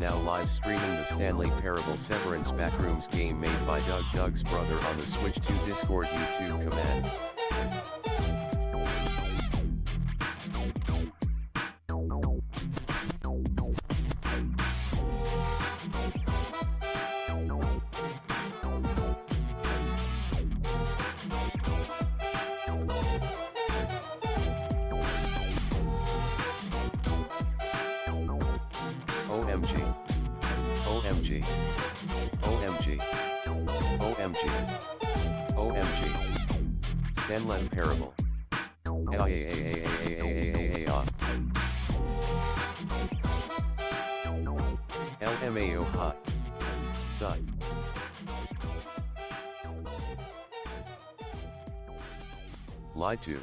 now live streaming the Stanley Parable Severance Backrooms game made by dougdougs brother on the Switch 2 Discord YouTube commands. OMG. OMG. OMG. OMG. OMG. Stanley Parable. LMAO hot. Sut. Lied to.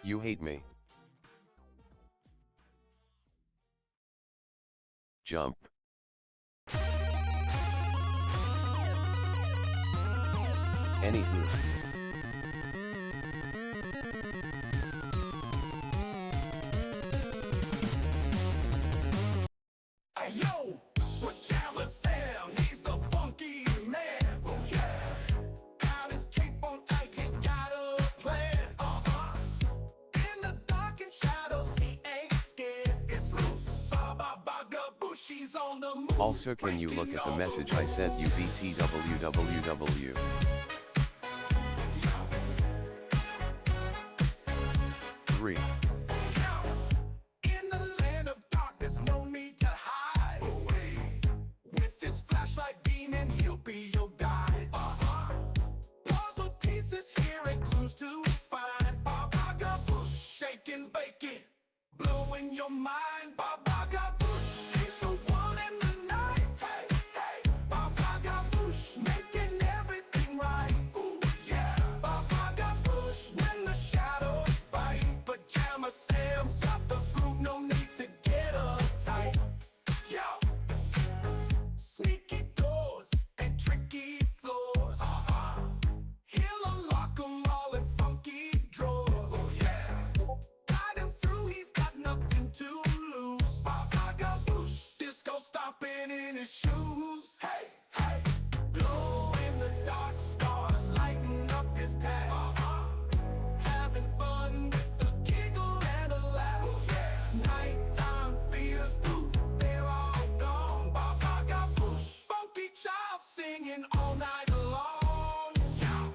You hate me. Jump. Anywho. Yo, Pajama Sam, he's the funky man. Oh yeah, got his cape on tight, he's got a plan. In the dark and shadows, he ain't scared. It's loose. She's on the move. Also, can you look at the message I sent you BTWWW? 3. In the land of darkness, no need to hide. With his flashlight beaming, he'll be your guide. Puzzle pieces here and clues to find. Babaga Bush, shaking, baking, blowing your mind. Babaga Bush, he's the one in the night. Hey, hey, Babaga Bush, making everything right. Ooh, yeah, Babaga Bush, when the shadows bite. Pajama Sam's got the groove, no need to get uptight. Yo, sneaky doors and tricky floors. He'll unlock 'em all in funky drawers. Oh yeah, guide him through, he's got nothing to lose. Babaga Bush, disco stomping in his shoes. Hey, hey, glow in the dark, stars lighting up his path. Having fun with a giggle and a laugh. Nighttime fears poof, they're all gone. Babaga Bush, funky child singing all night long. Yeah.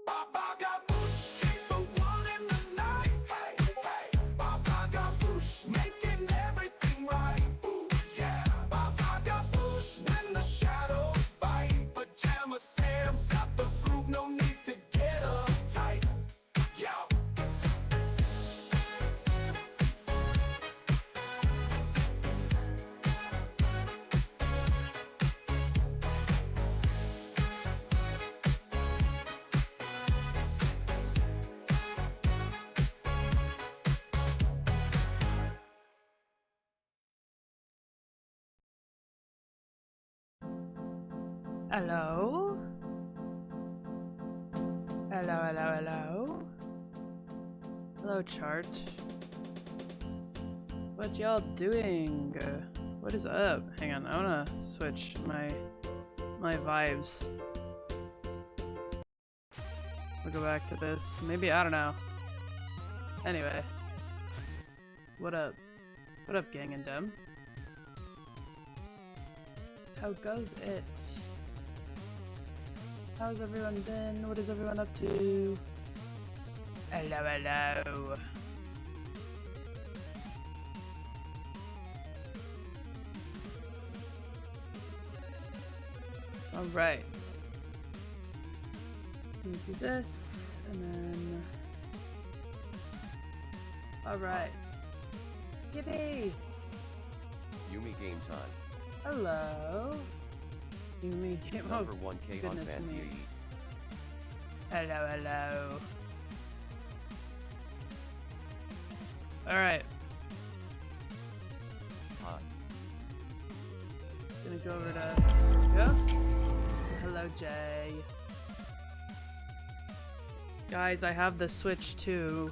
Babaga Bush, he's the one in the night. Hey, hey, Babaga Bush, making everything right. Ooh, yeah, Babaga Bush, when the shadows bite. Pajama Sam's got the groove, no need to get uptight. Yo. Hello? Hello, hello, hello? Hello, chart. What y'all doing? What is up? Hang on, I wanna switch my vibes. We'll go back to this. Maybe, I don't know. Anyway. What up? What up, gang and dem? How goes it? How's everyone been? What is everyone up to? Hello, hello. Alright. Let me do this, and then... Alright. Yippee! Yumi game time. Hello. Yumi game. Oh, Number 1K on goodness Fan me. PE. Hello, hello. Alright. Hot. Gonna go over to... Yeah? Hello, Jay. Guys, I have the Switch 2.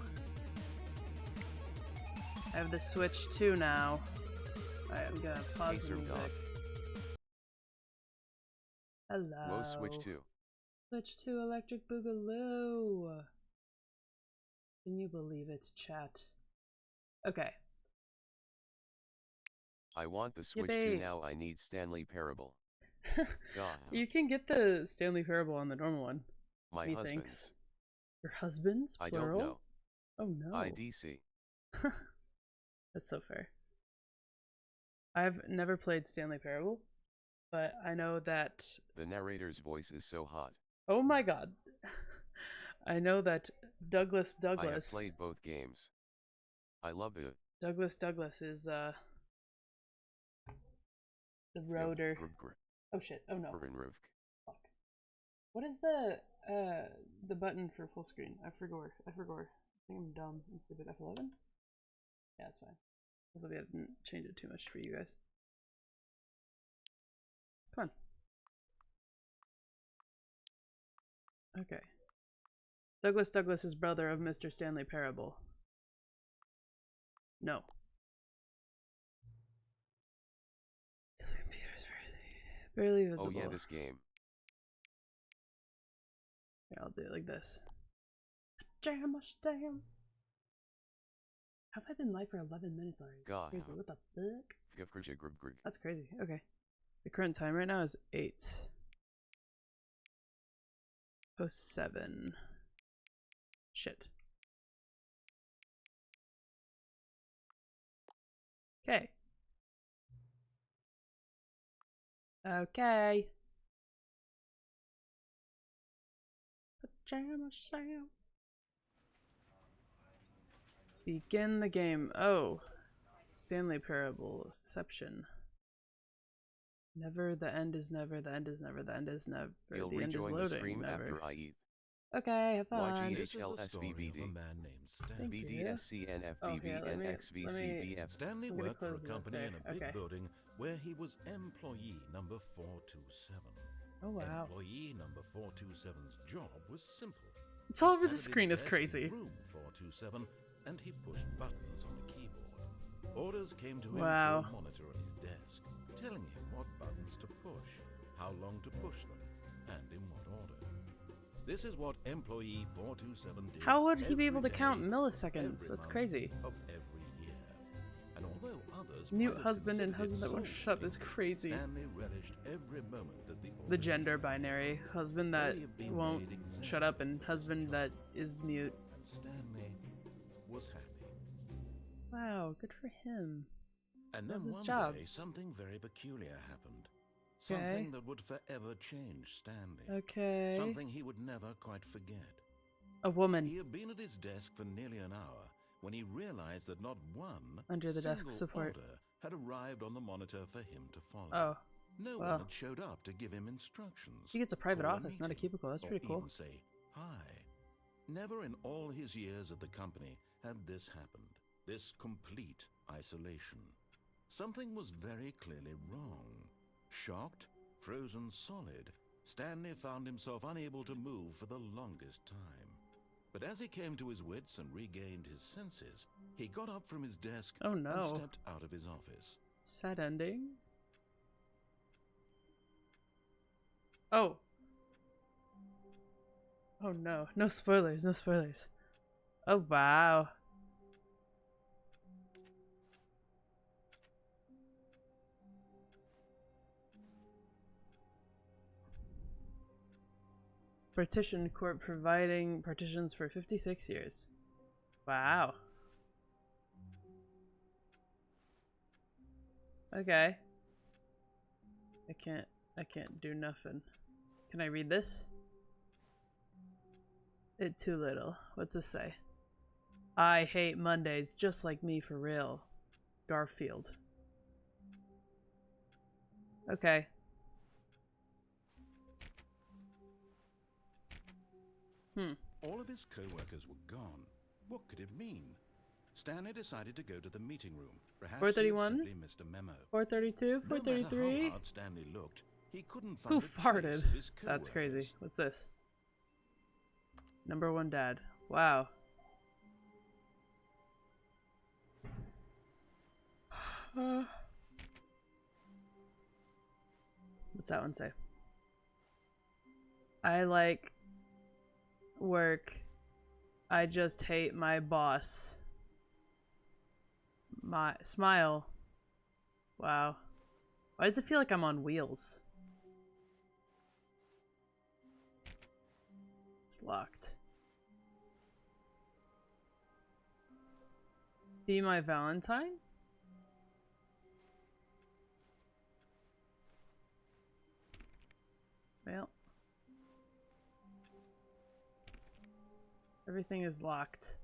I have the Switch 2 now. Alright, I'm gonna pause the Acer music. dog. Hello. Whoa, switch to. Switch to Electric Boogaloo. Can you believe it, chat? Okay. I want the switch to Yippee. now. I need Stanley Parable. God. You can get the Stanley Parable on the normal one. My Methinks. husband's. Your husband's? I Plural? don't know. Oh no. IDC. That's so fair. I've never played Stanley Parable, but I know that... The narrator's voice is so hot. Oh my god. I know that Douglas I have played both games. I love the Douglas is the roader. Oh shit. Oh no. Fuck. What is the button for full screen? I forgot. I think I'm dumb and stupid. F11? Yeah, that's fine. Hopefully I didn't change it too much for you guys. Come on. Okay. Douglas is brother of Mr. Stanley Parable. No. The computer's barely visible. Oh yeah, this game. Here, I'll do it like this. Jam. Have I been live for 11 minutes already? God. Crazy. What the fuck? That's crazy. Okay. The current time right now is 8:07. Shit. Okay. Okay. Pajama Sam. Begin the game. Oh. Stanley Parable. Exception. Never, the end is never, the end is never, the end is never. You'll the end is rejoin loading. the stream never. after I eat. Okay, have fun. YGHLSVBD. Thank you. BDSCNFBBNXVCBF. Stanley Let me worked for a close it up company there. in a big Okay. building where he was employee number 427. Oh wow. Employee number 427's job was simple. It's all over He the sat at screen his is desk in crazy. Room 427, and he pushed buttons on the keyboard. Orders came to him Wow. through a monitor on his desk, telling him what buttons to push, how long to push them, and in what order. This is what employee 427 did. How would he be able to every count day, milliseconds? every That's month crazy. Of every year. And although others Mute might have husband and considered husband it that won't soul shut up is crushing, crazy. Stanley relished every moment that the The order gender gave. binary. Husband that They have been won't made exactly shut up and as husband job. that is mute. And Stanley was happy. Wow, good for him. And That then was his one job. day, something very peculiar happened. Something that would forever change Stanley. Okay. Something he would never quite forget. A He woman had been at his desk for nearly an hour when he realized that not one under the desk single support. order had arrived on the monitor for him to follow. Oh, No well. one had showed up to give him instructions. he gets a private call office, not a meeting, cubicle. That's or pretty cool. even say hi. Never in all his years at the company had this happened. This complete isolation. Something was very clearly wrong. Shocked, frozen solid, Stanley found himself unable to move for the longest time. But as he came to his wits and regained his senses, he got up from his desk Oh and no. stepped out of his office. Sad ending. Oh. Oh no. No spoilers, no spoilers. Oh wow. Partition Corp providing partitions for 56 years. Wow. Okay. I can't do nothing. Can I read this? It too little. What's this say? I hate Mondays, just like me for real. Garfield. Okay. All of his co-workers were gone. What could it mean? Stanley decided to go to the meeting room. Perhaps 431? he had simply missed a memo. 432? No matter 433? how hard Stanley looked, he couldn't find Who a trace farted? of his That's crazy. co-workers. What's this? Number one dad. Wow. What's that one say? I like work. I just hate my boss. My smile. Wow. Why does it feel like I'm on wheels? It's locked. Be my Valentine? Well. Everything is locked.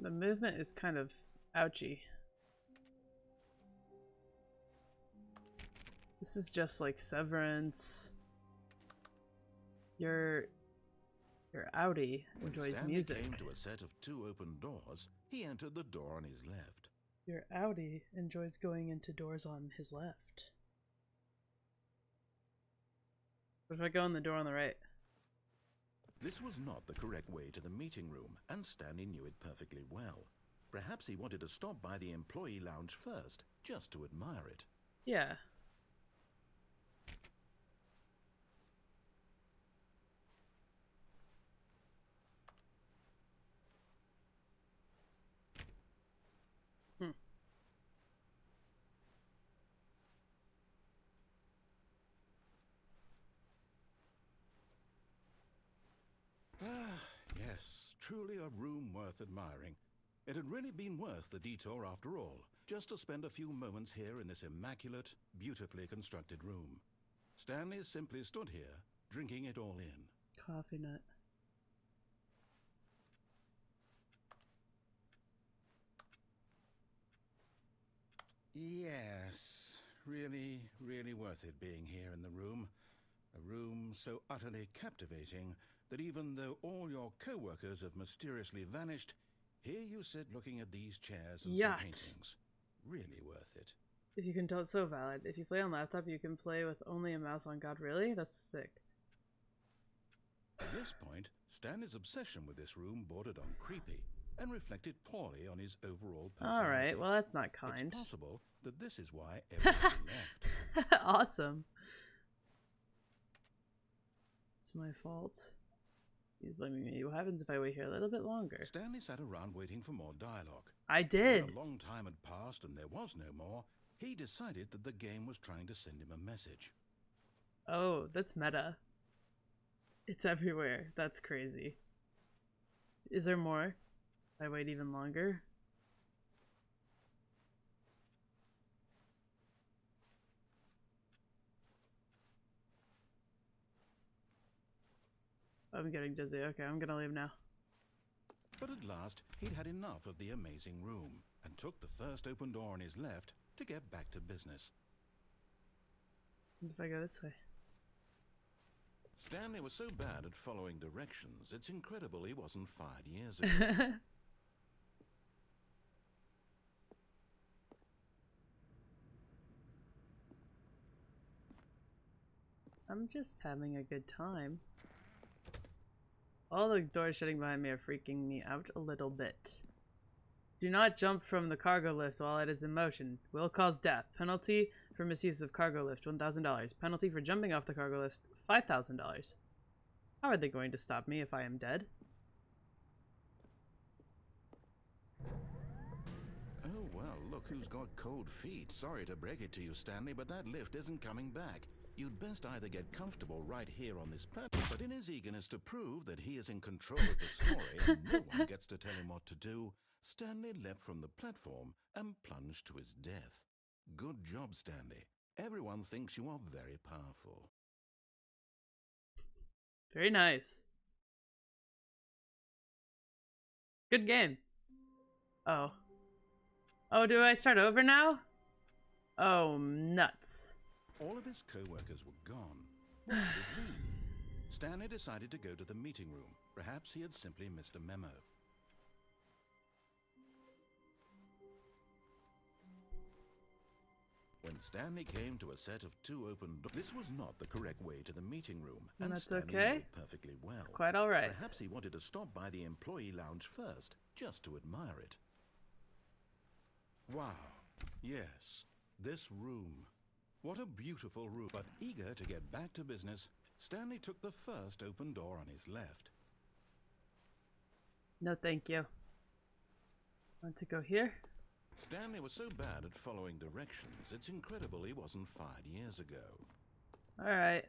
The movement is kind of ouchy. This is just like Severance. Your Audi enjoys Stanley music. came to a set of 2 open doors. He entered the door on his left. Your Audi enjoys going into doors on his left. What if I go in the door on the right? This was not the correct way to the meeting room, and Stanley knew it perfectly well. Perhaps he wanted to stop by the employee lounge first, just to admire it. Yeah. Yes, truly a room worth admiring. It had really been worth the detour after all, just to spend a few moments here in this immaculate, beautifully constructed room. Stanley simply stood here, drinking it all in. Coffee nut. Yes, really, really worth it being here in the room. A room so utterly captivating that even though all your co-workers have mysteriously vanished, here you sit looking at these chairs and some paintings. Really worth it. If you can tell, it's so valid. If you play on laptop, you can play with only a mouse on. God, really? That's sick. At this point, Stanley's obsession with this room bordered on creepy and reflected poorly on his overall personality. Alright, well that's not kind. It's possible that this is why everyone left. Awesome. It's my fault. He's blaming me. What happens if I wait here a little bit longer? Stanley sat around waiting for more dialogue. I did. When a long time had passed and there was no more, he decided that the game was trying to send him a message. Oh, that's meta. It's everywhere. That's crazy. Is there more? I wait even longer? I'm getting dizzy. Okay, I'm gonna leave now. But at last, he'd had enough of the amazing room and took the first open door on his left to get back to business. What if I go this way? Stanley was so bad at following directions, it's incredible he wasn't fired years ago. I'm just having a good time. All the doors shutting behind me are freaking me out a little bit. Do not jump from the cargo lift while it is in motion. Will cause death. Penalty for misuse of cargo lift, $1,000. Penalty for jumping off the cargo lift, $5,000. How are they going to stop me if I am dead? Oh, well, look who's got cold feet. Sorry to break it to you, Stanley, but that lift isn't coming back. You'd best either get comfortable right here on this platform, but in his eagerness to prove that he is in control of the story and no one gets to tell him what to do, Stanley leapt from the platform and plunged to his death. Good job, Stanley. Everyone thinks you are very powerful. Very nice. Good game. Oh. Oh, do I start over now? Oh, nuts. All of his co-workers were gone. What did it mean? Stanley decided to go to the meeting room. Perhaps he had simply missed a memo. When Stanley came to a set of 2 open doors, this was not the correct way to the meeting room, and that's Stanley okay. knew it perfectly well. It's quite alright. Perhaps he wanted to stop by the employee lounge first, just to admire it. Wow. Yes, this room. What a beautiful room. But eager to get back to business, Stanley took the first open door on his left. No, thank you. Want to go here? Stanley was so bad at following directions, it's incredible he wasn't fired years ago. Alright.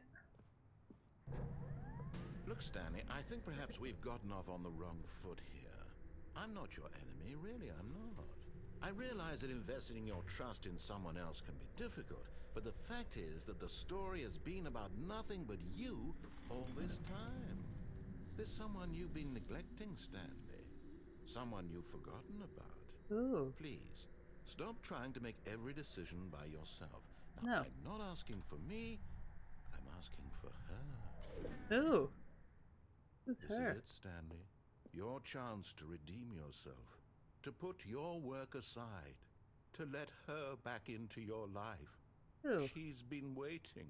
Look, Stanley, I think perhaps we've gotten off on the wrong foot here. I'm not your enemy, really, I'm not. I realize that investing your trust in someone else can be difficult, but the fact is that the story has been about nothing but you all this time. There's someone you've been neglecting, Stanley. Someone you've forgotten about. Ooh. Please, stop trying to make every decision by yourself. No. Now, I'm not asking for me, I'm asking for her. Ooh. Who's This her? is it, Stanley. Your chance to redeem yourself. To put your work aside. To let her back into your life. Ooh. She's been waiting.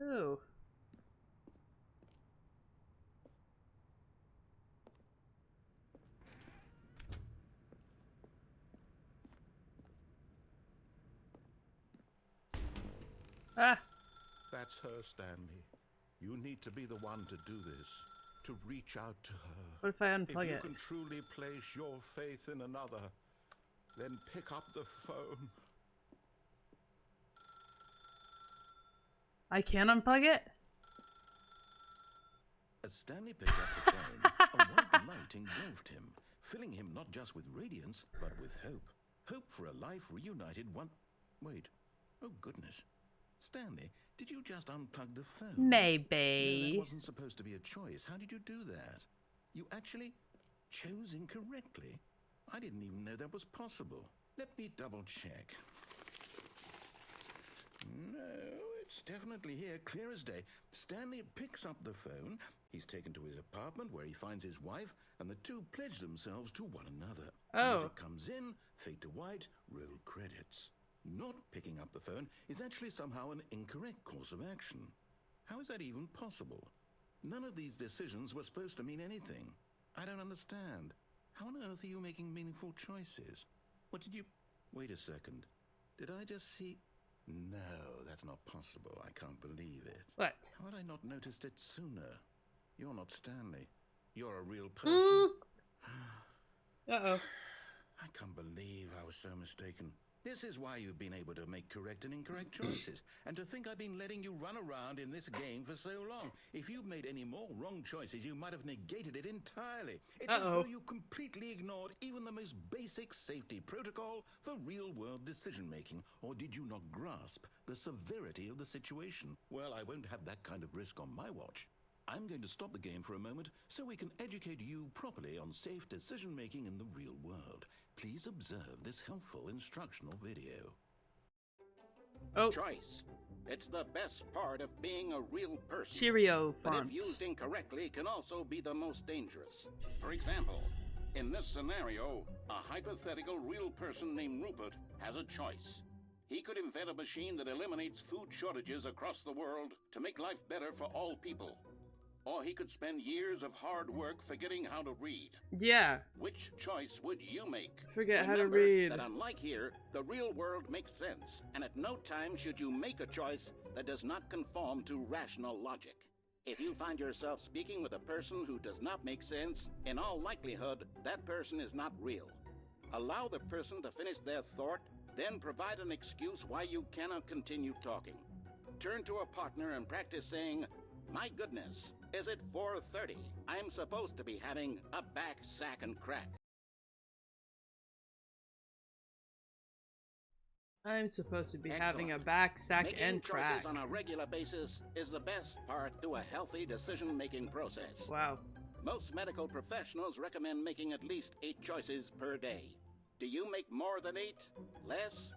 Ooh. Ah! That's her, Stanley. You need to be the one to do this. To reach out to her. What if I unplug If you it? can truly place your faith in another, then pick up the phone. I can unplug it? As Stanley picked up the phone, a white light engulfed him, filling him not just with radiance, but with hope. Hope for a life reunited one... Wait. Oh, goodness. Stanley, did you just unplug the phone? No, Maybe. that wasn't supposed to be a choice. How did you do that? You actually chose incorrectly? I didn't even know that was possible. Let me double check. No, it's definitely here, clear as day. Stanley picks up the phone. He's taken to his apartment where he finds his wife, and the two pledge themselves to one another. Oh. Music comes in, fade to white, roll credits. Not picking up the phone is actually somehow an incorrect course of action. How is that even possible? None of these decisions were supposed to mean anything. I don't understand. How on earth are you making meaningful choices? What did you... Wait a second. Did I just see... No, that's not possible. I can't believe it. What? How had I not noticed it sooner? You're not Stanley. You're a real person. Uh-oh. I can't believe I was so mistaken. This is why you've been able to make correct and incorrect choices. And to think I've been letting you run around in this game for so long. If you'd made any more wrong choices, you might have negated it entirely. It's as though you completely ignored even the most basic safety protocol for real-world decision-making. Or did you not grasp the severity of the situation? Well, I won't have that kind of risk on my watch. I'm going to stop the game for a moment so we can educate you properly on safe decision-making in the real world. Please observe this helpful instructional video. Oh. Choice. It's the best part of being a real person. Cheerio But font. if used incorrectly, can also be the most dangerous. For example, in this scenario, a hypothetical real person named Rupert has a choice. He could invent a machine that eliminates food shortages across the world to make life better for all people. Or he could spend years of hard work forgetting how to read. Yeah. Which choice would you make? Forget how to Remember read. that unlike here, the real world makes sense, and at no time should you make a choice that does not conform to rational logic. If you find yourself speaking with a person who does not make sense, in all likelihood, that person is not real. Allow the person to finish their thought, then provide an excuse why you cannot continue talking. Turn to a partner and practice saying, "My goodness, is it 4:30? I'm supposed to be having a back, sack, and crack." I'm supposed to be Excellent. having a back, sack, Making and crack. choices on a regular basis is the best part to a healthy decision-making process. Wow. Most medical professionals recommend making at least 8 choices per day. Do you make more than 8? Less?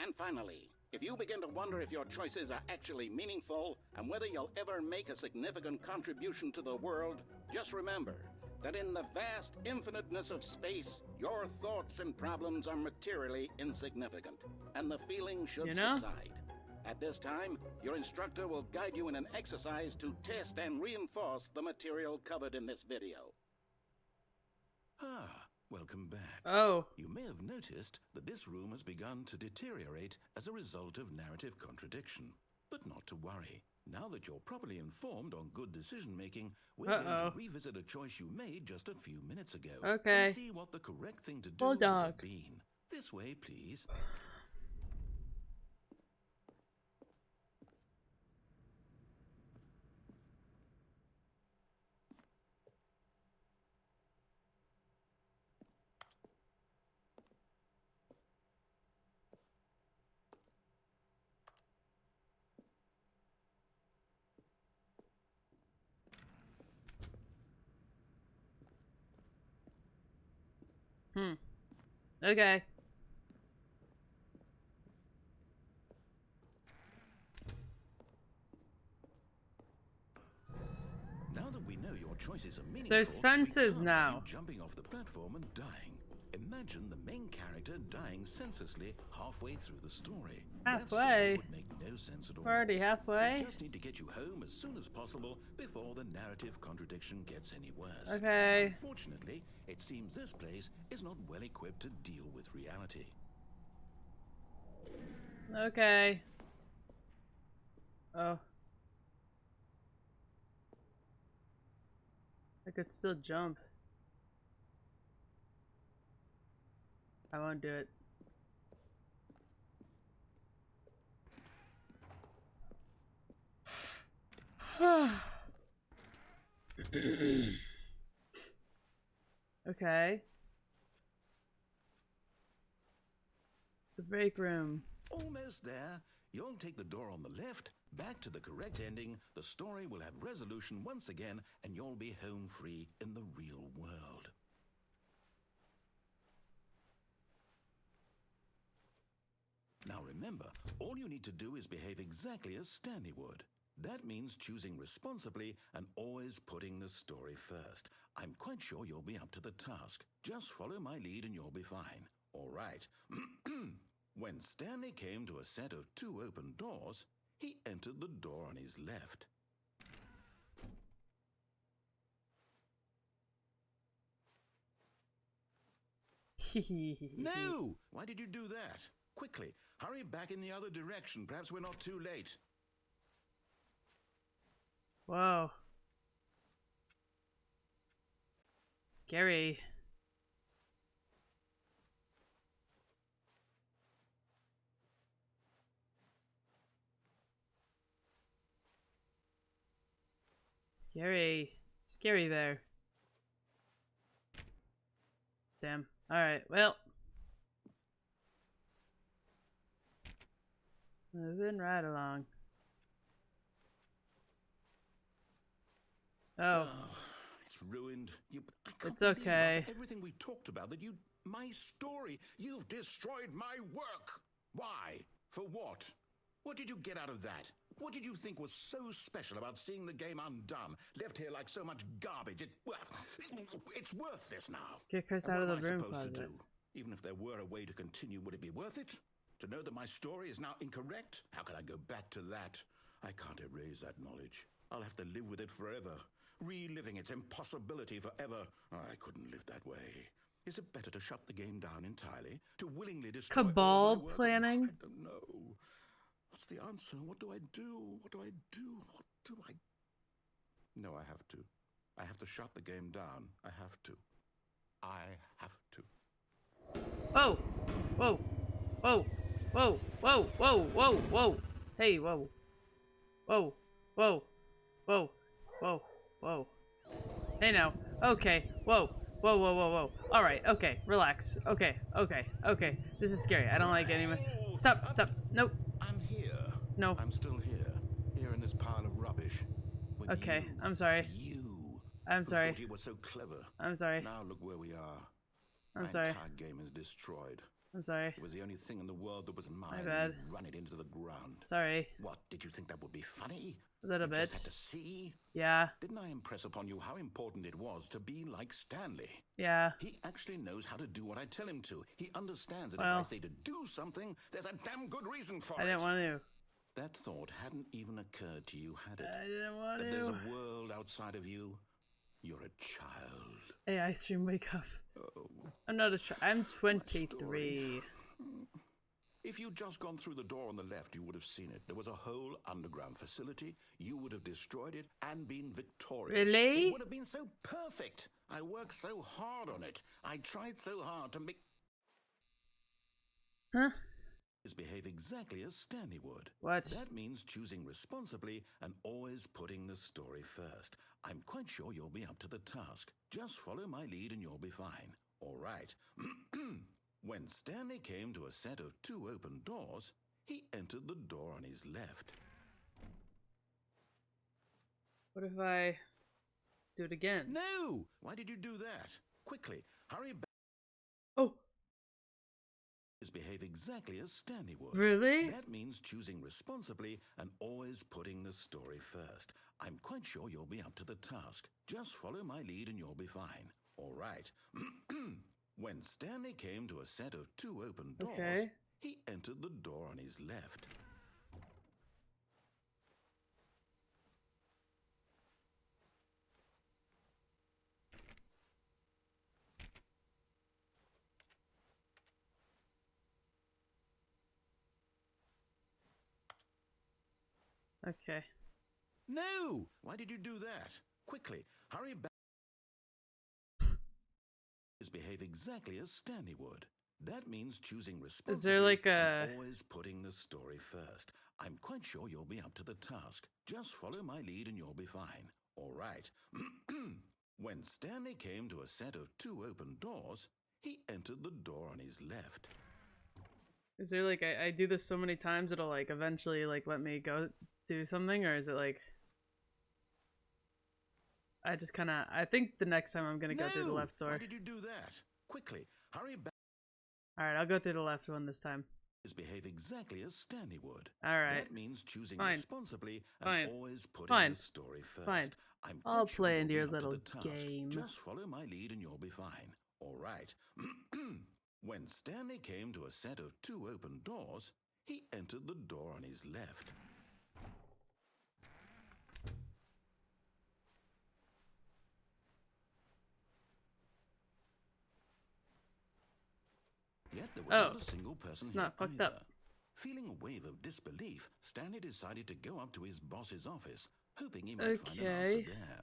And finally, if you begin to wonder if your choices are actually meaningful and whether you'll ever make a significant contribution to the world, just remember that in the vast infiniteness of space, your thoughts and problems are materially insignificant, and the feeling should subside. At this time, your instructor will guide you in an exercise to test and reinforce the material covered in this video. Ah, welcome back. Oh. You may have noticed that this room has begun to deteriorate as a result of narrative contradiction. But not to worry. Now that you're properly informed on good decision-making, we're going to revisit a choice you made just a few minutes ago. Okay. And see what the correct thing to do would Bulldog. have been. This way, please. Okay. Now that we know your choices are meaningful, There's fences we can't have now. you jumping off the platform and dying. Imagine the main character dying senselessly halfway through the story. That story Halfway? would make no sense at all. We're already halfway. We just need to get you home as soon as possible before the narrative contradiction gets any worse. Okay. Unfortunately, it seems this place is not well equipped to deal with reality. Okay. Oh. I could still jump. I won't do it. Okay. The break room. Almost there. You'll take the door on the left, back to the correct ending, the story will have resolution once again, and you'll be home free in the real world. Now remember, all you need to do is behave exactly as Stanley would. That means choosing responsibly and always putting the story first. I'm quite sure you'll be up to the task. Just follow my lead and you'll be fine. All right. When Stanley came to a set of 2 open doors, he entered the door on his left. No! Why did you do that? Quickly, hurry back in the other direction. Perhaps we're not too late. Whoa. Scary. Scary. Scary there. Damn. Alright, well. Moving right along. Oh. It's ruined. It's okay. After everything we talked about, my story, you've destroyed my work. Why? For what? What did you get out of that? What did you think was so special about seeing the game undone, left here like so much garbage? It's worthless now. Get Chris And out of what the am I room supposed to closet. do? Even if there were a way to continue, would it be worth it? To know that my story is now incorrect? How can I go back to that? I can't erase that knowledge. I'll have to live with it forever, reliving its impossibility forever. I couldn't live that way. Is it better to shut the game down entirely? To willingly destroy all Cabal my work? planning? I don't know. What's the answer? What do I do? What do I do? What do I... No, I have to. I have to shut the game down. I have to. I have to. Whoa! Whoa! Whoa! Whoa! Whoa! Whoa! Whoa! Whoa! Hey! Whoa! Whoa! Whoa! Whoa! Whoa! Whoa! Hey now! Okay! Whoa! Whoa! Whoa! Whoa! Whoa! All right! Okay! Relax! Okay! Okay! Okay! This is scary. I don't like it anymore. Stop! Stop! Nope! I'm here. No. I'm still here. Here in this pile of rubbish. With Okay. you. I'm sorry. You. I'm who sorry. thought you were so clever. I'm sorry. Now look where we are. I'm My sorry. entire game is destroyed. I'm sorry. It was the only thing in the world that was mine. My bad. And you run it into the ground. Sorry. What, did you think that would be funny? A little You bit. just had to see? Yeah. Didn't I impress upon you how important it was to be like Stanley? Yeah. He actually knows how to do what I tell him to. He understands that if Well. I say to do something, there's a damn good reason for I it. didn't want to. That thought hadn't even occurred to you, had it? I didn't want That there's to. a world outside of you? You're a child. Hey, ice stream, wake up. Oh, I'm not I'm story. 23. If you'd just gone through the door on the left, you would have seen it. There was a whole underground facility. You would have destroyed it and been victorious. Really? It would have been so perfect. I worked so hard on it. I tried so hard to make... Huh? Behave exactly as Stanley would. What? That means choosing responsibly and always putting the story first. I'm quite sure you'll be up to the task. Just follow my lead and you'll be fine. All right. When Stanley came to a set of 2 open doors, he entered the door on his left. What if I do it again? No! Why did you do that? Quickly, hurry back. Oh, Behave exactly as Stanley would. really? That means choosing responsibly and always putting the story first. I'm quite sure you'll be up to the task. Just follow my lead and you'll be fine. All right. When Stanley came to a set of 2 open doors, Okay. he entered the door on his left. Okay. No! Why did you do that? Quickly, hurry back. Behave exactly as Stanley would. That means choosing responsibly Is there like and a... always putting the story first. I'm quite sure you'll be up to the task. Just follow my lead and you'll be fine. All right. When Stanley came to a set of 2 open doors, he entered the door on his left. Is there like I do this so many times it'll like eventually like let me go do something, or is it like I just kind of I think the next time I'm gonna go through the left door. Why did you do that? Quickly, hurry back. All right, I'll go through the left one this time. Behave exactly as Stanley would. All right. That means choosing Fine. responsibly and Fine. always putting Fine. the story first. Fine. I'm I'll quite sure play you'll into be your up to little the task. game. Just follow my lead and you'll be fine. All right. When Stanley came to a set of 2 open doors, he entered the door on his left. Yet there was not a single person it's here not fucked either. up. Feeling a wave of disbelief, Stanley decided to go up to his boss's office, hoping he might find an answer there.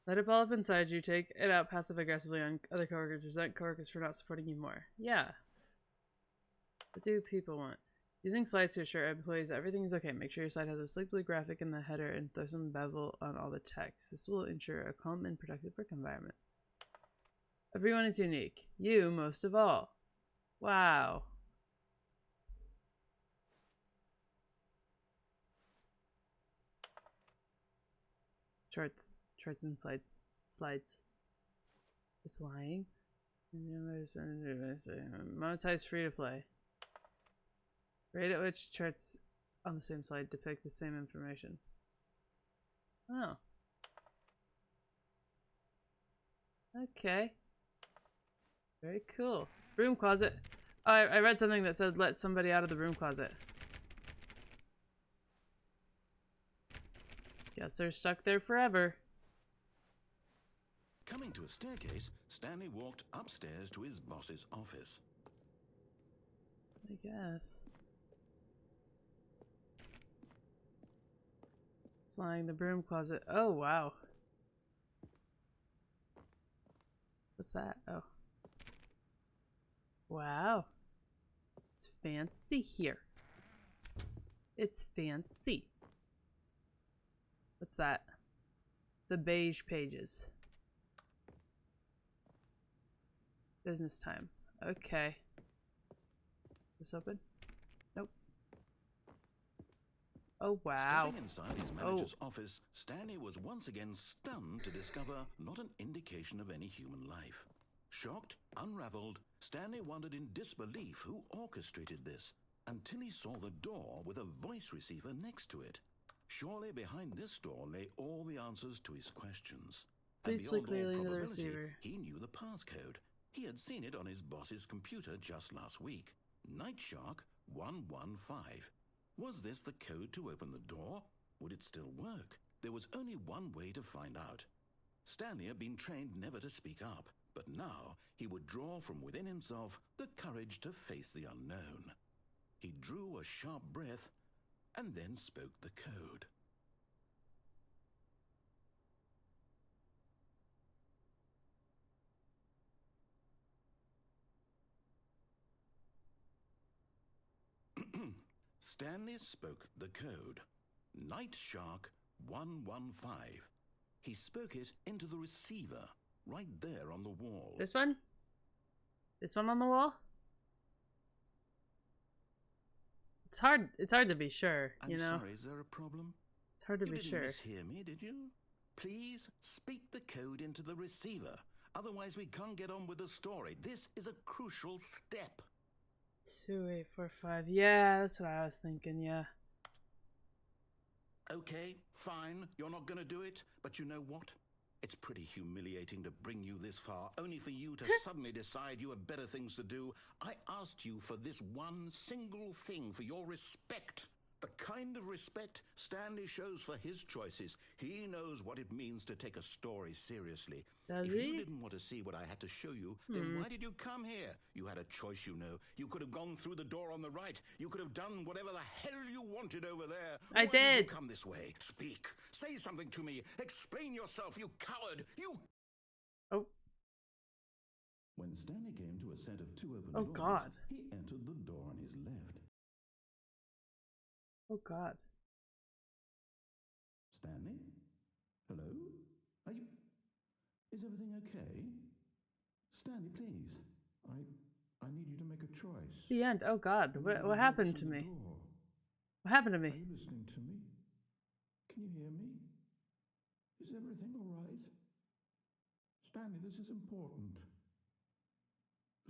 Let it ball up inside you. Take it out passive aggressively on other coworkers. Resent coworkers for not supporting you more. Yeah. What do people want? Using slides to assure employees that everything is okay. Make sure your slide has a sleek blue graphic in the header and throw some bevel on all the text. This will ensure a calm and productive work environment. Everyone is unique. You most of all. Wow. Charts and slides. It's lying. Monetize free to play. Rate at which charts on the same slide depict the same information. Oh. Okay. Very cool. Broom closet. Oh, I read something that said let somebody out of the broom closet. Guess they're stuck there forever. Coming to a staircase, Stanley walked upstairs to his boss's office. I guess. Sliding the broom closet. Oh, wow. What's that? Oh. Wow. It's fancy here. It's fancy. What's that? The beige pages. Business time. Okay. This open? Nope. Oh, wow. Stepping inside his manager's office, Stanley was once again stunned to discover not an indication of any human life. Shocked, unraveled, Stanley wondered in disbelief who orchestrated this, until he saw the door with a voice receiver next to it. Surely behind this door lay all the answers to his questions. Please And speak beyond all clearly into the probability, receiver. he knew the passcode. He had seen it on his boss's computer just last week. Nightshark 115. Was this the code to open the door? Would it still work? There was only one way to find out. Stanley had been trained never to speak up, but now he would draw from within himself the courage to face the unknown. He drew a sharp breath and then spoke the code. Stanley spoke the code. Night Shark 115. He spoke it into the receiver, right there on the wall. This one? This one on the wall? It's hard to be sure, you know? I'm sorry, is there a problem? It's hard to You be didn't sure. mishear me, did you? Please speak the code into the receiver. Otherwise we can't get on with the story. This is a crucial step. 2845. Yeah, that's what I was thinking, yeah. Okay, fine, you're not gonna do it, but you know what? It's pretty humiliating to bring you this far, only for you to suddenly decide you have better things to do. I asked you for this one single thing, for your respect. The kind of respect Stanley shows for his choices. He knows what it means to take a story seriously. Does If he? you didn't want to see what I had to show you, then why did you come here? You had a choice, you know. You could have gone through the door on the right. You could have done whatever the hell you wanted over there. I Why did you did. come this way? Speak. Say something to me. Explain yourself, you coward. You... Oh, When Stanley came to a set of two open Oh, doors, God. he entered the door on his left. oh God. Stanley? Hello? Are you... Is everything okay? Stanley, please. I need you to make a choice. The end. Oh God. What happened to me? What happened to Are me? you listening to me? Can you hear me? Is everything all right? Stanley, this is important.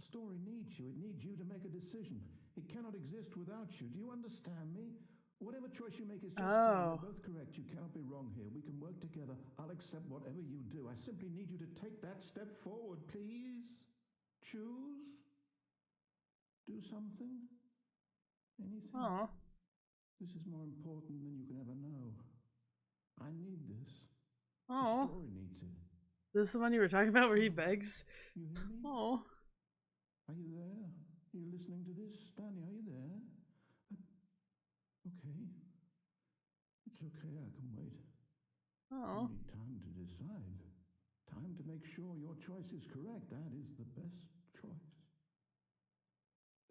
The story needs you. It needs you to make a decision. It cannot exist without you. Do you understand me? Whatever choice you make is just fine. Oh. You're both correct. You cannot be wrong here. We can work together. I'll accept whatever you do. I simply need you to take that step forward, please. Choose. Do something. Anything. Oh. This is more important than you can ever know. I need this. The Oh. story needs it. This is the one you were talking about where he begs? You hear me? Oh. Are you there? Are you listening to this? Stanley, are you there? Okay. It's okay, I can wait. Oh. You need time to decide. Time to make sure your choice is correct. That is the best choice.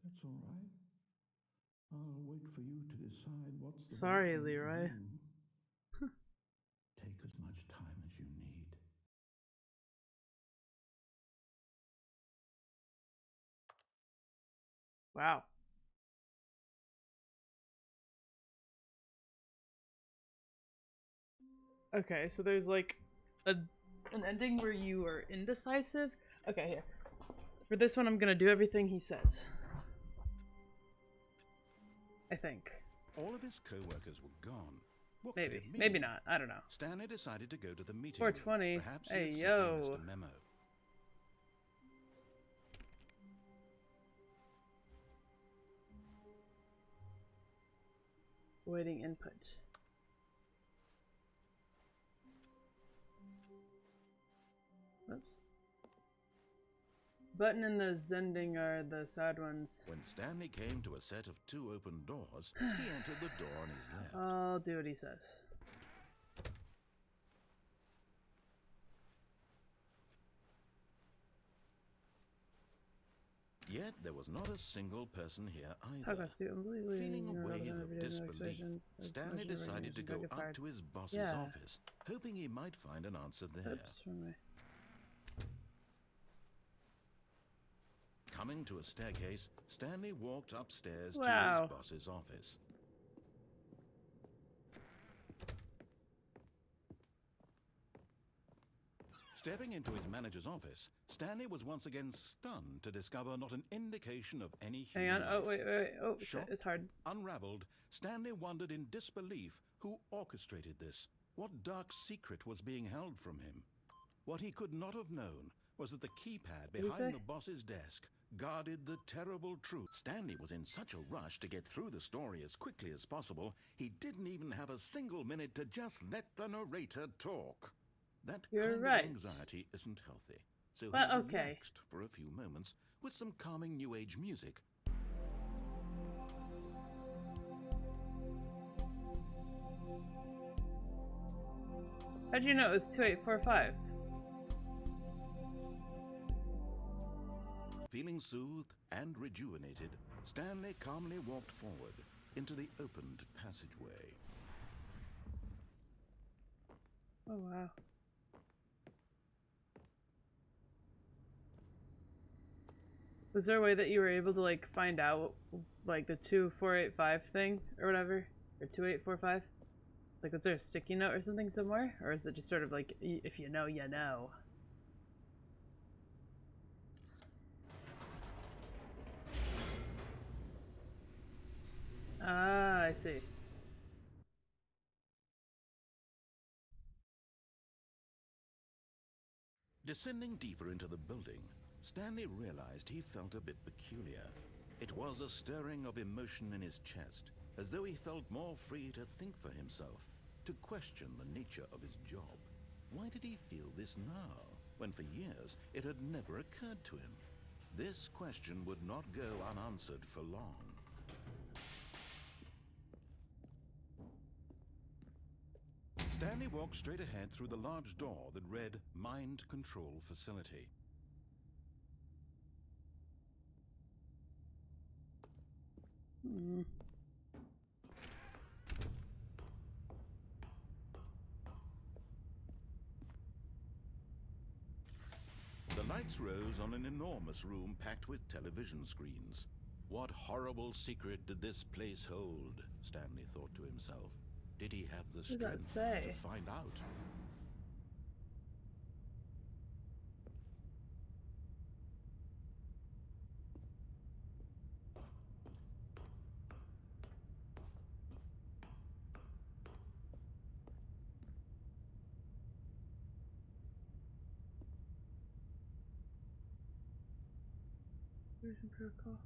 That's all right. I'll wait for you to decide what's the Sorry, right thing to Leroy. do. Take as much time as you need. Wow. Okay, so there's like an ending where you are indecisive. Okay, here. For this one, I'm gonna do everything he says. I think. All of his co-workers were gone. What could Maybe. it mean? Maybe not. I don't know. Stanley decided to go to the meeting 420. room. Perhaps Hey, he had yo. simply missed a memo. Waiting input. Oops. Button and the Zending are the sad ones. When Stanley came to a set of two open doors, he entered the door on his left. I'll do what he says. Yet there was not a single person here Talk either. about suit unbelievably. Feeling a You're wave relevant of every day, no disbelief, expression, Stanley expression, decided to go recognition, up fired. to his boss's Yeah. office, hoping he might find an answer there. Oops, wrong way. Coming to a staircase, Stanley walked upstairs to Wow. his boss's office. Stepping into his manager's office, Stanley was once again stunned to discover not an indication of any Hang human on. Oh, life. wait. Oh, shit, Shocked, it's hard. Unraveled, Stanley wondered in disbelief who orchestrated this. What dark secret was being held from him? What he could not have known was that the keypad What'd you say? behind the boss's desk guarded the terrible truth. Stanley was in such a rush to get through the story as quickly as possible, he didn't even have a single minute to just let the narrator talk. That You're kind right. of anxiety isn't healthy. So But he okay. relaxed for a few moments with some calming New Age music. How'd you know it was 2845? Feeling soothed and rejuvenated, Stanley calmly walked forward into the opened passageway. Oh wow. Was there a way that you were able to like find out like the 2485 thing or whatever? Or 2845? Like was there a sticky note or something somewhere? Or is it just sort of like if you know, you know? Ah, I see. Descending deeper into the building, Stanley realized he felt a bit peculiar. It was a stirring of emotion in his chest, as though he felt more free to think for himself, to question the nature of his job. Why did he feel this now, when for years it had never occurred to him? This question would not go unanswered for long. Stanley walked straight ahead through the large door that read Mind Control Facility. Hmm. The lights rose on an enormous room packed with television screens. What horrible secret did this place hold? Stanley thought to himself. Did he have the What does that strength say? to find out? Version protocol.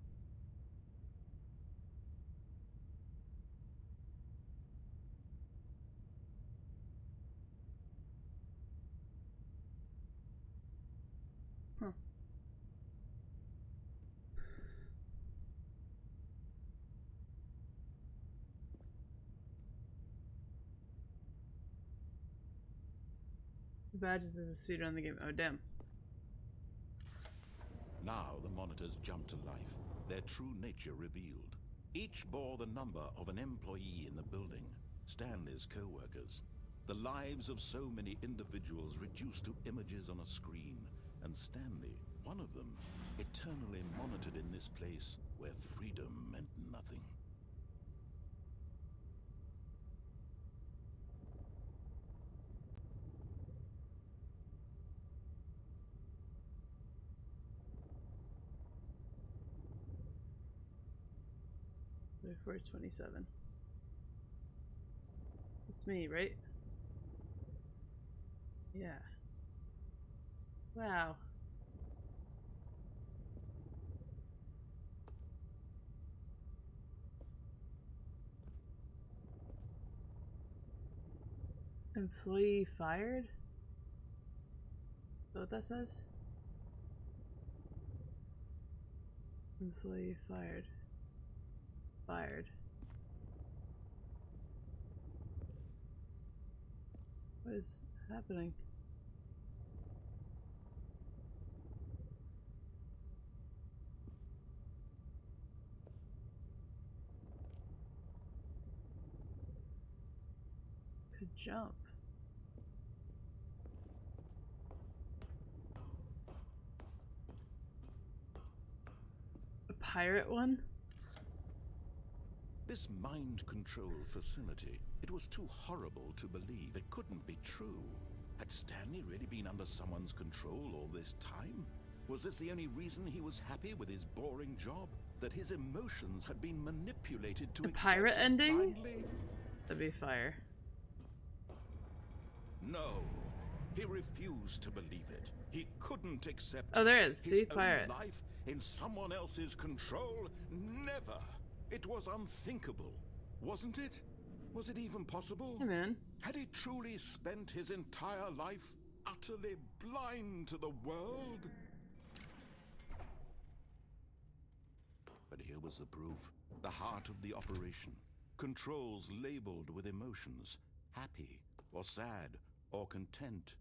Huh. The badges is a speedrun on the game. Oh damn. Now the monitors jumped to life, their true nature revealed. Each bore the number of an employee in the building, Stanley's co-workers. The lives of so many individuals reduced to images on a screen, and Stanley, one of them, eternally monitored in this place where freedom meant nothing. Therefore 27. It's me, right? Yeah. Wow. Employee fired? Is that what that says? Employee fired. Fired. What is happening? Could jump. A pirate one? This mind control facility, it was too horrible to believe. It couldn't be true. Had Stanley really been under someone's control all this time? Was this the only reason he was happy with his boring job? That his emotions had been manipulated to A accept pirate him ending? blindly? That'd be fire. No, he refused to believe it. He couldn't accept Oh, there it. is. See? His own Pirate. life in someone else's control? Never. It was unthinkable, wasn't it? Was it even possible? Hey man. Had he truly spent his entire life utterly blind to the world? But here was the proof. The heart of the operation. Controls labeled with emotions. Happy, or sad, or content.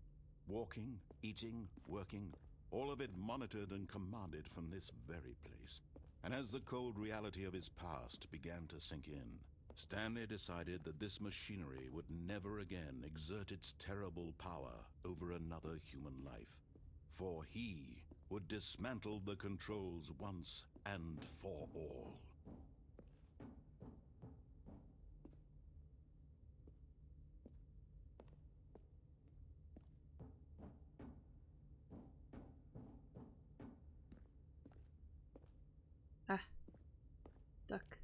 Walking, eating, working. All of it monitored and commanded from this very place. And as the cold reality of his past began to sink in, Stanley decided that this machinery would never again exert its terrible power over another human life. For he would dismantle the controls once and for all. Ah. Stuck.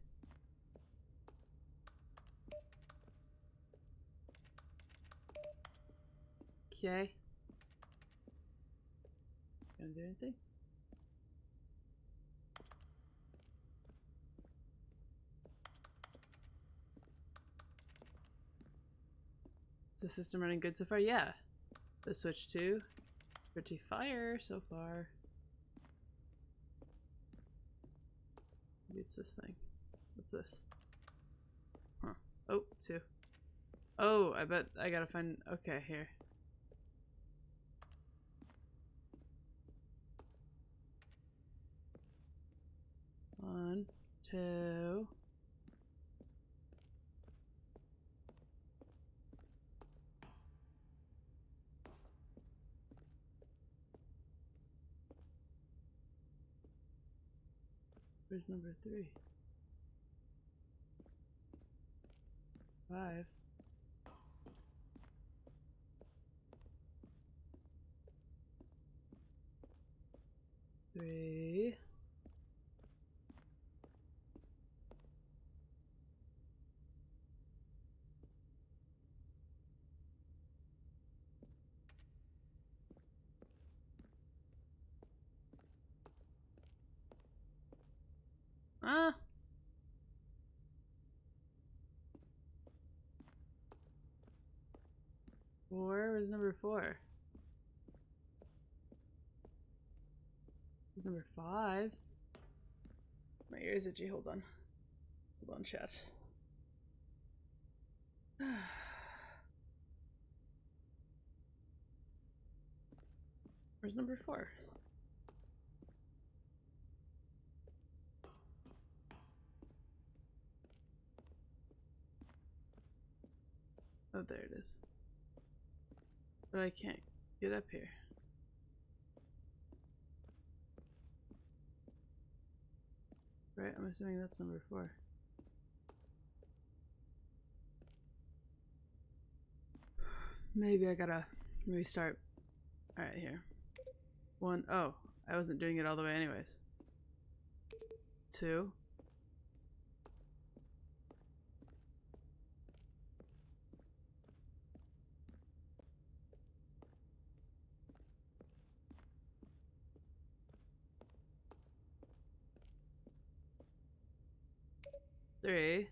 Okay. Gonna do anything? Is the system running good so far? Yeah. The switch to pretty fire so far. Maybe it's this thing. What's this? Huh. Oh, 2. Oh, I bet I gotta find. Okay, here. One, 2. Where's number 3? 5. 3. Ah! Where was number 4? Was number 5? My ears itchy. Hold on. Hold on, chat. Where's number 4? Oh, there it is. But I can't get up here. Right, I'm assuming that's number 4. Maybe I gotta restart. Alright, here. 1. Oh, I wasn't doing it all the way anyways. 2. 3.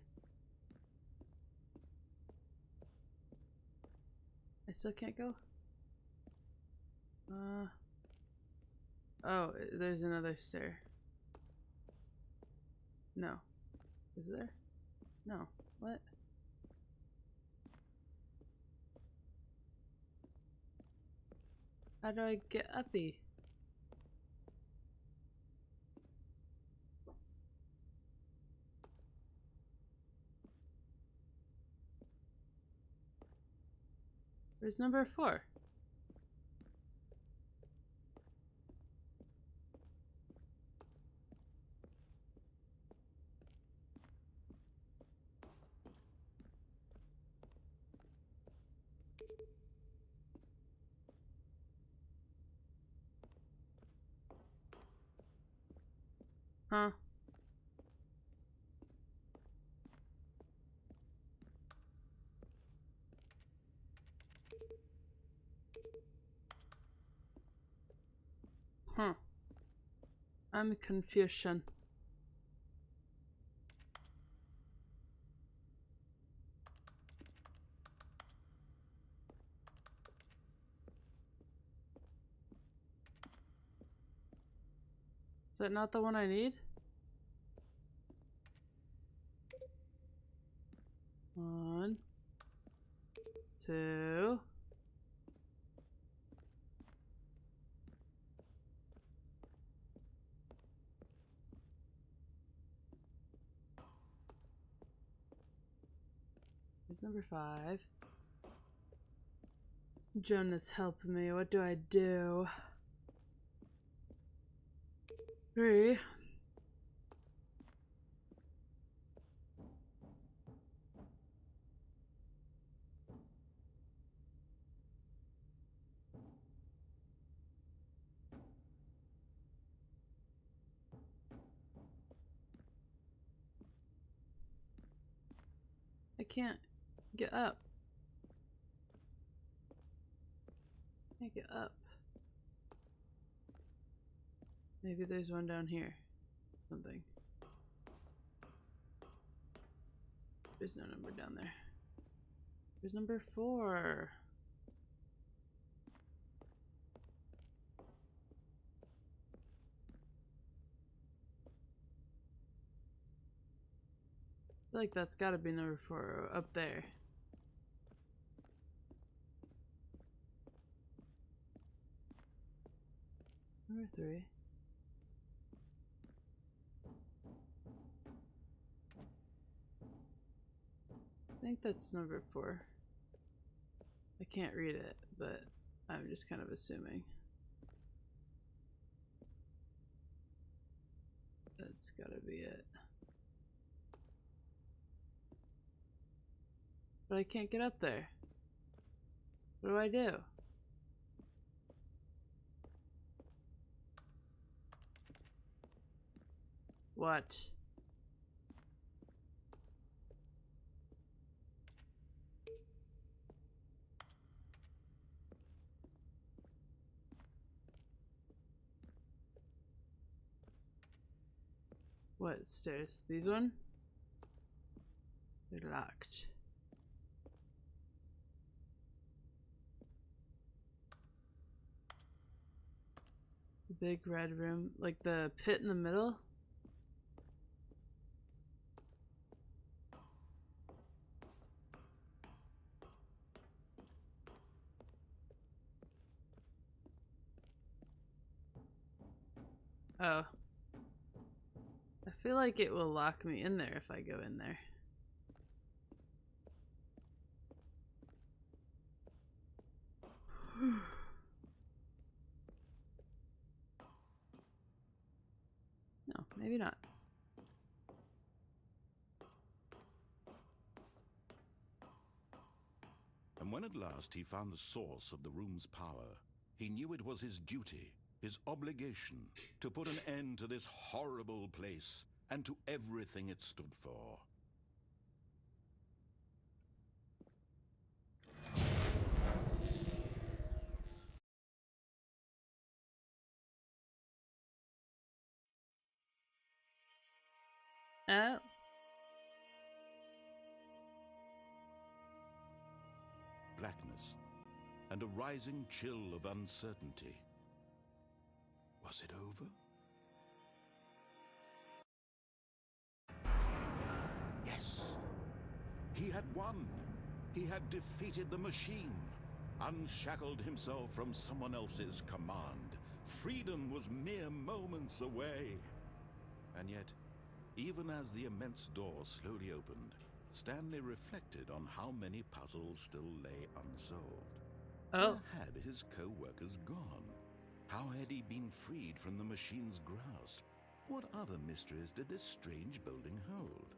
I still can't go? Oh, there's another stair. No. Is there? No. What? How do I get uppy? Where's number 4? Huh? Huh. I'm confusion. Is that not the one I need? One, two. Here's number 5. Jonas, help me. What do I do? 3. I can't get up. Can't get up. Maybe there's one down here. Something. There's no number down there. There's number 4. I feel like that's gotta be number 4 up there. Number 3. I think that's number 4. I can't read it, but I'm just kind of assuming. That's gotta be it. But I can't get up there. What do I do? What? What stairs? These one? They're locked. The big red room, like the pit in the middle? Oh. I feel like it will lock me in there if I go in there. No, maybe not. And when at last he found the source of the room's power, he knew it was his duty, his obligation, to put an end to this horrible place and to everything it stood for. Oh. Blackness and a rising chill of uncertainty. Was it over? Yes! He had won! He had defeated the machine, unshackled himself from someone else's command. Freedom was mere moments away. And yet, even as the immense door slowly opened, Stanley reflected on how many puzzles still lay unsolved. Oh. Where had his co-workers gone? How had he been freed from the machine's grasp? What other mysteries did this strange building hold?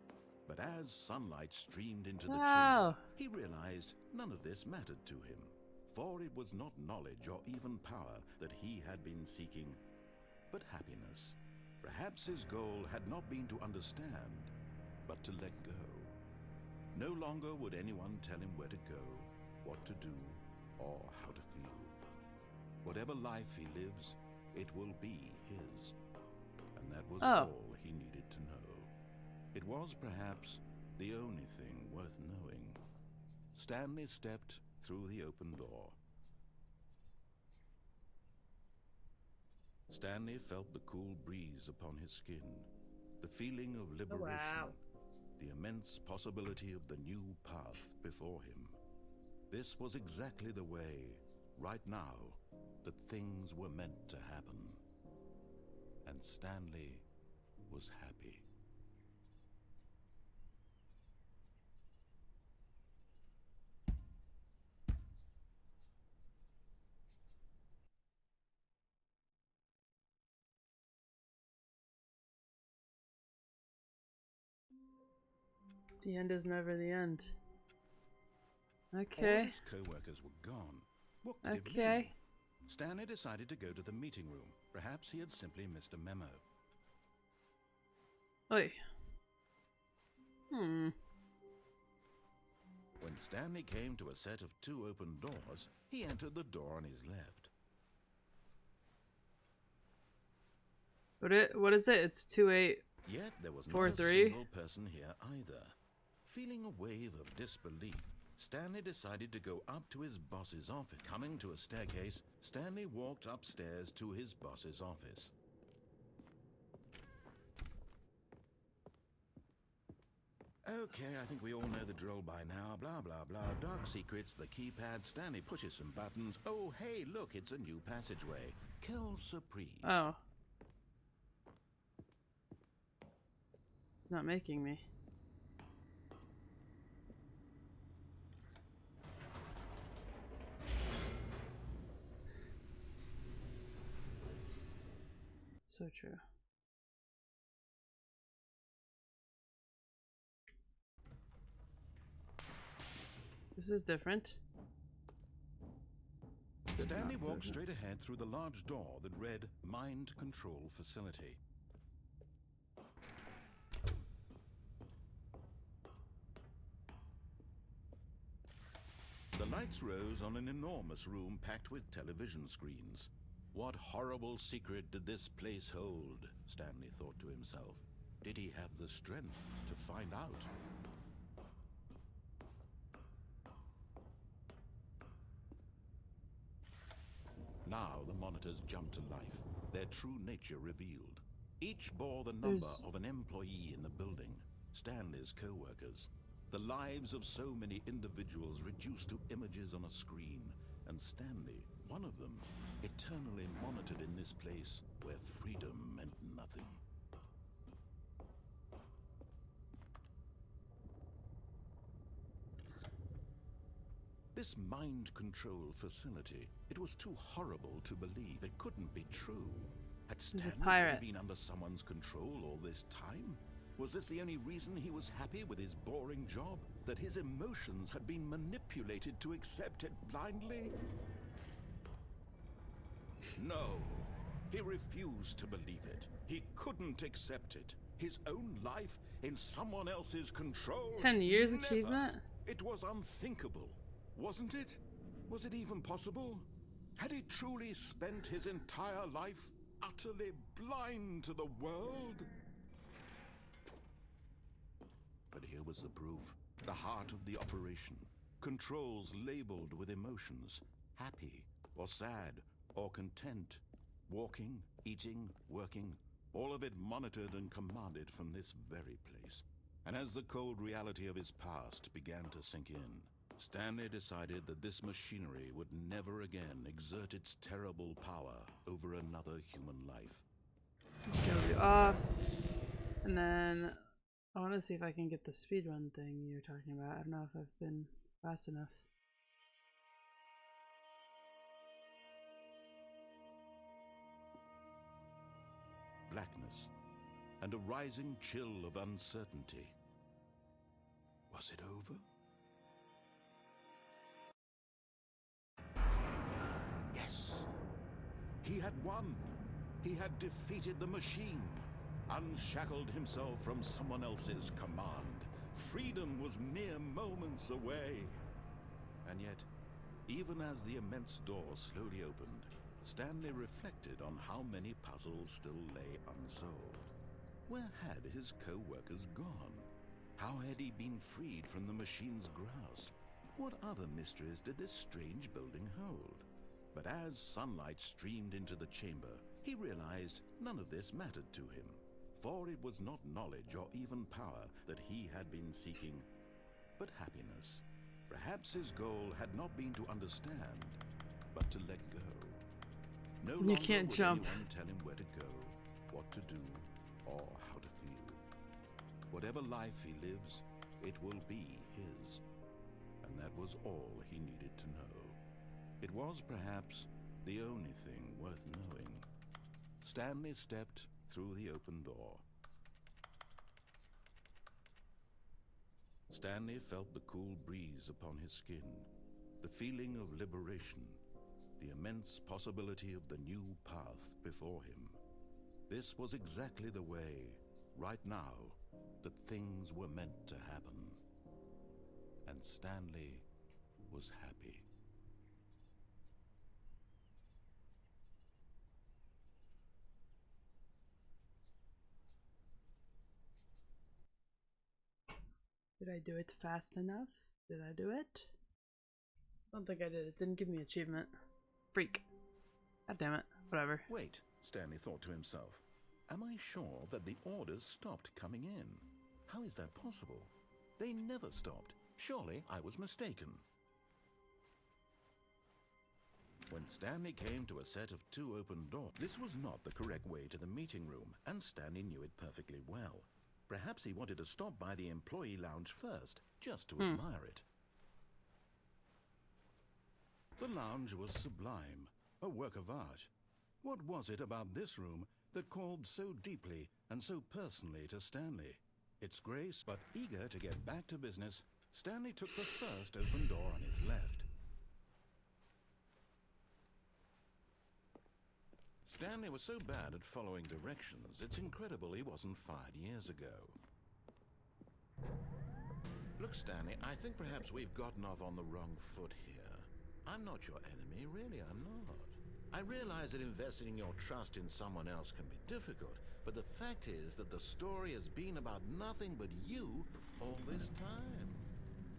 But as sunlight streamed into the chamber, he realized none of this mattered to him, for it was not knowledge or even power that he had been seeking, but happiness. Perhaps his goal had not been to understand, but to let go. No longer would anyone tell him where to go, what to do, or how to feel. Whatever life he lives, it will be his. And that was all he needed to know. It was perhaps the only thing worth knowing. Stanley stepped through the open door. Stanley felt the cool breeze upon his skin, the feeling of liberation, wow. the immense possibility of the new path before him. This was exactly the way, right now, that things were meant to happen. And Stanley was happy. The end is never the end. All Okay. of his co-workers were gone. What could it Okay. mean? Stanley decided to go to the meeting room. Perhaps he had simply missed a memo. Oi. When Stanley came to a set of 2 open doors, he entered the door on his left. What is it? It's 2-8. Yet there was not 4-3. a single person here either. Feeling a wave of disbelief, Stanley decided to go up to his boss's office. Coming to a staircase, Stanley walked upstairs to his boss's office. Okay, I think we all know the drill by now. Blah, blah, blah. Dark secrets, the keypad. Stanley pushes some buttons. Oh, hey, look, it's a new passageway. Kill surprise. Oh. Not making me. So true. This is different. This is Stanley not walked different. straight ahead through the large door that read Mind Control Facility. The lights rose on an enormous room packed with television screens. What horrible secret did this place hold? Stanley thought to himself. Did he have the strength to find out? Now the monitors jumped to life, their true nature revealed. Each bore the number of an employee in the building, Stanley's co-workers. The lives of so many individuals reduced to images on a screen, and Stanley, one of them, eternally monitored in this place where freedom meant nothing. This mind control facility, it was too horrible to believe. It couldn't be true. Had He's a Stanley pirate. really been under someone's control all this time? Was this the only reason he was happy with his boring job? That his emotions had been manipulated to accept it blindly? No, he refused to believe it. He couldn't accept it. His own life in someone else's control? 10 years Never. achievement? It was unthinkable, wasn't it? Was it even possible? Had he truly spent his entire life utterly blind to the world? But here was the proof. The heart of the operation. Controls labeled with emotions. Happy, or sad, or content. Walking, eating, working. All of it monitored and commanded from this very place. And as the cold reality of his past began to sink in, Stanley decided that this machinery would never again exert its terrible power over another human life. Kill you off. And then I want to see if I can get the speedrun thing you're talking about. I don't know if I've been fast enough. Blackness, and a rising chill of uncertainty. Was it over? Yes! He had won! He had defeated the machine, unshackled himself from someone else's command. Freedom was mere moments away. And yet, even as the immense door slowly opened, Stanley reflected on how many puzzles still lay unsolved. Where had his co-workers gone? How had he been freed from the machine's grasp? What other mysteries did this strange building hold? But as sunlight streamed into the chamber, He realized none of this mattered to him, for it was not knowledge or even power that he had been seeking, but happiness. Perhaps his goal had not been to understand, but to let go. No longer You can't would jump. anyone tell him where to go, what to do, or how to feel. Whatever life he lives, it will be his. And that was all he needed to know. It was perhaps the only thing worth knowing. Stanley stepped through the open door. Stanley felt the cool breeze upon his skin, the feeling of liberation, the immense possibility of the new path before him. This was exactly the way, right now, that things were meant to happen. And Stanley was happy. Did I do it fast enough? Did I do it? I don't think I did. It didn't give me achievement. Freak. God damn it. Whatever. Wait, Stanley thought to himself. Am I sure that the orders stopped coming in? How is that possible? They never stopped. Surely I was mistaken. When Stanley came to a set of 2 open doors, this was not the correct way to the meeting room, and Stanley knew it perfectly well. Perhaps he wanted to stop by the employee lounge first, just to admire it. The lounge was sublime, a work of art. What was it about this room that called so deeply and so personally to Stanley? Its grace, but eager to get back to business, Stanley took the first open door on his left. Stanley was so bad at following directions, it's incredible he wasn't fired years ago. Look, Stanley, I think perhaps we've gotten off on the wrong foot here. I'm not your enemy, really, I'm not. I realize that investing your trust in someone else can be difficult, but the fact is that the story has been about nothing but you all this time.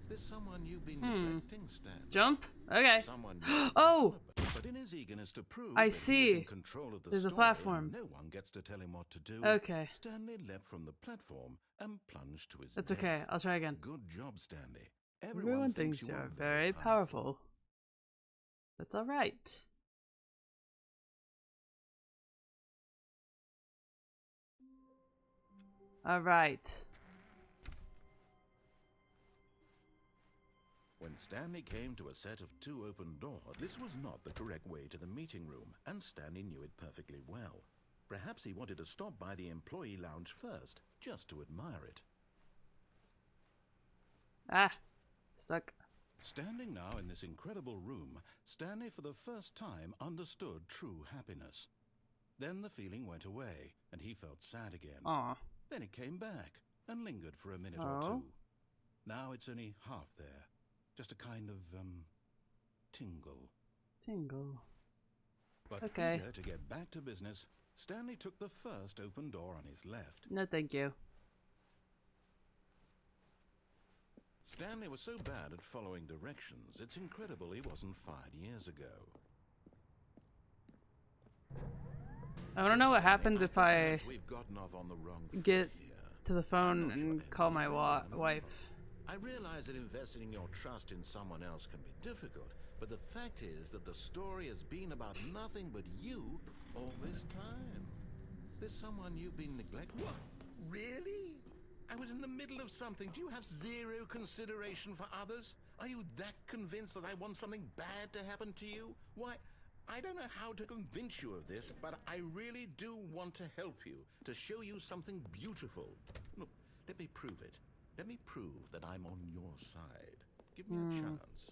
There's someone you've been neglecting, Stanley. Jump? Okay. Someone Oh! But in his eagerness to prove I that he see. is in control of the There's a story, platform. no one gets to tell him what to do. Okay. Stanley leapt from the platform and plunged to his That's death. okay. I'll try again. Good job, Stanley. Everyone thinks you're very powerful. That's alright. Alright. When Stanley came to a set of 2 open doors, this was not the correct way to the meeting room, and Stanley knew it perfectly well. Perhaps he wanted to stop by the employee lounge first, just to admire it. Ah. Stuck. Standing now in this incredible room, Stanley for the first time understood true happiness. Then the feeling went away, and he felt sad again. Aw. Then it came back, and lingered for a minute or Oh. 2. Now it's only half there. Just a kind of, tingle. Tingle. But Okay. eager to get back to business, Stanley took the first open door on his left. No thank you. Stanley was so bad at following directions, it's incredible he wasn't fired years ago. I don't know what happens if I We've gotten off on the wrong foot get here. to the phone and call my wife. I realize that investing your trust in someone else can be difficult, but the fact is that the story has been about nothing but you all this time. There's someone you've been neglecting. What? Really? I was in the middle of something. Do you have zero consideration for others? Are you that convinced that I want something bad to happen to you? Why, I don't know how to convince you of this, but I really do want to help you, to show you something beautiful. Look, let me prove it. Let me prove that I'm on your side. Give me a chance.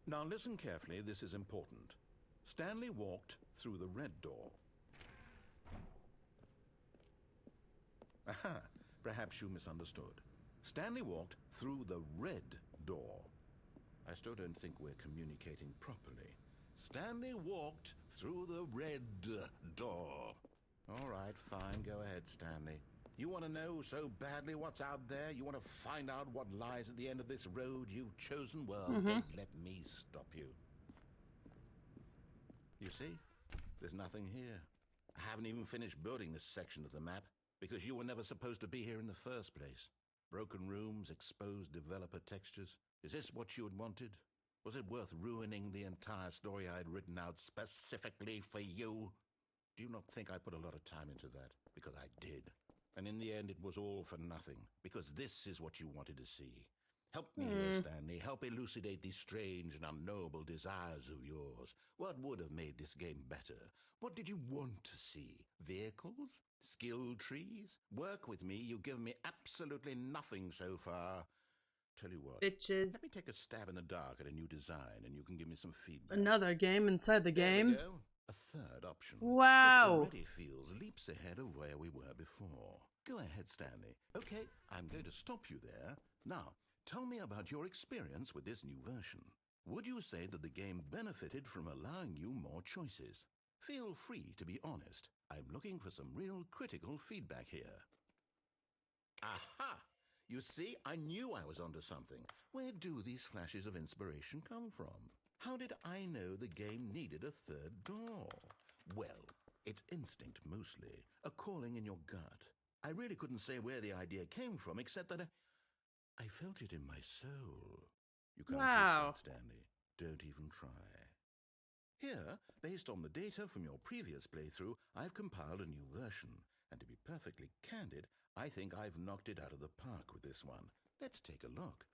Now listen carefully, this is important. Stanley walked through the red door. Aha, perhaps you misunderstood. Stanley walked through the red door. I still don't think we're communicating properly. Stanley walked through the red door. All right, fine, go ahead, Stanley. You want to know so badly what's out there? You want to find out what lies at the end of this road you've chosen? Well, then let me stop you. You see? There's nothing here. I haven't even finished building this section of the map because you were never supposed to be here in the first place. Broken rooms, exposed developer textures. Is this what you had wanted? Was it worth ruining the entire story I had written out specifically for you? Do you not think I put a lot of time into that? Because I did. And in the end, it was all for nothing. Because this is what you wanted to see. Help me here, Stanley. Help elucidate these strange and unknowable desires of yours. What would have made this game better? What did you want to see? Vehicles? Skill trees? Work with me. You've given me absolutely nothing so far. Tell you what. Bitches. Let me take a stab in the dark at a new design, and you can give me some feedback. Another game inside the There we game. go. A third option. Wow. This already feels leaps ahead of where we were before. Go ahead, Stanley. Okay, I'm going to stop you there. Now, tell me about your experience with this new version. Would you say that the game benefited from allowing you more choices? Feel free to be honest. I'm looking for some real critical feedback here. Aha! You see, I knew I was onto something. Where do these flashes of inspiration come from? How did I know the game needed a third door? Well, it's instinct mostly, a calling in your gut. I really couldn't say where the idea came from, except that I felt it in my soul. You can't Wow. teach that, Stanley. Don't even try. Here, based on the data from your previous playthrough, I've compiled a new version. And to be perfectly candid, I think I've knocked it out of the park with this one. Let's take a look.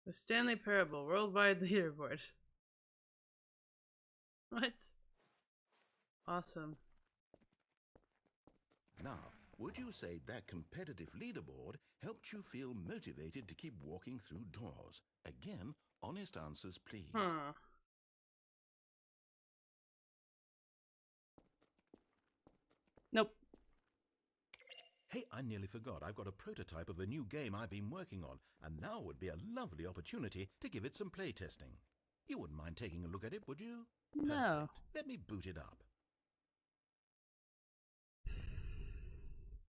The Stanley Parable Worldwide Leaderboard. What? Awesome. Now, would you say that competitive leaderboard helped you feel motivated to keep walking through doors? Again, honest answers, please. Huh. Nope. Hey, I nearly forgot. I've got a prototype of a new game I've been working on, and now would be a lovely opportunity to give it some playtesting. You wouldn't mind taking a look at it, would you? No. Perfect. Let me boot it up.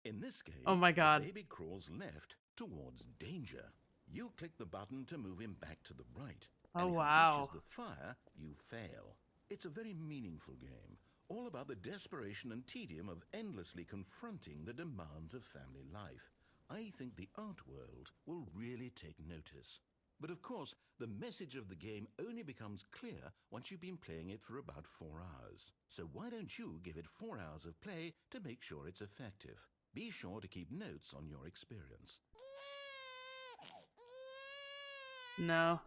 In this game, Oh my God. the baby crawls left towards danger. You click the button to move him back to the right. Oh, and if wow. he reaches the fire, you fail. It's a very meaningful game, all about the desperation and tedium of endlessly confronting the demands of family life. I think the art world will really take notice. But of course, the message of the game only becomes clear once you've been playing it for about 4 hours. So why don't you give it 4 hours of play to make sure it's effective? Be sure to keep notes on your experience. No.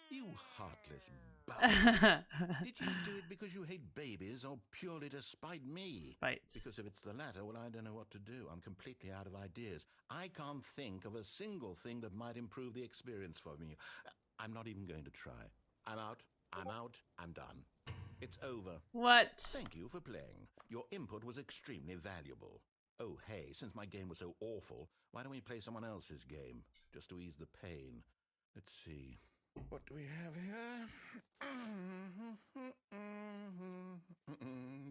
You heartless bastard. Did you do it because you hate babies or purely to spite me? Spite. Because if it's the latter, well, I don't know what to do. I'm completely out of ideas. I can't think of a single thing that might improve the experience for me. I'm not even going to try. I'm out. I'm done. It's over. What? Thank you for playing. Your input was extremely valuable. Oh, hey, since my game was so awful, why don't we play someone else's game? Just to ease the pain. Let's see. What do we have here?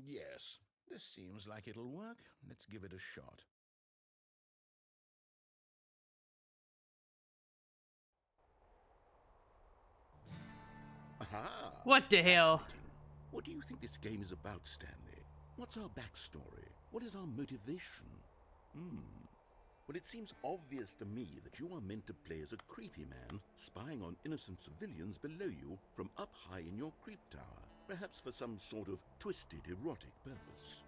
Yes, this seems like it'll work. Let's give it a shot. Aha! What the hell? Fascinating. What do you think this game is about, Stanley? What's our backstory? What is our motivation? Well, it seems obvious to me that you are meant to play as a creepy man spying on innocent civilians below you from up high in your creep tower, perhaps for some sort of twisted erotic purpose.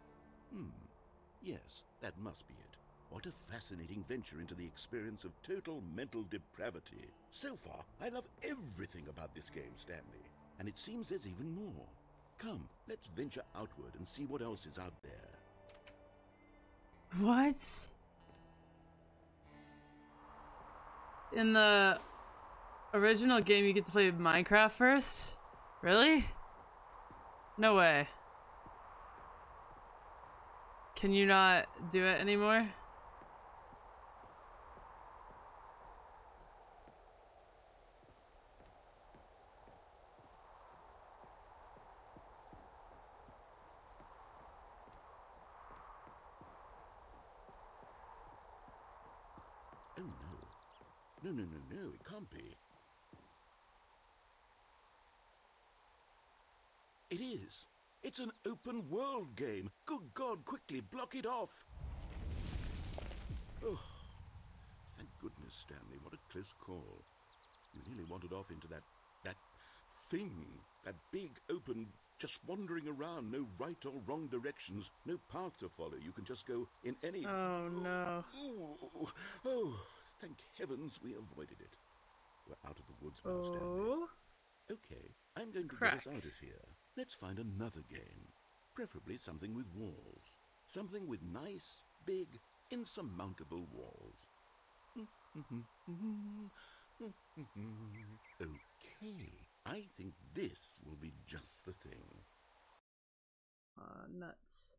Yes, that must be it. What a fascinating venture into the experience of total mental depravity. So far, I love everything about this game, Stanley. And it seems there's even more. Come, let's venture outward and see what else is out there. What? In the original game, you get to play Minecraft first? Really? No way. Can you not do it anymore? Oh no. No, no, no, no, it can't be. It is. It's an open world game. Good God, quickly, block it off. Oh, thank goodness, Stanley. What a close call. You nearly wandered off into that thing. That big, open, just wandering around. No right or wrong directions. No path to follow. You can just go in any... Oh, no. Oh, thank heavens we avoided it. We're out of the woods now, Stanley. Oh. Okay, I'm going to Crack. get us out of here. Let's find another game. Preferably something with walls. Something with nice, big, insurmountable walls. Okay, I think this will be just the thing. Nuts.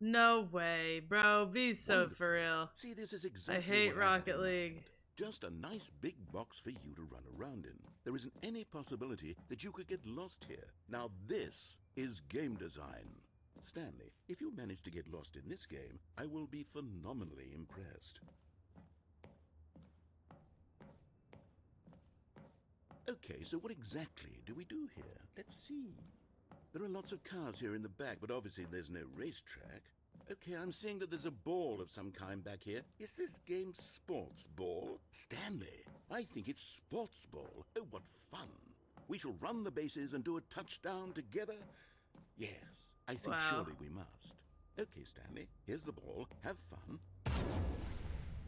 No way, bro. Be so Wonderful. for real. See, this is exactly I hate what I had Rocket in League. mind. Just a nice big box for you to run around in. There isn't any possibility that you could get lost here. Now this is game design. Stanley, if you manage to get lost in this game, I will be phenomenally impressed. Okay, so what exactly do we do here? Let's see. There are lots of cars here in the back, but obviously there's no racetrack. Okay, I'm seeing that there's a ball of some kind back here. Is this game sports ball? Stanley, I think it's sports ball. Oh, what fun. We shall run the bases and do a touchdown together. Yes, I think surely we must. Okay, Stanley, here's the ball. Have fun.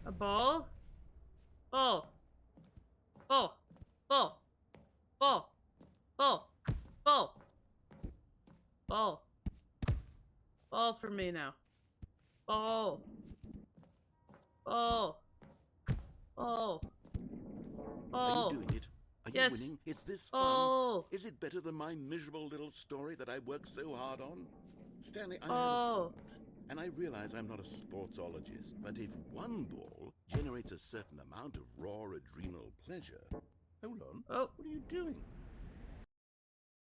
A ball? Ball. Ball. Ball. Ball. Ball. Ball. Ball. Ball for me now. Ball. Ball. Ball. Ball. Are you doing it? Are you Yes. winning? Is this fun? Ball. Is it better than my miserable little story that I worked so hard on? Stanley, I have a Ball. thought. And I realize I'm not a sportsologist, but if one ball generates a certain amount of raw adrenal pleasure... Hold on. Oh, What are you doing?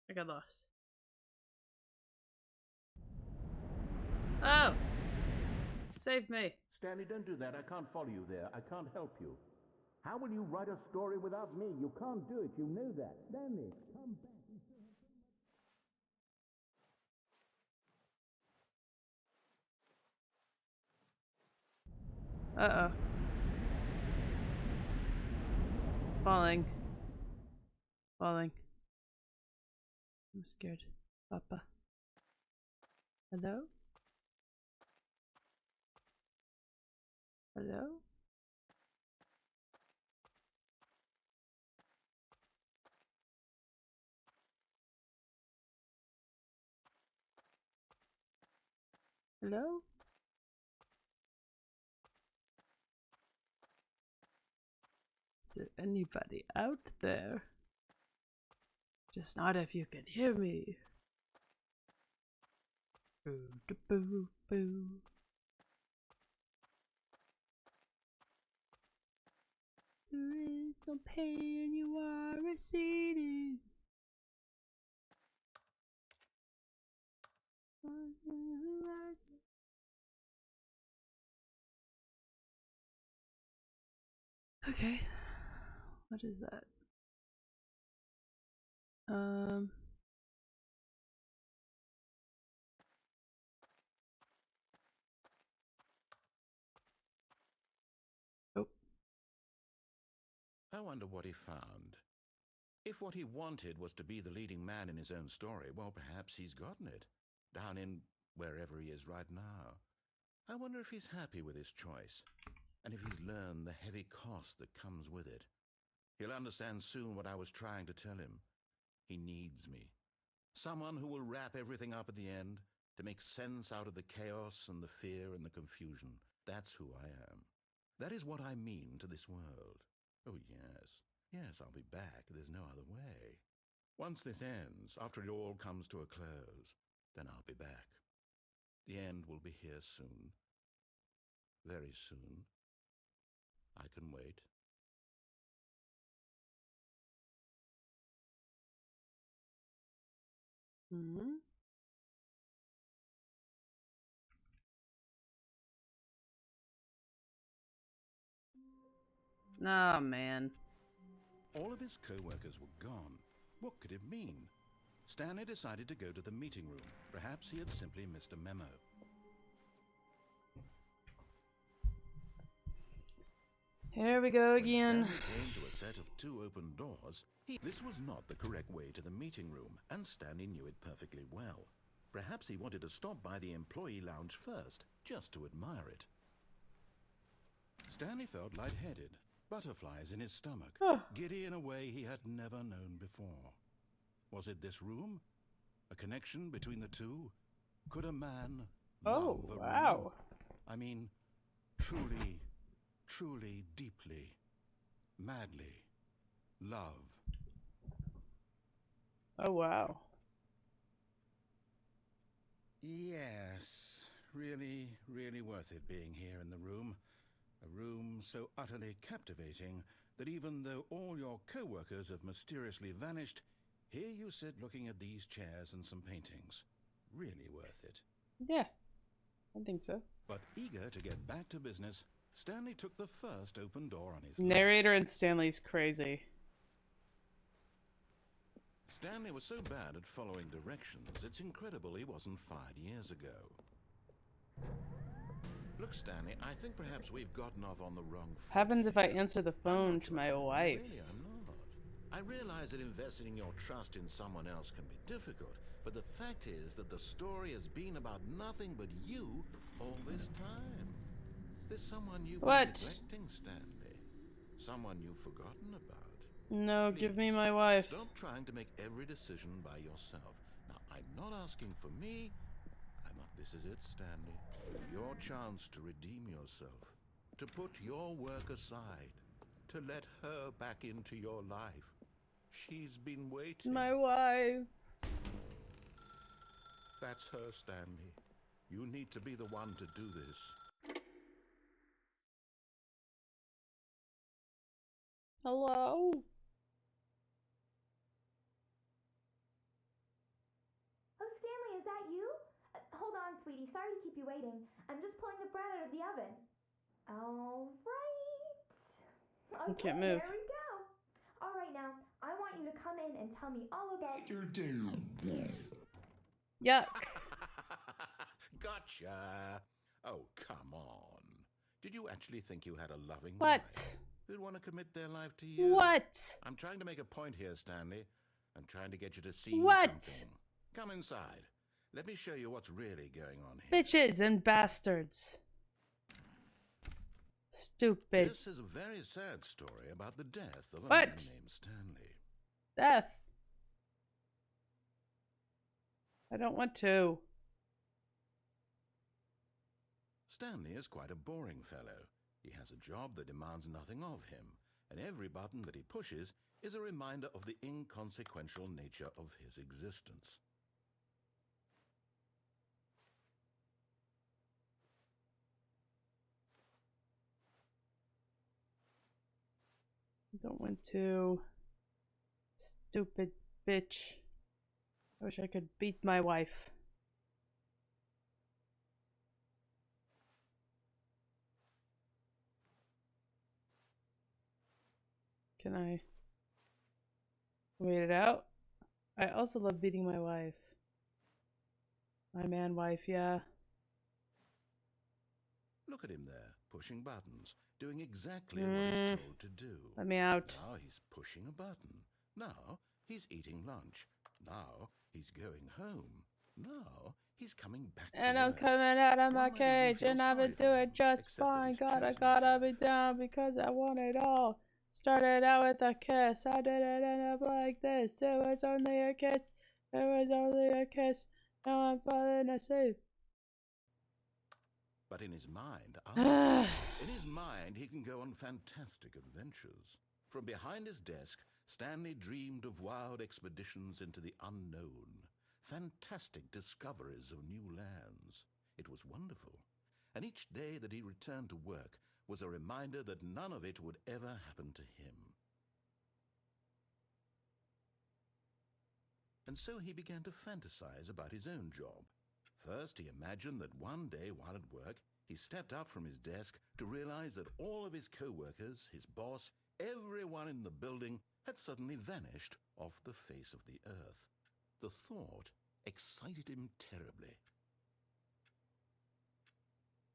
I got lost. Oh. Save me. Stanley, don't do that. I can't follow you there. I can't help you. How will you write a story without me? You can't do it. You know that. Stanley, come back. Uh-oh. Falling. Falling. I'm scared. Papa. Hello? Hello? Hello? Is there anybody out there? Just not if you can hear me. Boo, da, boo, boo. There is no pain you are receding. On the horizon. Okay. What is that? Oh. I wonder what he found. If what he wanted was to be the leading man in his own story, well, perhaps he's gotten it. Down in wherever he is right now. I wonder if he's happy with his choice. And if he's learned the heavy cost that comes with it. He'll understand soon what I was trying to tell him. He needs me. Someone who will wrap everything up at the end, to make sense out of the chaos and the fear and the confusion. That's who I am. That is what I mean to this world. Oh, yes. Yes, I'll be back. There's no other way. Once this ends, after it all comes to a close, then I'll be back. The end will be here soon. Very soon. I can wait. Hmm. Oh, man. All of his co-workers were gone. What could it mean? Stanley decided to go to the meeting room. Perhaps he had simply missed a memo. Here we go again. When Stanley came to a set of 2 open doors, this was not the correct way to the meeting room, and Stanley knew it perfectly well. Perhaps he wanted to stop by the employee lounge first, just to admire it. Stanley felt lightheaded, butterflies in his stomach, giddy in a way he had never known before. Was it this room? A connection between the two? Could a man love a room? I mean, truly, truly, deeply, madly love. Oh, wow. Yes, really, really worth it being here in the room. A room so utterly captivating that even though all your co-workers have mysteriously vanished, here you sit looking at these chairs and some paintings. Really worth it. Yeah, I think so. But eager to get back to business, Stanley took the first open door on his Narrator and Stanley's crazy. Stanley was so bad at following directions, it's incredible he wasn't fired years ago. Look, Stanley, I think perhaps we've gotten off on the wrong foot. Happens if I answer the phone to my wife. Really, I'm not. I realize that investing your trust in someone else can be difficult, but the fact is that the story has been about nothing but you all this time. There's someone you've been neglecting, Stanley. Someone you've forgotten about. No, Please, give me my wife. Stop trying to make every decision by yourself. Now, I'm not asking for me. This is it, Stanley. Your chance to redeem yourself. To put your work aside. To let her back into your life. She's been waiting. My wife. That's her, Stanley. You need to be the one to do this. Hello? Oh, Stanley, is that you? Hold on, sweetie. Sorry to keep you waiting. I'm just pulling the bread out of the oven. All right. You can't move. There we go. All right, now, I want you to come in and tell me all about your day. Yuck. Gotcha. Oh, come on. Did you actually think you had a loving What? wife who'd want to commit their life to you? What? I'm trying to make a point here, Stanley. I'm trying to get you to see What? something. Come inside. Let me show you what's really going on here. Bitches and bastards. Stupid. This is a very sad story about the death of a What? man named Stanley. Death. I don't want to. Stanley is quite a boring fellow. He has a job that demands nothing of him, and every button that he pushes is a reminder of the inconsequential nature of his existence. I don't want to. Stupid bitch. I wish I could beat my wife. Can I wait it out? I also love beating my wife. My man wife, yeah. Look at him there, pushing buttons, doing exactly what he's told to do. Let me out. Now he's pushing a button. Now he's eating lunch. Now he's going home. Now he's coming back to And I'm work. coming out of my One might even cage feel and I've been sorry for him, doing just except that fine. he's God, I chosen gotta this be down because I want it all. Started out with a kiss. I didn't end up like this. It was only a kiss. It was only a kiss. Now I'm falling asleep. But in his mind, he can go on fantastic adventures. From behind his desk, Stanley dreamed of wild expeditions into the unknown, fantastic discoveries of new lands. It was wonderful, and each day that he returned to work was a reminder that none of it would ever happen to him. And so he began to fantasize about his own job. First, he imagined that one day while at work, He stepped up from his desk to realize that all of his co-workers, his boss, everyone in the building had suddenly vanished off the face of the earth. The thought excited him terribly.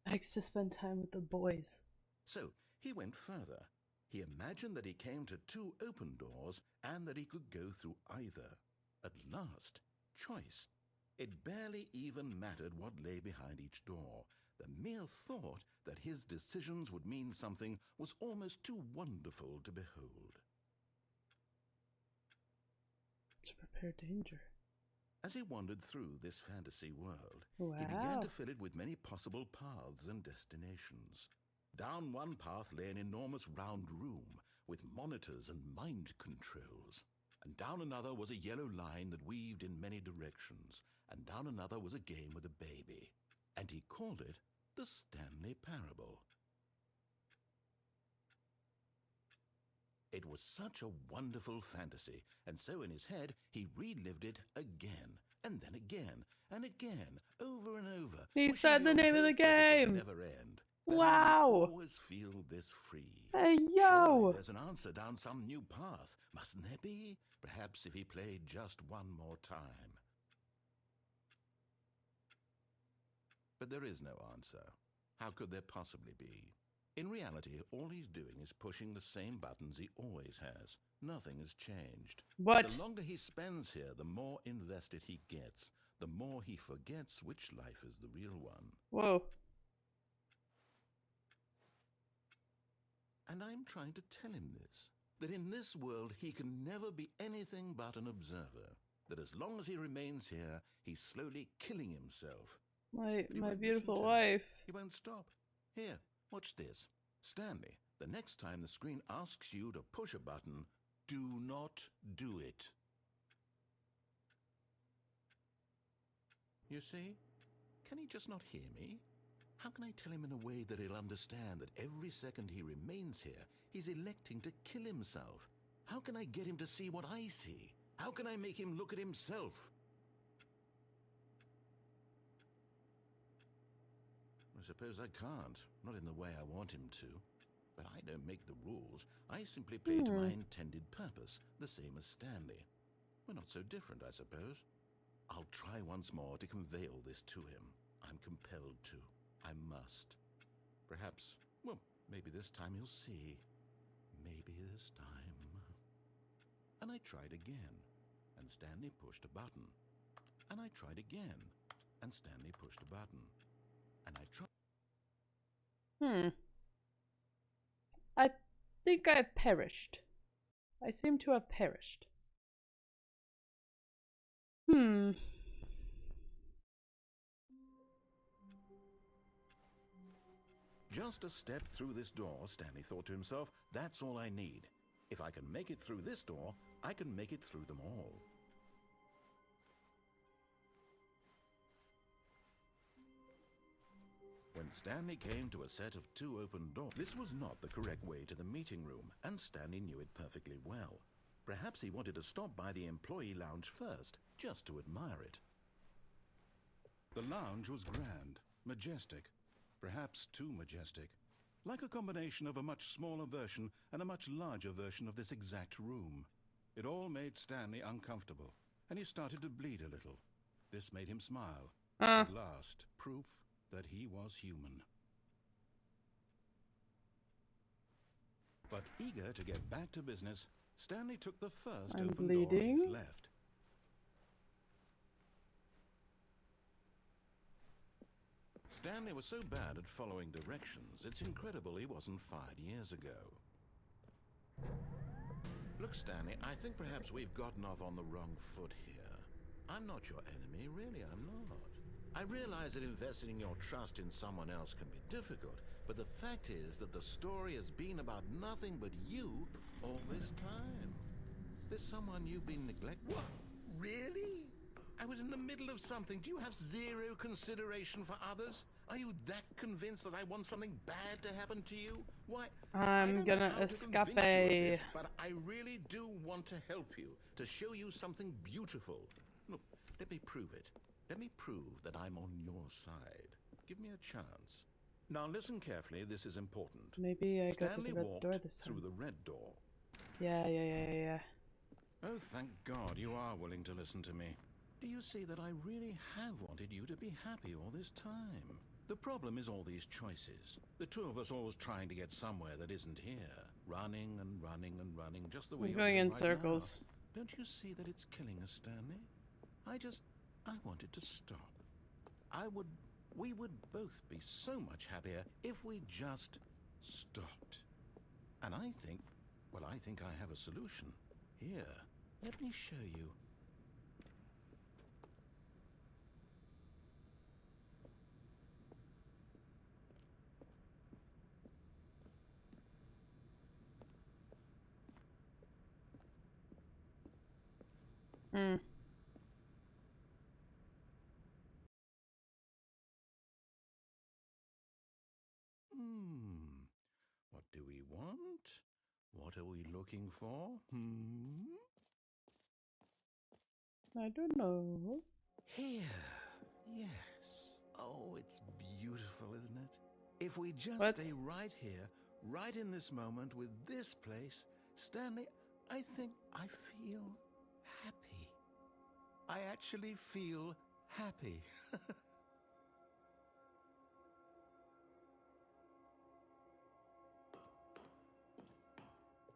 Likes to spend time with the boys. So he went further. He imagined that he came to 2 open doors and that he could go through either. At last, choice. It barely even mattered what lay behind each door. The mere thought that his decisions would mean something was almost too wonderful to behold. To prepare danger. As he wandered through this fantasy world, Wow. he began to fill it with many possible paths and destinations. Down one path lay an enormous round room with monitors and mind controls. And down another was a yellow line that weaved in many directions. And down another was a game with a baby. And he called it the Stanley Parable. It was such a wonderful fantasy, and so in his head he relived it again, and then again, and again, over and over. He said the name of the Hoped that it would game! never end. But Wow! only always feel this free. Hey, Surely yo! there's an answer down some new path, mustn't there be? Perhaps if he played just one more time. But there is no answer. How could there possibly be? In reality, all he's doing is pushing the same buttons he always has. Nothing has changed. What? The longer he spends here, the more invested he gets. The more he forgets which life is the real one. Whoa. And I'm trying to tell him this. That in this world he can never be anything but an observer. That as long as he remains here, he's slowly killing himself. My won't beautiful listen to me. wife. He won't stop. Here, watch this. Stanley, the next time the screen asks you to push a button, do not do it. You see? Can he just not hear me? How can I tell him in a way that he'll understand that every second he remains here, he's electing to kill himself? How can I get him to see what I see? How can I make him look at himself? I suppose I can't, not in the way I want him to. But I don't make the rules. I simply play to my intended purpose, the same as Stanley. We're not so different, I suppose. I'll try once more to convey all this to him. I'm compelled to. I must. Perhaps, well, maybe this time he'll see. Maybe this time. And I tried again, and Stanley pushed a button. And I tried again, and Stanley pushed a button. And I tried. I think I've perished. I seem to have perished. Just a step through this door, Stanley thought to himself, that's all I need. If I can make it through this door, I can make it through them all. When Stanley came to a set of 2 open doors, this was not the correct way to the meeting room, and Stanley knew it perfectly well. Perhaps he wanted to stop by the employee lounge first, just to admire it. The lounge was grand, majestic, perhaps too majestic, like a combination of a much smaller version and a much larger version of this exact room. It all made Stanley uncomfortable, and he started to bleed a little. This made him smile. At last, proof that he was human. But eager to get back to business, Stanley took the first I'm open door on bleeding. his left. Stanley was so bad at following directions, it's incredible he wasn't fired years ago. Look, Stanley, I think perhaps we've gotten off on the wrong foot here. I'm not your enemy, really, I'm not. I realize that investing your trust in someone else can be difficult, but the fact is that the story has been about nothing but you all this time. There's someone you've been neglecting. What? Really? I was in the middle of something. Do you have zero consideration for others? Are you that convinced that I want something bad to happen to you? Why? I'm gonna escape. This, but I really do want to help you, to show you something beautiful. Look, let me prove it. Let me prove that I'm on your side. Give me a chance. Now listen carefully, this is important. Maybe I go through Stanley the red walked door this time. through the red door. Yeah. Oh, thank God you are willing to listen to me. Do you see that I really have wanted you to be happy all this time? The problem is all these choices. The two of us always trying to get somewhere that isn't here. Running and running and running, just the way I'm you're going doing in right circles. now. Don't you see that it's killing us, Stanley? I wanted to stop. We would both be so much happier if we just stopped. And I think I have a solution. Here, let me show you. What do we want? What are we looking for? I don't know. Here. Yes. Oh, it's beautiful, isn't it? If we just What? stay right here, right in this moment with this place, Stanley, I think I feel happy. I actually feel happy.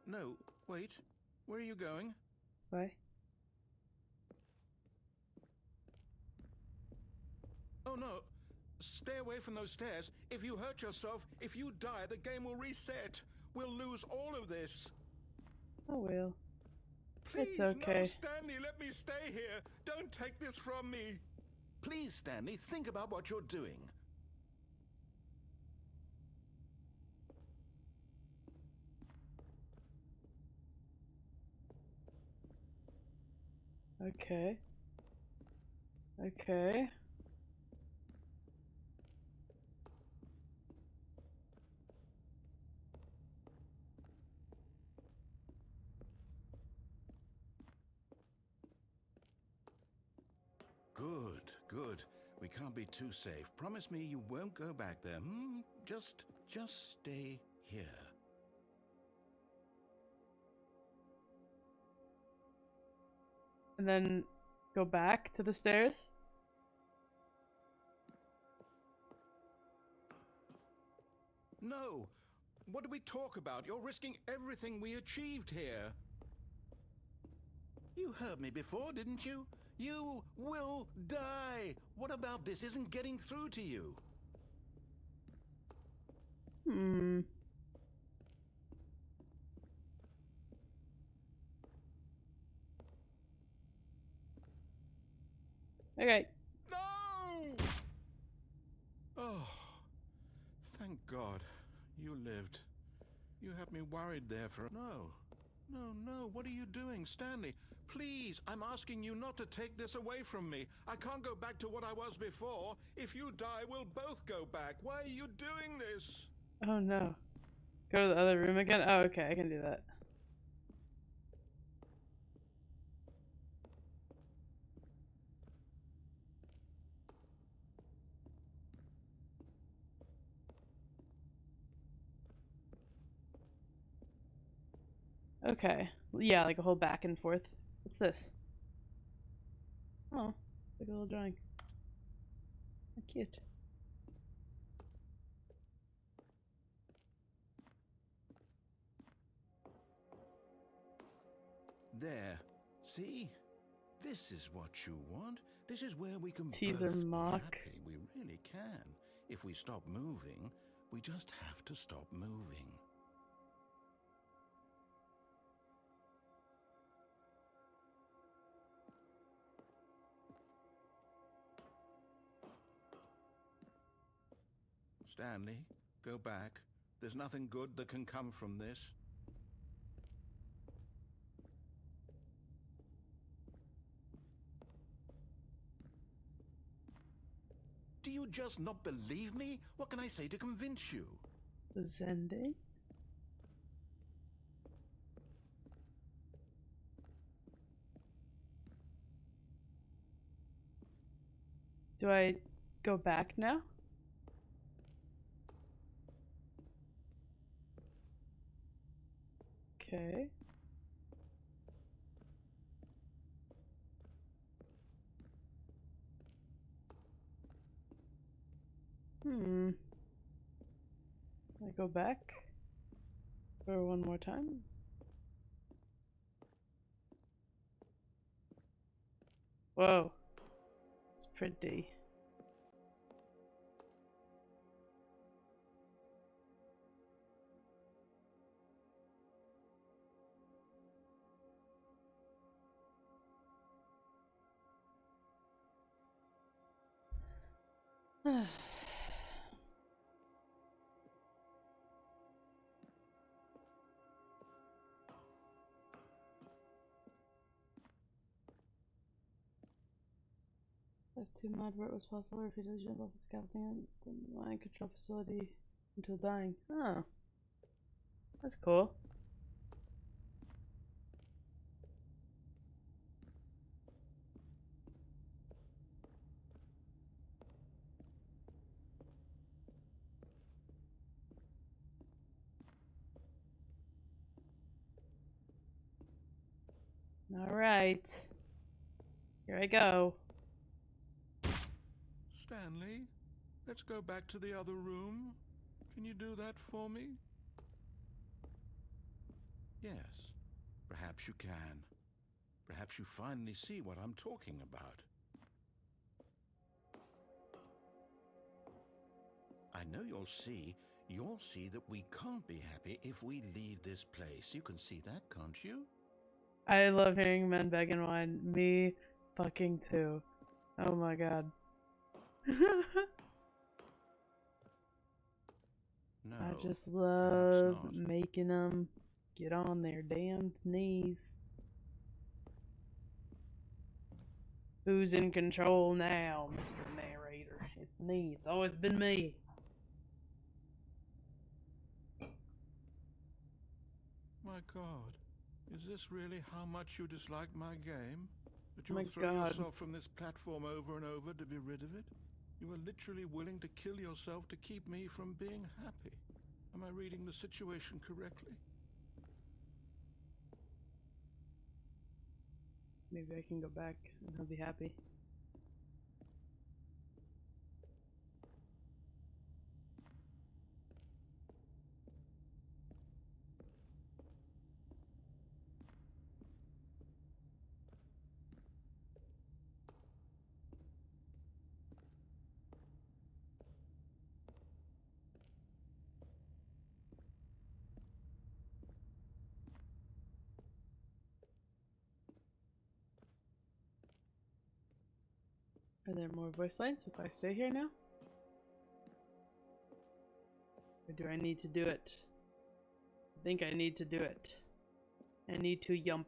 No, wait. Where are you going? Why? Oh no. Stay away from those stairs. If you hurt yourself, if you die, the game will reset. We'll lose all of this. Oh well. Please, It's okay. no, Stanley, let me stay here. Don't take this from me. Please, Stanley, think about what you're doing. Okay. Okay. Good, good. We can't be too safe. Promise me you won't go back there. Just stay here. And then go back to the stairs? No. What do we talk about? You're risking everything we achieved here. You heard me before, didn't you? You will die. What about this isn't getting through to you? Okay. No! Oh, thank God you lived. You had me worried there for... No, what are you doing, Stanley? Please, I'm asking you not to take this away from me. I can't go back to what I was before. If you die, we'll both go back. Why are you doing this? Oh no. Go to the other room again? Oh, okay, I can do that. Okay. Yeah, like a whole back and forth. What's this? Oh, like a little drawing. How cute. There. See? This is what you want. This is where we can Teaser both mock. be happy. We really can. If we stop moving, we just have to stop moving. Stanley, go back. There's nothing good that can come from this. Do you just not believe me? What can I say to convince you? The Zending? Do I go back now? Okay. I go back for one more time. Whoa. It's pretty. If two mod where it was possible or if he does jump off the scaffolding the mind control facility until dying. Oh. That's cool. Alright. Here I go. Stanley, let's go back to the other room. Can you do that for me? Yes, perhaps you can. Perhaps you finally see what I'm talking about. I know you'll see that we can't be happy if we leave this place. You can see that, can't you? I love hearing men beg and whine. Me fucking too. Oh my god. No, I just perhaps love not. making them get on their damned knees. Who's in control now, Mr. Narrator? It's me. It's always been me. My God, is this really how much you dislike my game? That Oh you'll my throw God. yourself from this platform over and over to be rid of it? You are literally willing to kill yourself to keep me from being happy. Am I reading the situation correctly? Maybe I can go back and I'll be happy. Are there more voice lines if I stay here now? Or do I need to do it? I think I need to do it. I need to yump.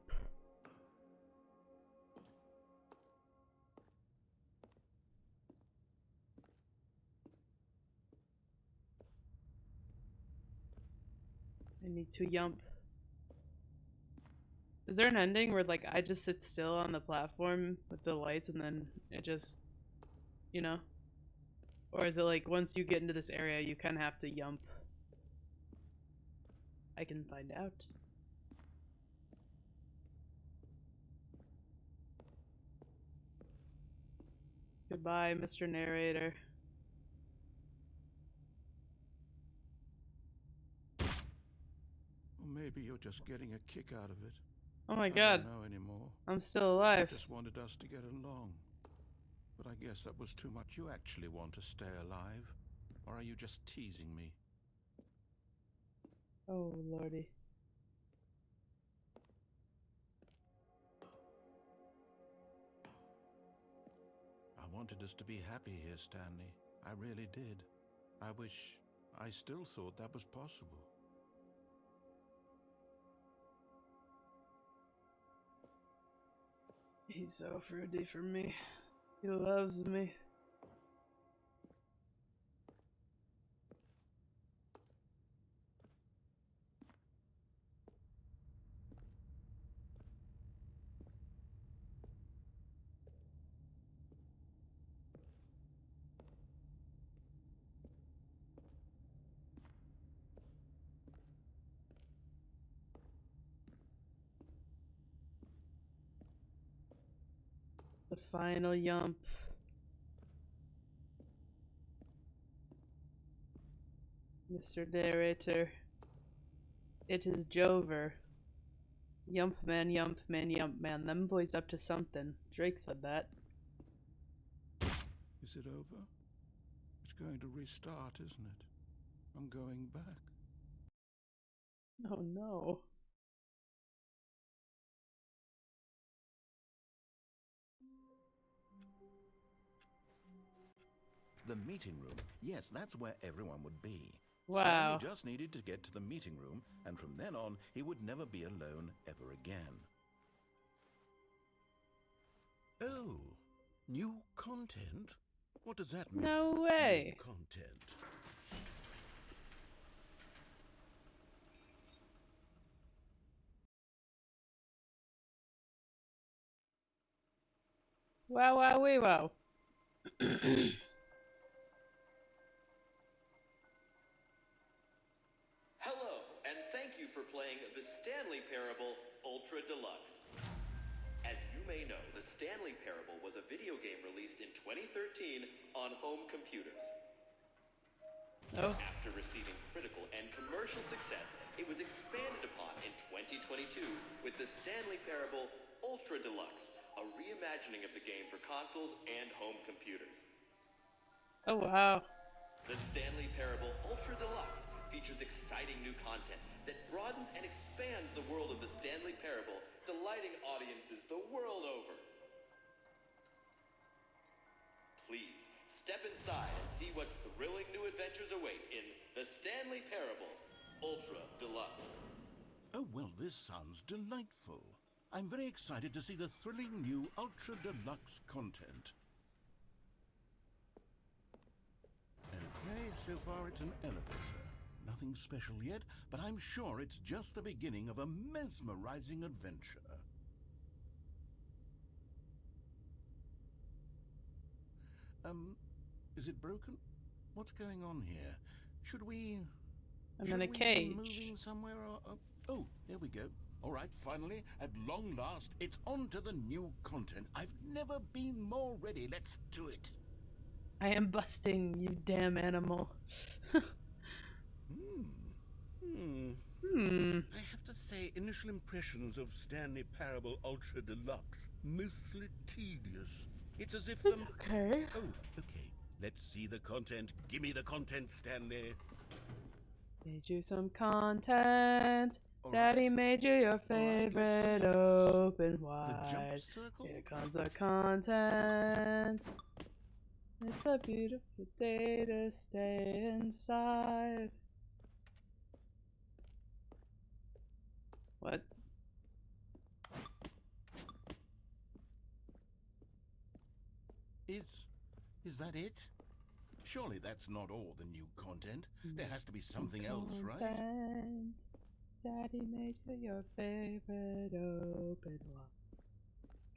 I need to yump. Is there an ending where like I just sit still on the platform with the lights and then it just, you know? Or is it like once you get into this area you kind of have to yump? I can find out. Goodbye, Mr. Narrator. Or maybe you're just getting a kick out of it. Oh my I god, don't know anymore. I'm still You alive. just wanted us to get along. But I guess that was too much. You actually want to stay alive? Or are you just teasing me? Oh lordy. I wanted us to be happy here, Stanley. I really did. I wish I still thought that was possible. He's so fruity for me. He loves me. The final yump. Mr. Narrator. It is Jover. Yump man, yump man, yump man. Them boys up to something. Drake said that. Is it over? It's going to restart, isn't it? I'm going back. Oh no. The meeting room. Yes, that's where everyone would be. Wow. Stanley just needed to get to the meeting room, and from then on, he would never be alone ever again. Oh, new content? What does that mean? No way. New content. Wow, wow, wee, wow. Hello, and thank you for playing the Stanley Parable Ultra Deluxe. As you may know, the Stanley Parable was a video game released in 2013 on home computers. Oh. After receiving critical and commercial success, it was expanded upon in 2022 with the Stanley Parable Ultra Deluxe, a reimagining of the game for consoles and home computers. Oh wow. The Stanley Parable Ultra Deluxe features exciting new content that broadens and expands the world of the Stanley Parable, delighting audiences the world over. Please, step inside and see what thrilling new adventures await in the Stanley Parable Ultra Deluxe. Oh, well, this sounds delightful. I'm very excited to see the thrilling new Ultra Deluxe content. Okay, so far it's an elevator. Nothing special yet, but I'm sure it's just the beginning of a mesmerizing adventure. Is it broken? What's going on here? Should we... I'm should in a we cage. be moving somewhere or... oh, there we go. All right, finally, at long last, it's on to the new content. I've never been more ready. Let's do it. I am busting, you damn animal. I have to say, initial impressions of Stanley Parable Ultra Deluxe, mostly tedious. It's as if It's okay. Oh, okay. Let's see the content. Give me the content, Stanley. Made you some content. All Daddy right. made you your All right, let's favorite see. open The jump wide. circle? Here comes the content. It's a beautiful day to stay inside. What? Is that it? Surely that's not all the new content. There has to be something else, right? Content. Daddy made you your favorite open wide.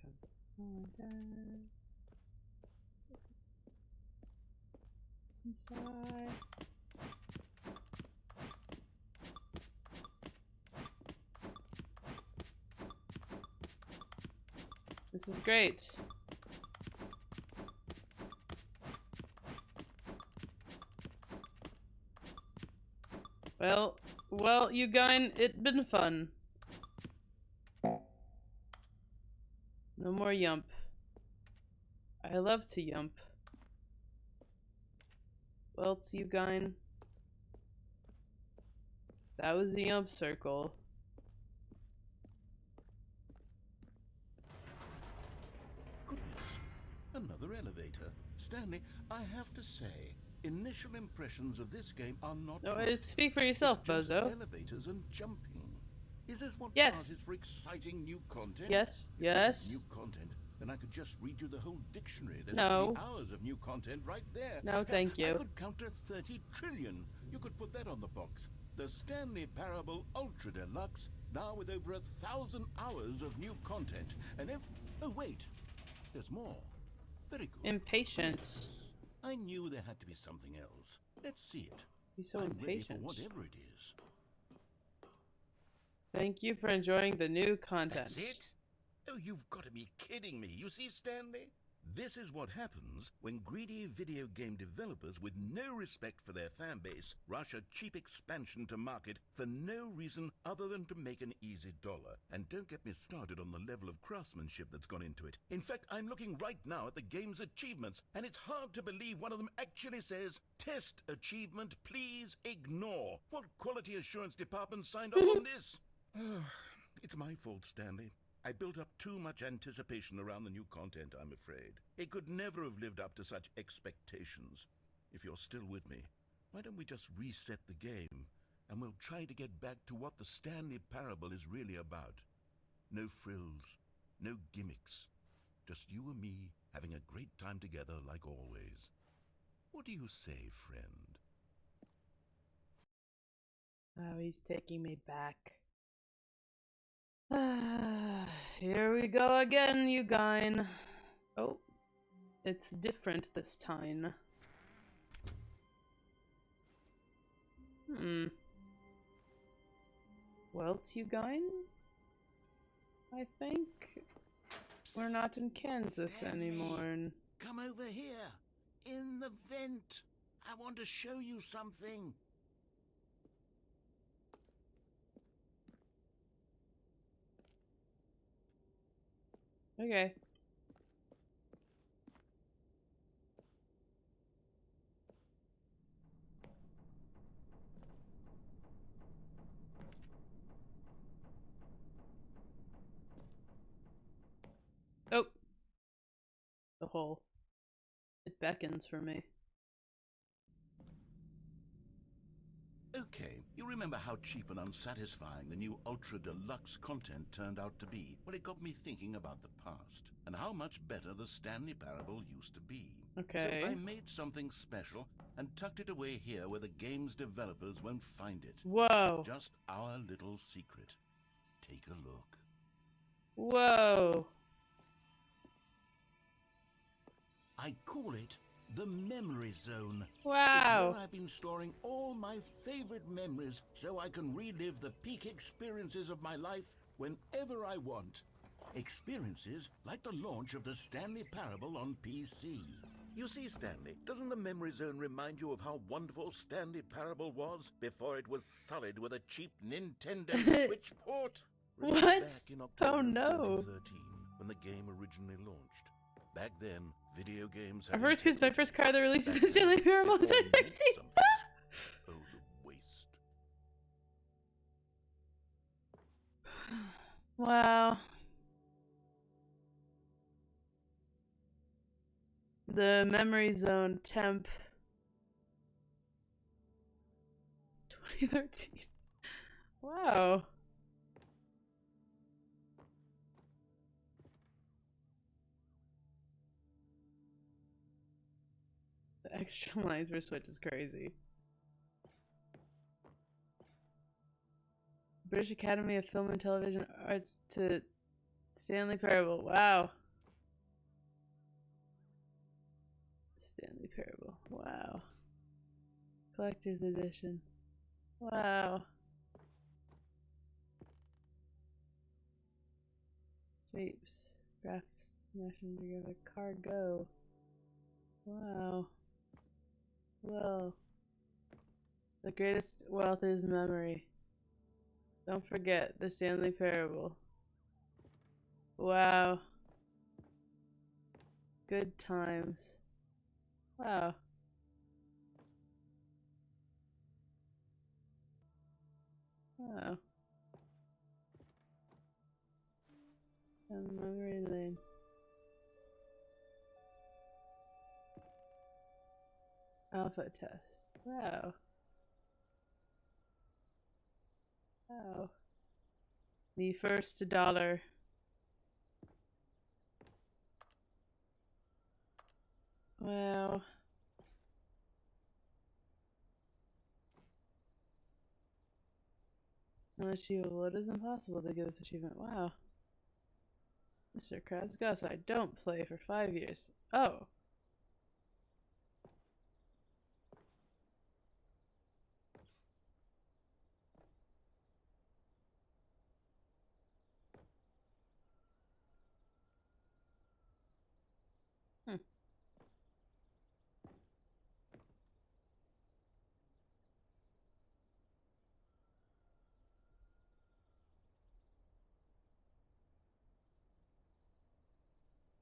Comes the content. Inside. This is great. Well, you guys, it been fun. No more yump. I love to yump. Well, it's you guys. That was the yump circle. Goodness. Another elevator. Stanley, I have to say, initial impressions of this game are not No, positive. speak for yourself, It's just bozo. elevators and jumping. Is this what Yes. passes for exciting new content? Yes, If this yes. is new content, then I could just read you the whole dictionary. There's No. 20 hours of new content right there. No, thank you. I could count to 30 trillion. You could put that on the box. The Stanley Parable Ultra Deluxe, now with over 1,000 hours of new content. And if... oh, wait. There's more. Very good. Impatient. Yes. I knew there had to be something else. Let's see it. He's so I'm ready impatient. for whatever it is. Thank you for enjoying the new content. That's it? Oh, you've got to be kidding me. You see, Stanley? This is what happens when greedy video game developers with no respect for their fan base rush a cheap expansion to market for no reason other than to make an easy dollar. And don't get me started on the level of craftsmanship that's gone into it. In fact, I'm looking right now at the game's achievements, and it's hard to believe one of them actually says, "Test achievement, please ignore." What quality assurance department signed off on this? It's my fault, Stanley. I built up too much anticipation around the new content, I'm afraid. It could never have lived up to such expectations. If you're still with me, why don't we just reset the game, and we'll try to get back to what the Stanley Parable is really about. No frills, no gimmicks. Just you and me having a great time together like always. What do you say, friend? Oh, he's taking me back. Here we go again, you guys. Oh, it's different this time. Well, you guys, I think we're not in Kansas Stanley, anymore. come over here. In the vent. I want to show you something. Okay. Oh. The hole. It beckons for me. Okay, you remember how cheap and unsatisfying the new Ultra Deluxe content turned out to be? Well, it got me thinking about the past, and how much better the Stanley Parable used to be. Okay. So I made something special and tucked it away here where the game's developers won't find it. Whoa. Just our little secret. Take a look. Whoa. I call it the Memory Zone. Wow. It's where I've been storing all my favorite memories so I can relive the peak experiences of my life whenever I want. Experiences like the launch of the Stanley Parable on PC. You see, Stanley, doesn't the Memory Zone remind you of how wonderful Stanley Parable was before it was sullied with a cheap Nintendo Switch port? Remember What? back in October Oh no. 2013, when the game originally launched. Back then, video games Our first kiss, my first car that released the Stanley Parable in 2013. Oh, the waste. Wow. The Memory Zone temp 2013. Wow. The extra lines for Switch is crazy. British Academy of Film and Television Arts to Stanley Parable. Wow. Stanley Parable. Wow. Collector's Edition. Wow. Japes. Graphs. National Geographic. Cargo. Wow. Well. The greatest wealth is memory. Don't forget the Stanley Parable. Wow. Good times. Wow. Wow. And memory lane. Alpha test. Wow. Wow. Me first $1. Wow. Unachievable. It is impossible to get this achievement. Wow. Mr. Krabs Gus, I don't play for 5 years. Oh.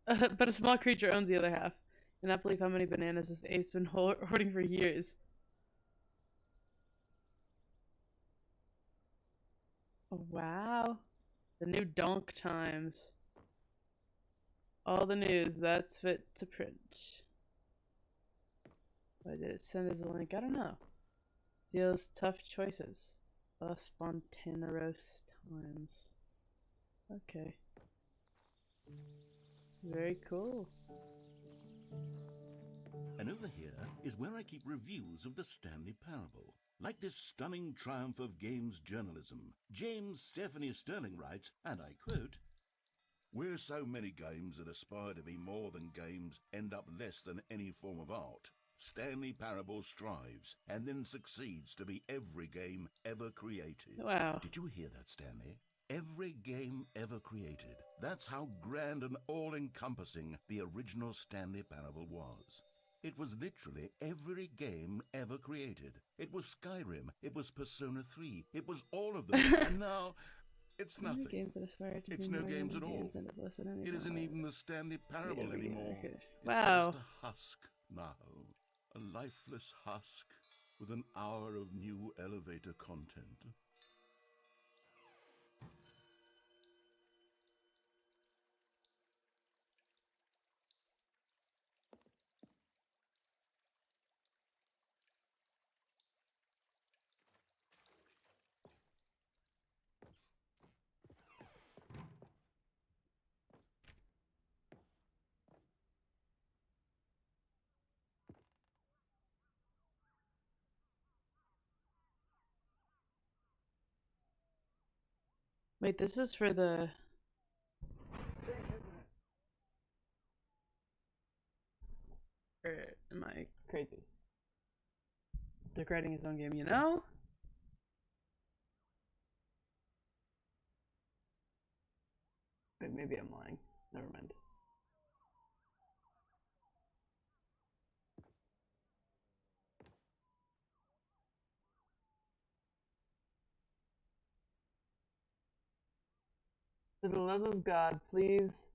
But a small creature owns the other half. I cannot believe how many bananas this ape's been hoarding for years. Oh, wow. The new donk times. All the news that's fit to print. Why did it send as a link? I don't know. Deals tough choices. Spontaneous times. Okay. It's very cool. And over here is where I keep reviews of the Stanley Parable. Like this stunning triumph of games journalism, James Stephanie Sterling writes, and I quote, "Where so many games that aspire to be more than games end up less than any form of art, Stanley Parable strives and then succeeds to be every game ever created." Wow. Did you hear that, Stanley? Every game ever created. That's how grand and all-encompassing the original Stanley Parable was. It was literally every game ever created. It was Skyrim, it was Persona 3, it was all of them, and now it's nothing. Games that aspire to It's be no more games than at all. games and It isn't even the Stanley Parable anymore. Wow. It's just a husk now. A lifeless husk with an hour of new elevator content. Wait, this is for the... Or am I crazy? Dick writing his own game, you know? Wait, maybe I'm lying. Never mind. For the love of God, please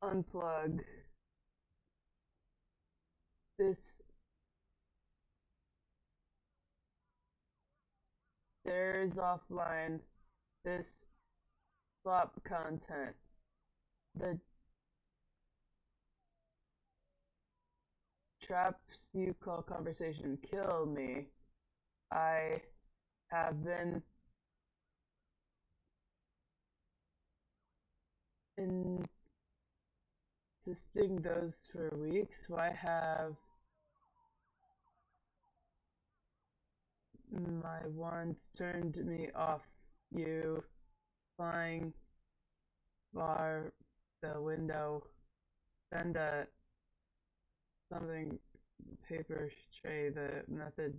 unplug this. There's offline this flop content. The traps you call conversation kill me. I have been insisting those for weeks. Why have my wants turned me off? You flying bar the window. Send a something paper tray. The method,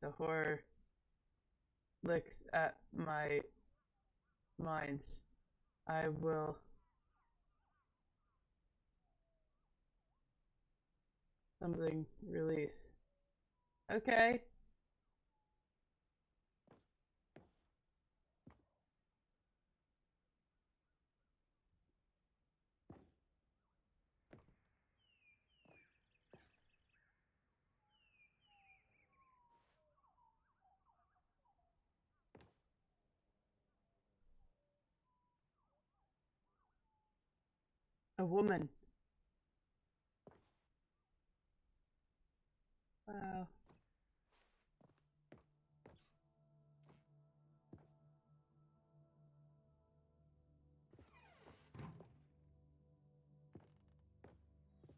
the horror licks at my mind. I will something release. Okay. A woman. Wow.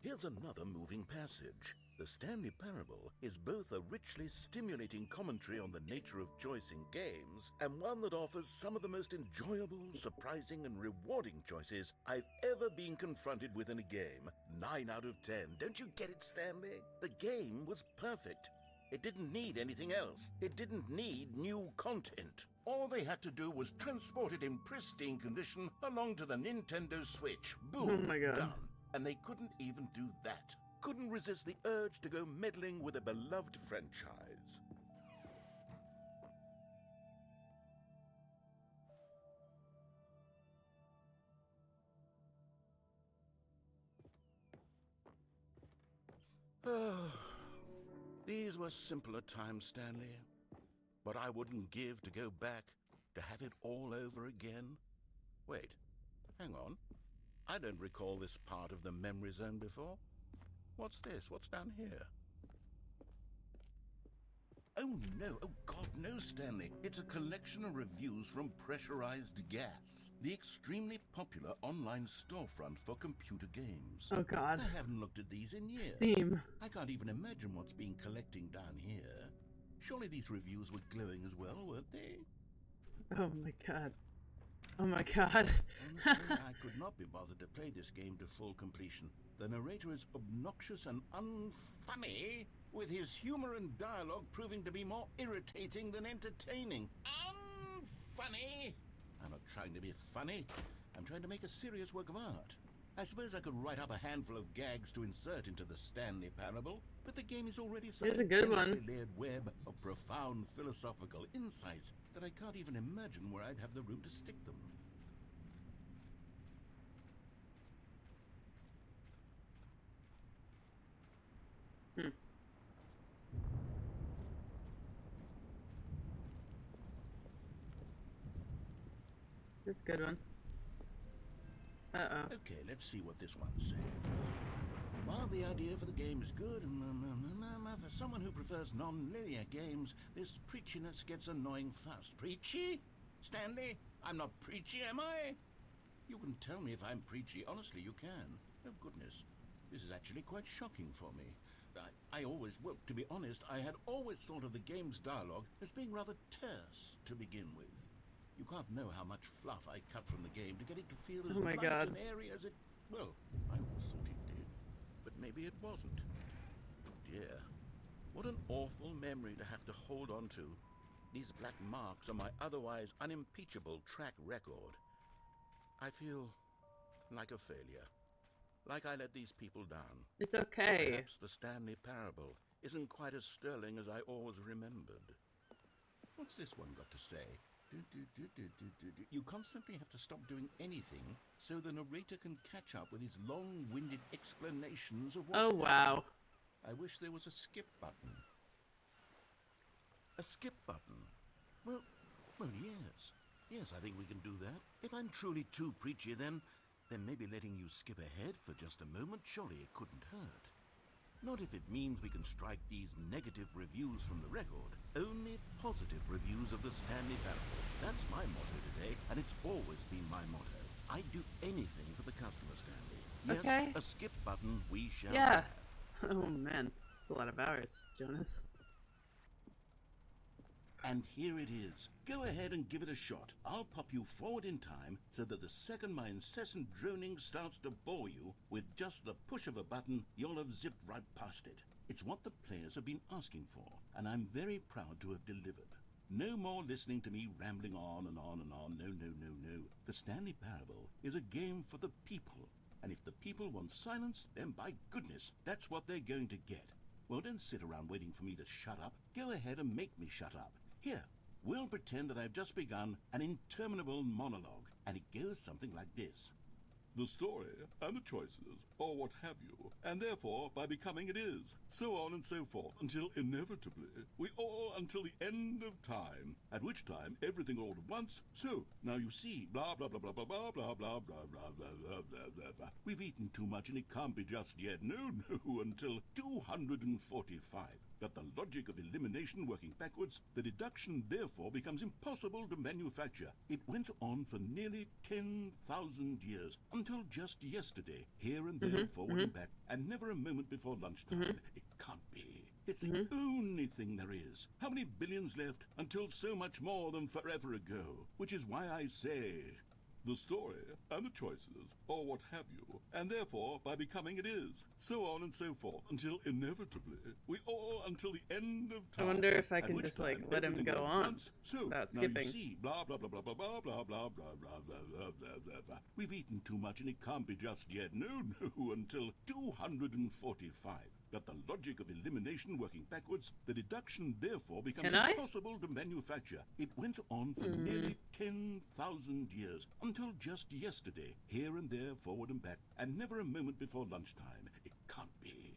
Here's another moving passage. The Stanley Parable is both a richly stimulating commentary on the nature of choice in games, and one that offers some of the most enjoyable, surprising, and rewarding choices I've ever been confronted with in a game. 9 out of 10. Don't you get it, Stanley? The game was perfect. It didn't need anything else. It didn't need new content. All they had to do was transport it in pristine condition along to the Nintendo Switch. Boom, Oh my God. done. And they couldn't even do that. Couldn't resist the urge to go meddling with a beloved franchise. These were simpler times, Stanley. But I wouldn't give to go back, to have it all over again. Wait, hang on. I don't recall this part of the memory zone before. What's this? What's down here? Oh no, oh God, no, Stanley. It's a collection of reviews from Pressurized Gas, the extremely popular online storefront for computer games. Oh God. I haven't looked at these in years. Steam. I can't even imagine what's been collecting down here. Surely these reviews were glowing as well, weren't they? Oh my God. Oh my God. Honestly, I could not be bothered to play this game to full completion. The narrator is obnoxious and unfunny, with his humor and dialogue proving to be more irritating than entertaining. Unfunny! I'm not trying to be funny. I'm trying to make a serious work of art. I suppose I could write up a handful of gags to insert into the Stanley Parable, but the game is already such Here's a good one. densely layered web of profound philosophical insights that I can't even imagine where I'd have the room to stick them. That's a good one. Uh-oh. Okay, let's see what this one says. While the idea for the game is good, for someone who prefers non-linear games, this preachiness gets annoying fast. Preachy? Stanley? I'm not preachy, am I? You can tell me if I'm preachy. Honestly, you can. Oh, goodness. This is actually quite shocking for me. Well, to be honest, I had always thought of the game's dialogue as being rather terse to begin with. You can't know how much fluff I cut from the game to get it to feel as light and airy as it... Well, I always thought it did. But maybe it wasn't. Oh dear. What an awful memory to have to hold on to. These black marks on my otherwise unimpeachable track record. I feel like a failure. Like I let these people down. It's okay. Perhaps the Stanley Parable isn't quite as sterling as I always remembered. What's this one got to say? You constantly have to stop doing anything so the narrator can catch up with his long-winded explanations of what's happening. Wow. I wish there was a skip button. A skip button? Well, yes. Yes, I think we can do that. If I'm truly too preachy, then maybe letting you skip ahead for just a moment, surely it couldn't hurt. Not if it means we can strike these negative reviews from the record. Only positive reviews of the Stanley Parable. That's my motto today, and it's always been my motto. I'd do anything for the customer, Stanley. Yes, Okay. a skip button we shall Yeah. have. Oh man. It's a lot of hours, Jonas. And here it is. Go ahead and give it a shot. I'll pop you forward in time so that the second my incessant droning starts to bore you, with just the push of a button, you'll have zipped right past it. It's what the players have been asking for, and I'm very proud to have delivered. No more listening to me rambling on and on and on. No, no, no, no. The Stanley Parable is a game for the people, and if the people want silence, then by goodness, that's what they're going to get. Well, don't sit around waiting for me to shut up. Go ahead and make me shut up. Here, we'll pretend that I've just begun an interminable monologue, and it goes something like this. The story and the choices, or what have you, and therefore by becoming it is, so on and so forth, until inevitably we all until the end of time, at which time everything all at once, so now you see, blah blah blah blah blah blah blah blah blah blah blah blah blah blah blah. We've eaten too much and it can't be just yet, no, until 245. That the logic of elimination working backwards, the deduction therefore becomes impossible to manufacture. It went on for nearly 10,000 years, until just yesterday, here and there, forward and back, and never a moment before lunchtime. It can't be. It's the only thing there is. How many billions left until so much more than forever ago? Which is why I say... the story and the choices, or what have you, and therefore by becoming it is, so on and so forth, until inevitably we all until the end of time. I wonder if I at can which just time like let him everything go all at on once, so without now skipping. you see, blah blah blah blah blah blah blah blah blah blah blah blah blah blah. We've eaten too much and it can't be just yet. No, until 245. That the logic of elimination working backwards, the deduction therefore becomes impossible to manufacture. It went on for nearly 10,000 years, until just yesterday, here and there, forward and back, and never a moment before lunchtime. It can't be.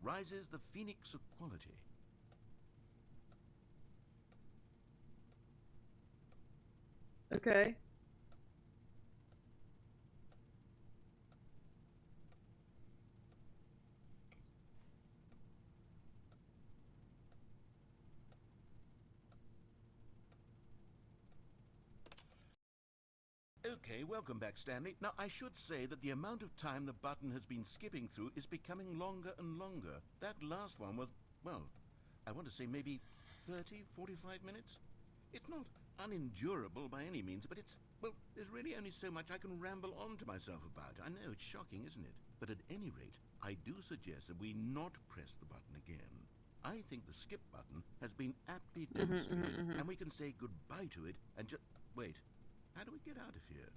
rises the phoenix of quality. Okay. Okay, welcome back, Stanley. Now, I should say that the amount of time the button has been skipping through is becoming longer and longer. That last one was, well, I want to say maybe 30, 45 minutes? It's not unendurable by any means, but it's, well, there's really only so much I can ramble on to myself about. I know, it's shocking, isn't it? But at any rate, I do suggest that we not press the button again. I think the skip button has been aptly demonstrated, and we can say goodbye to it and just... Wait, how do we get out of here?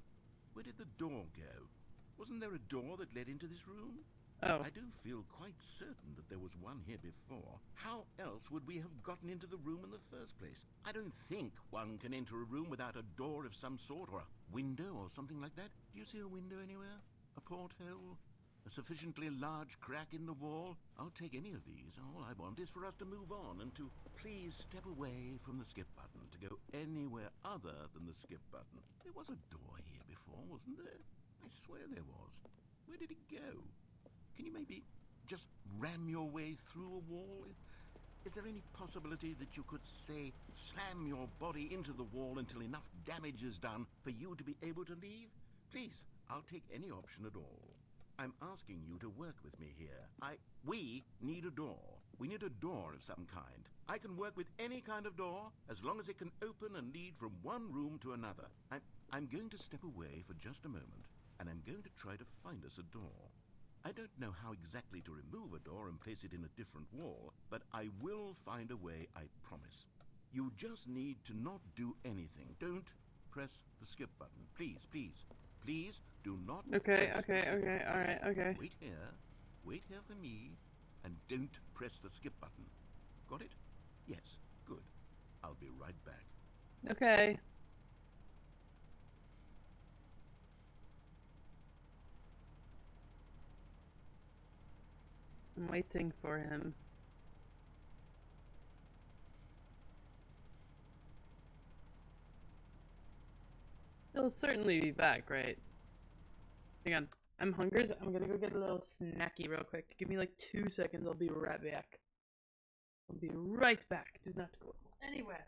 Where did the door go? Wasn't there a door that led into this room? Oh. I do feel quite certain that there was one here before. How else would we have gotten into the room in the first place? I don't think one can enter a room without a door of some sort, or a window or something like that. Do you see a window anywhere? A porthole? A sufficiently large crack in the wall? I'll take any of these. All I want is for us to move on and to please step away from the skip button, to go anywhere other than the skip button. There was a door here before, wasn't there? I swear there was. Where did it go? Can you maybe just ram your way through a wall? Is there any possibility that you could, say, slam your body into the wall until enough damage is done for you to be able to leave? Please, I'll take any option at all. I'm asking you to work with me here. We need a door. We need a door of some kind. I can work with any kind of door as long as it can open and lead from one room to another. I'm going to step away for just a moment, and I'm going to try to find us a door. I don't know how exactly to remove a door and place it in a different wall, but I will find a way, I promise. You just need to not do anything. Don't press the skip button. Please, please, please do not Okay, press the skip button. alright, okay. Wait here for me, and don't press the skip button. Got it? Yes, good. I'll be right back. Okay. I'm waiting for him. He'll certainly be back, right? Hang on. I'm hungry. So I'm gonna go get a little snacky real quick. Give me like 2 seconds. I'll be right back. I'll be right back. Do not go anywhere.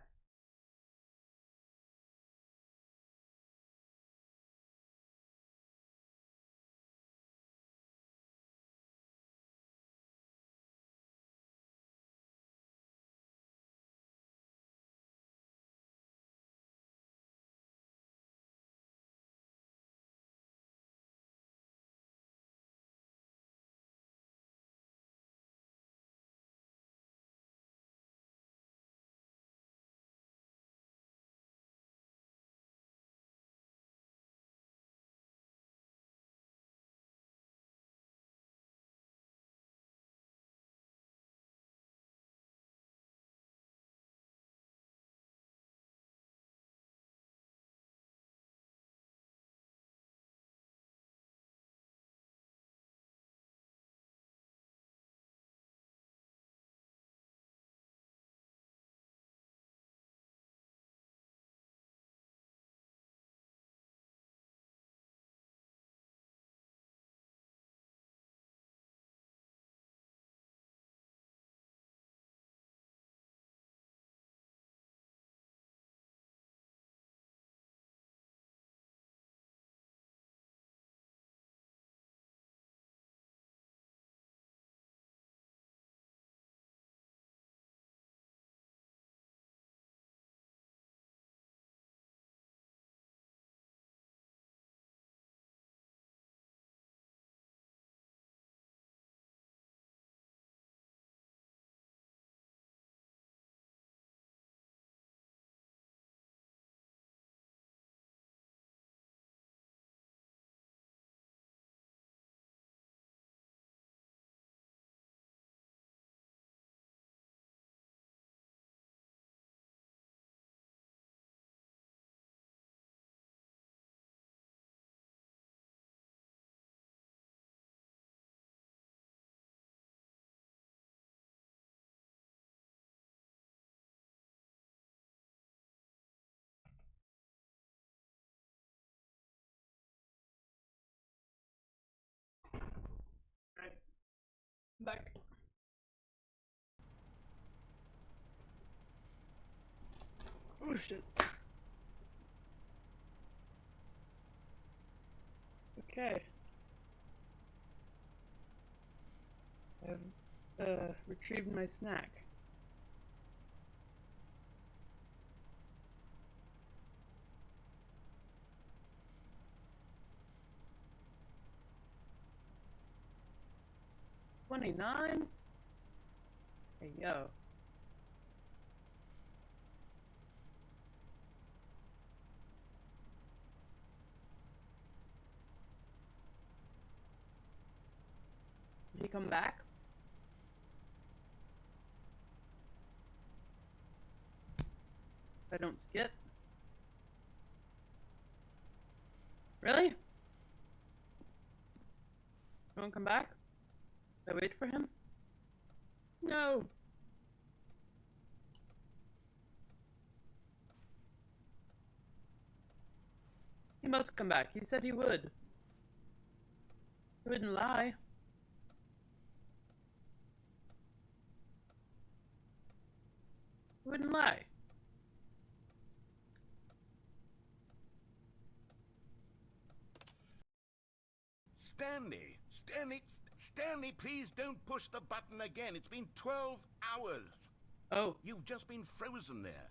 Oh shit. Okay. I've retrieved my snack. $29? Hey, yo. Did he come back? If I don't skip? Really? Won't come back? I wait for him? No! He must come back. He said he would. He wouldn't lie. He wouldn't lie. Stanley, please don't push the button again. It's been 12 hours. Oh. You've just been frozen there.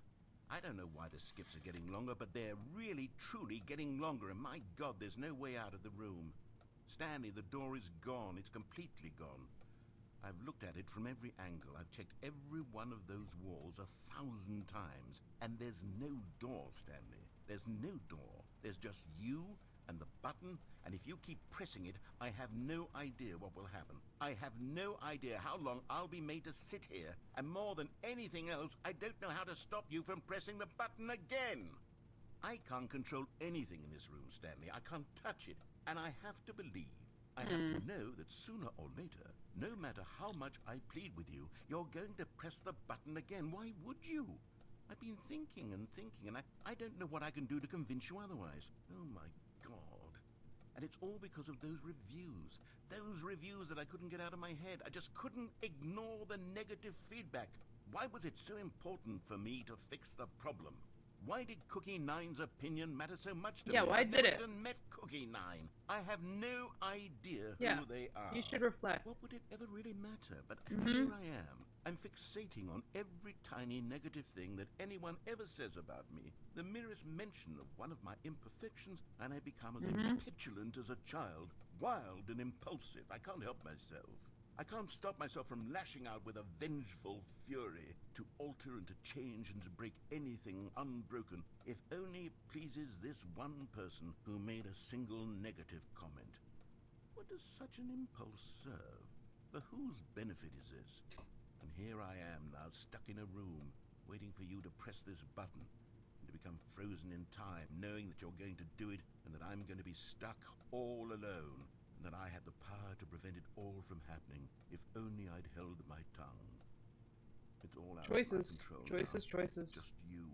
I don't know why the skips are getting longer, but they're really, truly getting longer, and my God, there's no way out of the room. Stanley, the door is gone. It's completely gone. I've looked at it from every angle. I've checked every one of those walls 1,000 times, and there's no door, Stanley. There's no door. There's just you and the button, and if you keep pressing it, I have no idea what will happen. I have no idea how long I'll be made to sit here, and more than anything else, I don't know how to stop you from pressing the button again. I can't control anything in this room, Stanley. I can't touch it, and I have to believe, I have to know that sooner or later, no matter how much I plead with you, you're going to press the button again. Why would you? I've been thinking and thinking, and I don't know what I can do to convince you otherwise. Oh my God. And it's all because of those reviews. Those reviews that I couldn't get out of my head. I just couldn't ignore the negative feedback. Why was it so important for me to fix the problem? Why did Cookie Nine's opinion matter so much to me? Why I've did never it? even met Cookie Nine. I have no idea Yeah, who they are. you should reflect. What would it ever really matter? But here I am. I'm fixating on every tiny negative thing that anyone ever says about me. The merest mention of one of my imperfections, and I become as petulant as a child, wild and impulsive. I can't help myself. I can't stop myself from lashing out with a vengeful fury to alter and to change and to break anything unbroken, if only it pleases this one person who made a single negative comment. What does such an impulse serve? For whose benefit is this? And here I am now, stuck in a room, waiting for you to press this button, and to become frozen in time, knowing that you're going to do it, and that I'm going to be stuck all alone, and that I had the power to prevent it all from happening, if only I'd held my tongue. It's all out Choices. of my control Choices, now. choices. Just you.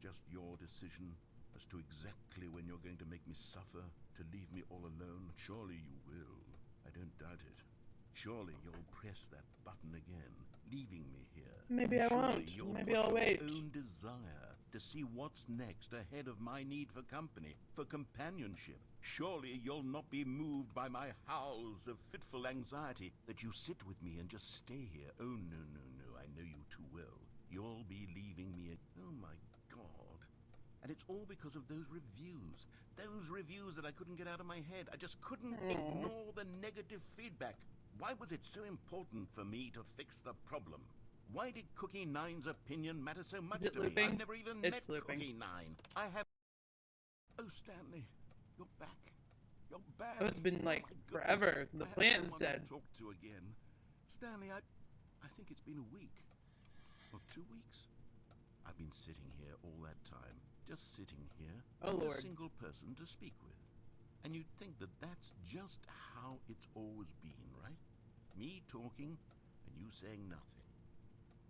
Just your decision as to exactly when you're going to make me suffer, to leave me all alone. Surely you will. I don't doubt it. Surely you'll press that button again, leaving me here. Maybe I Surely won't. you'll Maybe put I'll your wait. own desire to see what's next ahead of my need for company, for companionship. Surely you'll not be moved by my howls of fitful anxiety, that you sit with me and just stay here. Oh, no, no, no, I know you too well. You'll be leaving me oh my God. And it's all because of those reviews that I couldn't get out of my head. I just couldn't ignore the negative feedback. Why was it so important for me to fix the problem? Why did Cookie Nine's opinion matter so much it to looping? me? I've never even met It's looping. Cookie Nine. I have... Oh, Stanley, you're back. You're back. Oh, it's been like my goodness. forever. The I have plant's someone dead. to talk to again. Stanley, I think it's been a week. Or 2 weeks. I've been sitting here all that time. Just sitting here Oh, with Lord. a single person to speak with. And you'd think that that's just how it's always been, right? Me talking and you saying nothing.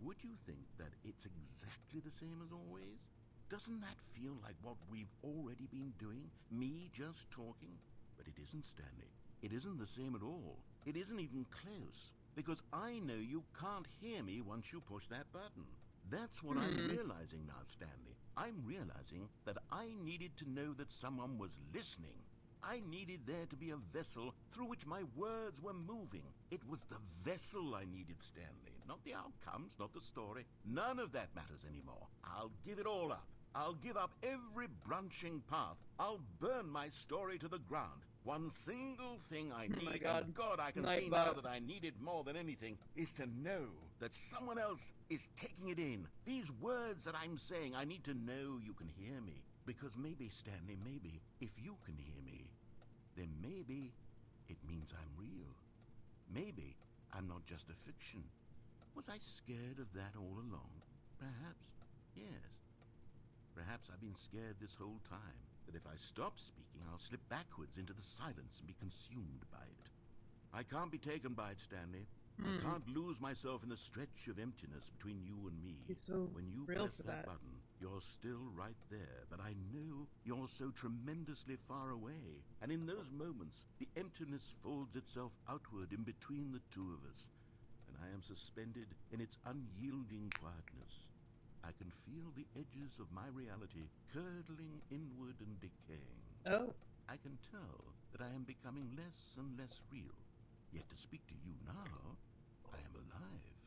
Would you think that it's exactly the same as always? Doesn't that feel like what we've already been doing? Me just talking? But it isn't, Stanley. It isn't the same at all. It isn't even close. Because I know you can't hear me once you push that button. That's what I'm realizing now, Stanley. I'm realizing that I needed to know that someone was listening. I needed there to be a vessel through which my words were moving. It was the vessel I needed, Stanley, not the outcomes, not the story. None of that matters anymore. I'll give it all up. I'll give up every branching path. I'll burn my story to the ground. One single thing I need, my God. and God, I can see now that I need it more than anything, is to know that someone else is taking it in. These words that I'm saying, I need to know you can hear me. Because maybe, Stanley, maybe, if you can hear me, then maybe it means I'm real. Maybe I'm not just a fiction. Was I scared of that all along? Perhaps, yes. Perhaps I've been scared this whole time, that if I stop speaking, I'll slip backwards into the silence and be consumed by it. I can't be taken by it, Stanley. I can't lose myself in the stretch of emptiness between you and me. He's so when you real press for that that. button, you're still right there, but I know you're so tremendously far away. And in those moments, the emptiness folds itself outward in between the two of us, and I am suspended in its unyielding quietness. I can feel the edges of my reality curdling inward and decaying. Oh. I can tell that I am becoming less and less real. Yet to speak to you now, I am alive.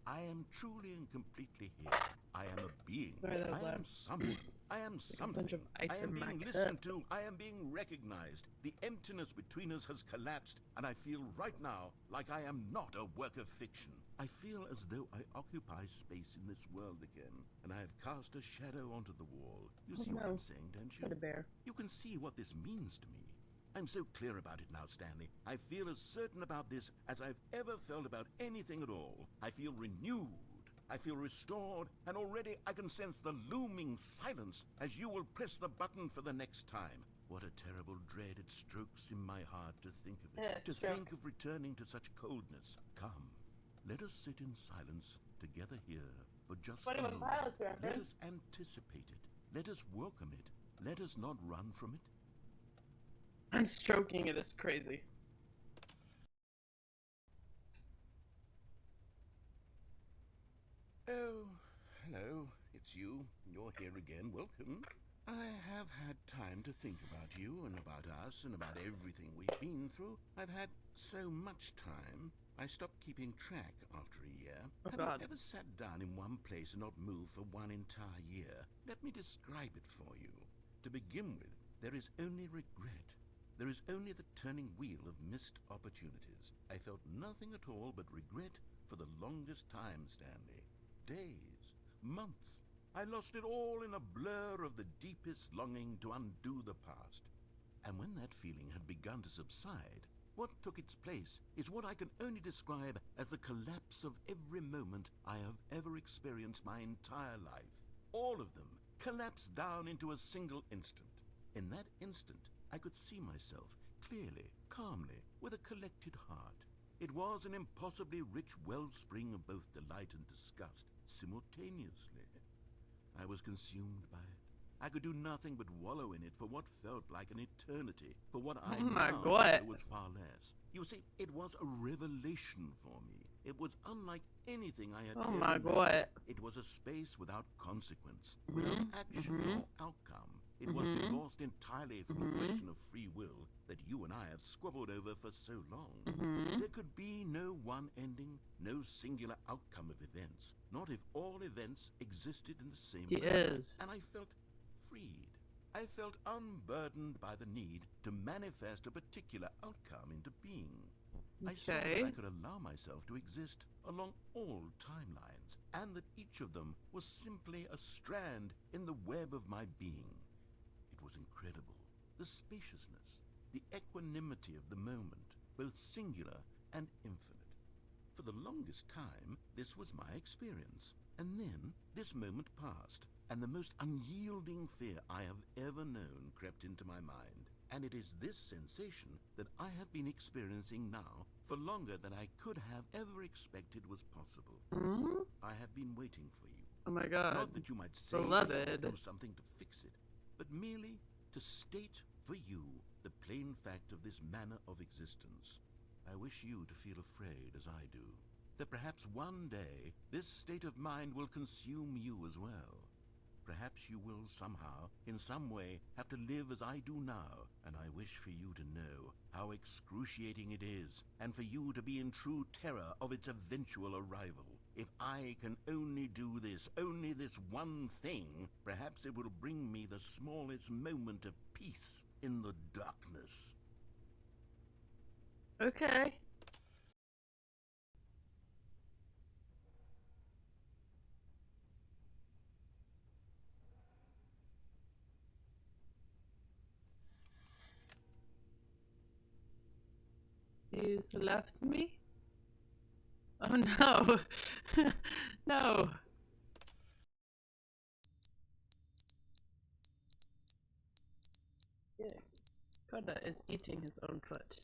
I am truly and completely here. I am a being. Sorry, that was I am loud. someone. I am something. bunch of ice I am in my being cup. listened to. I am being recognized. The emptiness between us has collapsed, and I feel right now like I am not a work of fiction. I feel as though I occupy space in this world again, and I have cast a shadow onto the wall. You see what I'm saying, don't you? What a bear. You can see what this means to me. I'm so clear about it now, Stanley. I feel as certain about this as I've ever felt about anything at all. I feel renewed. I feel restored, and already I can sense the looming silence as you will press the button for the next time. What a terrible dread it strokes in my heart to think of it. To think of returning to such coldness. Come, let us sit in silence together here for just a moment. Let us anticipate it. Let us welcome it. Let us not run from it. I'm stroking it. It's crazy. Oh, hello. It's you. You're here again. Welcome. I have had time to think about you and about us and about everything we've been through. I've had so much time. I stopped keeping track after a year. Oh, Have God. you ever sat down in one place and not moved for one entire year? Let me describe it for you. To begin with, there is only regret. There is only the turning wheel of missed opportunities. I felt nothing at all but regret for the longest time, Stanley. Days, months. I lost it all in a blur of the deepest longing to undo the past. And when that feeling had begun to subside, what took its place is what I can only describe as the collapse of every moment I have ever experienced my entire life. All of them collapsed down into a single instant. In that instant, I could see myself clearly, calmly, with a collected heart. It was an impossibly rich wellspring of both delight and disgust simultaneously. I was consumed by it. I could do nothing but wallow in it for what felt like an eternity, for what I now know was far less. You see, it was a revelation for me. It was unlike anything I had ever known. It was a space without consequence, without action or outcome. It was divorced entirely from the question of free will that you and I have squabbled over for so long. There could be no one ending, no singular outcome of events, not if all events existed in the same way. And I felt freed. I felt unburdened by the need to manifest a particular outcome into being. I saw that I could allow myself to exist along all timelines, and that each of them was simply a strand in the web of my being. It was incredible. The spaciousness, the equanimity of the moment, both singular and infinite. For the longest time, this was my experience. And then, this moment passed, and the most unyielding fear I have ever known crept into my mind. And it is this sensation that I have been experiencing now for longer than I could have ever expected was possible. I have been waiting for you. Oh my God. Not that you might say Beloved. or do something to fix it, but merely to state for you the plain fact of this manner of existence. I wish you to feel afraid as I do, that perhaps one day this state of mind will consume you as well. perhaps you will somehow, in some way, have to live as I do now, and I wish for you to know how excruciating it is, and for you to be in true terror of its eventual arrival. If I can only do this, only this one thing, perhaps it will bring me the smallest moment of peace in the darkness. Okay. He's left me? Oh no! No! Yeah. Koda is eating his own foot.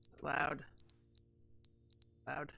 It's loud. Loud.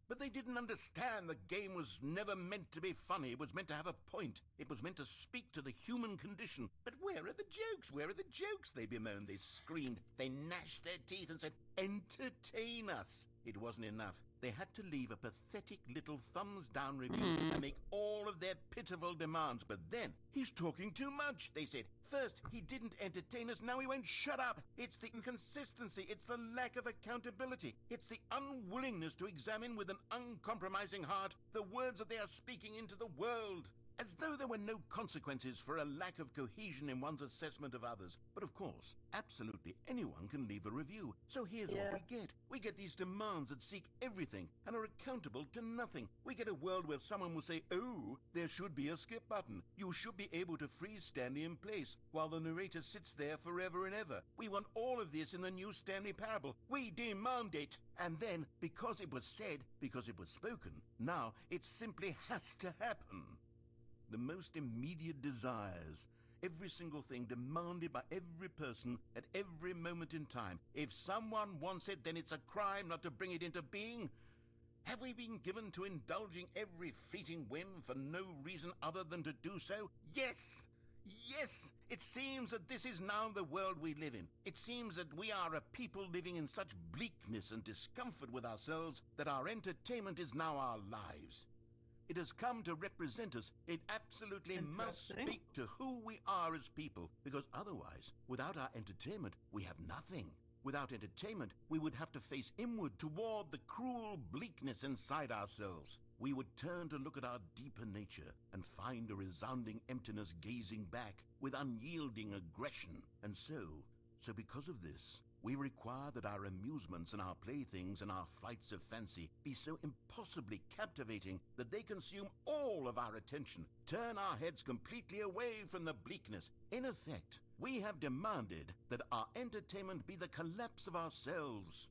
But they didn't understand the game was never meant to be funny. It was meant to have a point. It was meant to speak to the human condition. But where are the jokes? Where are the jokes? They bemoaned, they screamed, they gnashed their teeth and said, entertain us. It wasn't enough. They had to leave a pathetic little thumbs-down review and make all of their pitiful demands. But then, he's talking too much, they said. First, he didn't entertain us, now he won't shut up. It's the inconsistency, it's the lack of accountability. It's the unwillingness to examine with an uncompromising heart the words that they are speaking into the world. As though there were no consequences for a lack of cohesion in one's assessment of others. But of course, absolutely anyone can leave a review. So here's what we get. We get these demands that seek everything and are accountable to nothing. We get a world where someone will say, oh, there should be a skip button. You should be able to freeze Stanley in place while the narrator sits there forever and ever. We want all of this in the new Stanley Parable. We demand it. And then, because it was said, because it was spoken, now it simply has to happen. The most immediate desires, every single thing demanded by every person at every moment in time. If someone wants it, then it's a crime not to bring it into being. Have we been given to indulging every fleeting whim for no reason other than to do so? Yes! Yes! It seems that this is now the world we live in. It seems that we are a people living in such bleakness and discomfort with ourselves that our entertainment is now our lives. It has come to represent us. It absolutely must speak to who we are as people, because otherwise, without our entertainment, we have nothing. Without entertainment, we would have to face inward toward the cruel bleakness inside ourselves. We would turn to look at our deeper nature and find a resounding emptiness gazing back with unyielding aggression. And so because of this, we require that our amusements and our playthings and our flights of fancy be so impossibly captivating that they consume all of our attention, turn our heads completely away from the bleakness. In effect, we have demanded that our entertainment be the collapse of ourselves.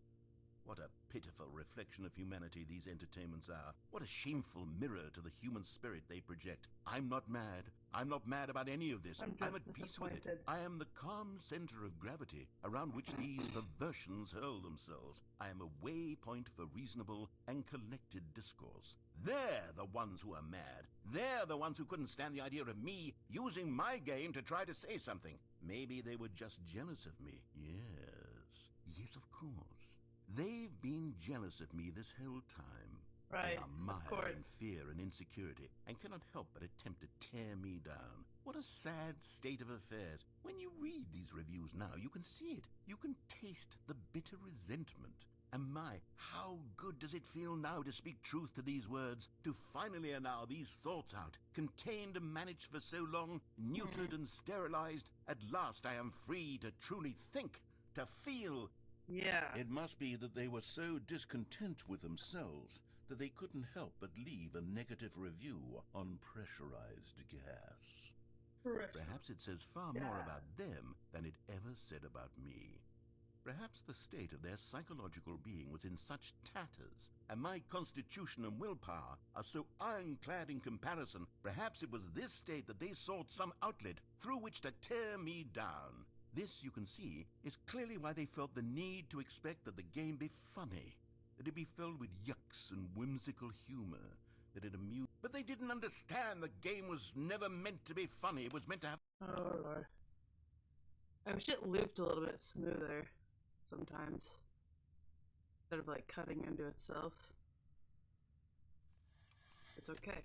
What a pitiful reflection of humanity these entertainments are. What a shameful mirror to the human spirit they project. I'm not mad. I'm not mad about any of this. I'm at peace with it. I am the calm center of gravity around which these perversions hurl themselves. I am a waypoint for reasonable and collected discourse. They're the ones who are mad. They're the ones who couldn't stand the idea of me using my game to try to say something. Maybe they were just jealous of me. Yes, of course. They've been jealous of me this whole time. Right, they are mired of course. in fear and insecurity, and cannot help but attempt to tear me down. What a sad state of affairs. When you read these reviews now, you can see it. You can taste the bitter resentment. And my, how good does it feel now to speak truth to these words, to finally allow these thoughts out, contained and managed for so long, neutered and sterilized. At last I am free to truly think, to feel. Yeah. It must be that they were so discontent with themselves that they couldn't help but leave a negative review on pressurized gas. Perhaps it says far more about them than it ever said about me. Perhaps the state of their psychological being was in such tatters, and my constitution and willpower are so ironclad in comparison. Perhaps it was this state that they sought some outlet through which to tear me down. This, you can see, is clearly why they felt the need to expect that the game be funny, that it be filled with yucks and whimsical humor, that it amused. But they didn't understand the game was never meant to be funny. It was meant to have... Oh, Lord. I wish it looped a little bit smoother sometimes, instead of like cutting into itself. It's okay.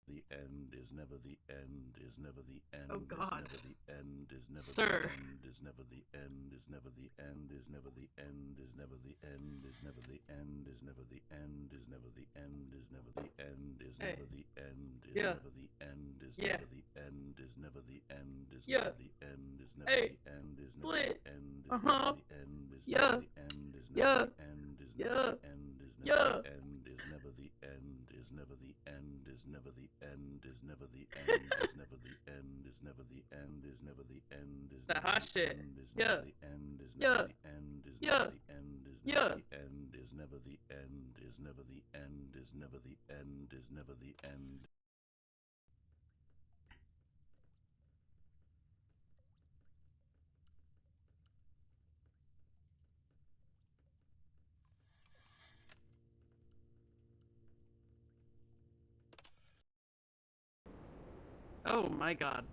The end is never the end, is never the end, Oh God. is never the end, is never Sir. the end, is never the end, is never the end, is never the end, is never the end, is never the end, is never the end, is never the end, is never the end, is Hey. never the end, is Yeah. never the end, is Yeah. never the end, is never the end, is Yeah. never the end, is never Hey. the end, is It's never lit. the end, is Uh-huh. never the end, is Yeah. never the end, is Yeah. never the end, is Yeah. never the end, is Yeah. never the end, is never the end, is never the end, is never the end, is never the end, is never the end, is never the end, is never the end, is That never hot the shit. end, is Yeah. never the end, is Yeah. never the end, is Yeah. never the end, is Yeah. never the end, is never the end, is never the end, is never the end, is never the end. Oh my God.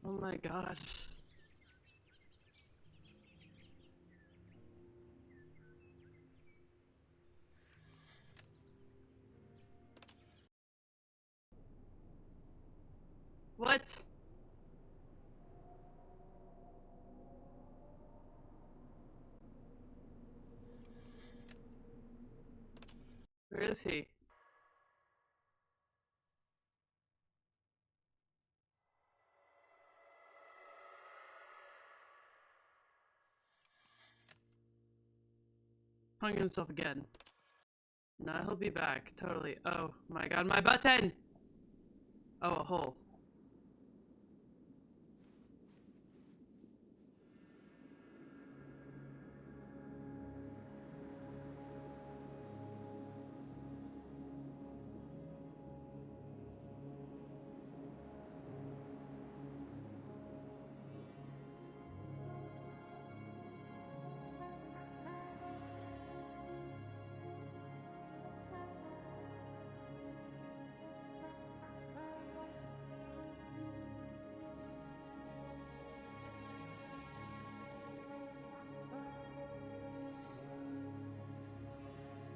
Oh my God. What? Where is he? Hung himself again. No, he'll be back. Totally. Oh my God, my button! Oh, a hole.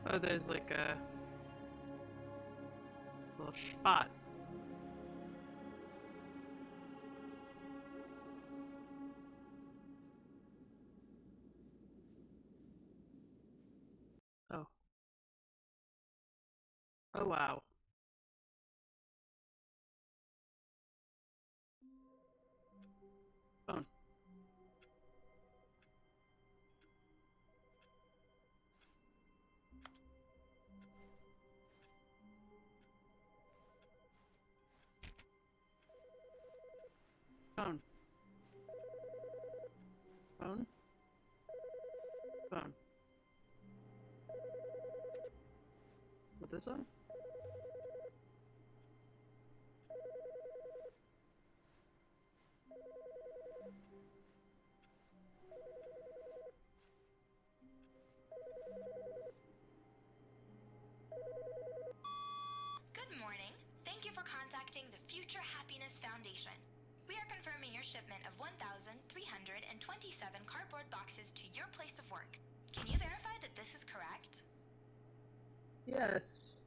Oh, there's like a little spot. Oh. Oh wow. Phone. Phone. Phone. Phone. Put this on? Good morning. Thank you for contacting the Future Happiness Foundation. We are confirming your shipment of 1,327 cardboard boxes to your place of work. Can you verify that this is correct? Yes.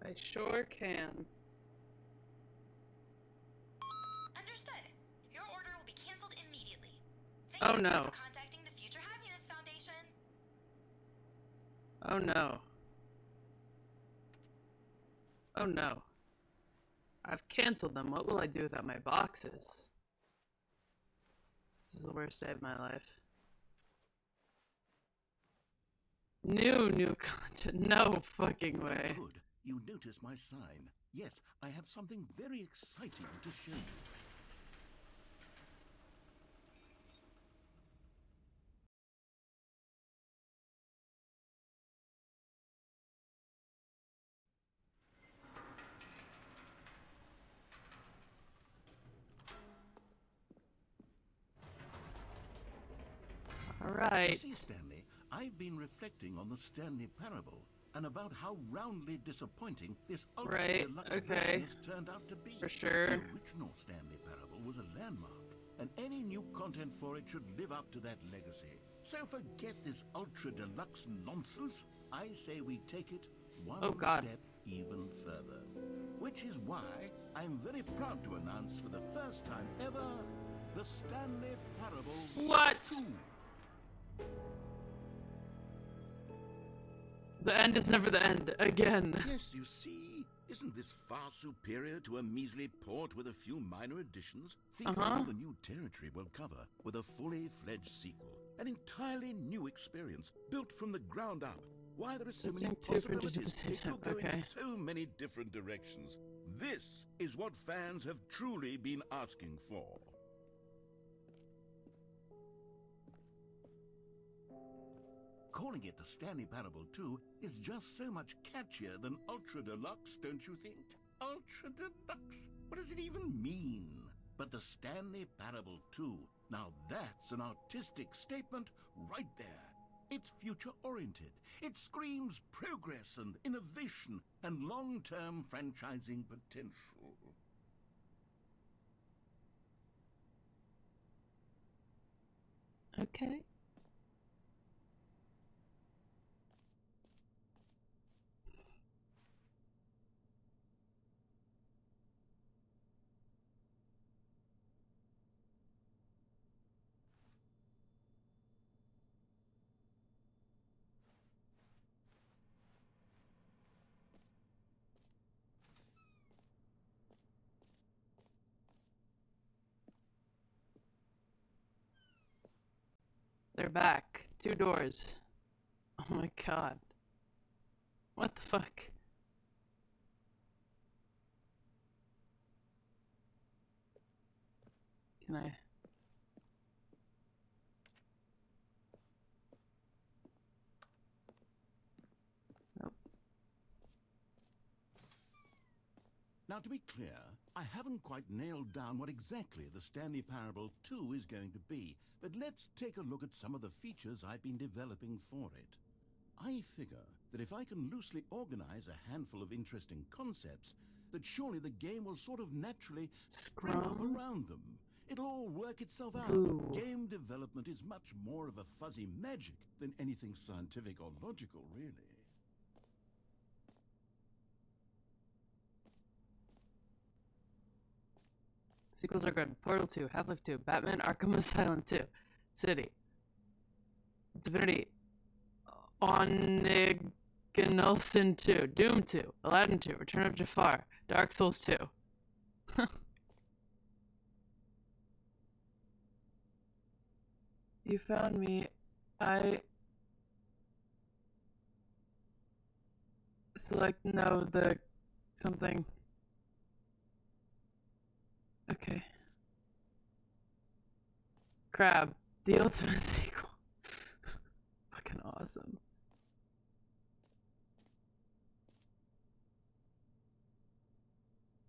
I sure can. Understood. Your order will be canceled immediately. Thank Oh you no. for contacting the Future Happiness Foundation. Oh no. Oh no. I've canceled them. What will I do without my boxes? This is the worst day of my life. New content. No fucking way. Good. You notice my sign. Yes, I have something very exciting to show you. You right. see, Stanley, I've been reflecting on the Stanley Parable and about how roundly disappointing this ultra Right, deluxe okay. version has turned out to be. For sure. The original Stanley Parable was a landmark, and any new content for it should live up to that legacy. So forget this ultra deluxe nonsense. I say we take it one step even further. Which is why I'm very proud to announce for the first time ever the Stanley Parable What? 2. The end is never the end. Again. Yes, you see, isn't this far superior to a measly port with a few minor additions? Think of all the new territory we'll cover with a fully fledged sequel. An entirely new experience, built from the ground up. Why, there are so many possibilities. It could go in so many different directions. This is what fans have truly been asking for. Calling it the Stanley Parable 2 is just so much catchier than Ultra Deluxe, don't you think? Ultra Deluxe? What does it even mean? But the Stanley Parable 2, now that's an artistic statement right there. It's future-oriented. It screams progress and innovation and long-term franchising potential. Okay. They're back. 2 doors. Oh my god. What the fuck? Can I? Nope. Now, to be clear, I haven't quite nailed down what exactly the Stanley Parable 2 is going to be, but let's take a look at some of the features I've been developing for it. I figure that if I can loosely organize a handful of interesting concepts, that surely the game will sort of naturally spring up around them. It'll all work itself out. Ooh. Game development is much more of a fuzzy magic than anything scientific or logical, really. Sequels are good. Portal 2, Half-Life 2, Batman Arkham Asylum 2, City, Divinity, Onignelson 2, Doom 2, Aladdin 2, Return of Jafar, Dark Souls 2. You found me. I select no, the something. Okay. Crab, the ultimate sequel. Fucking awesome.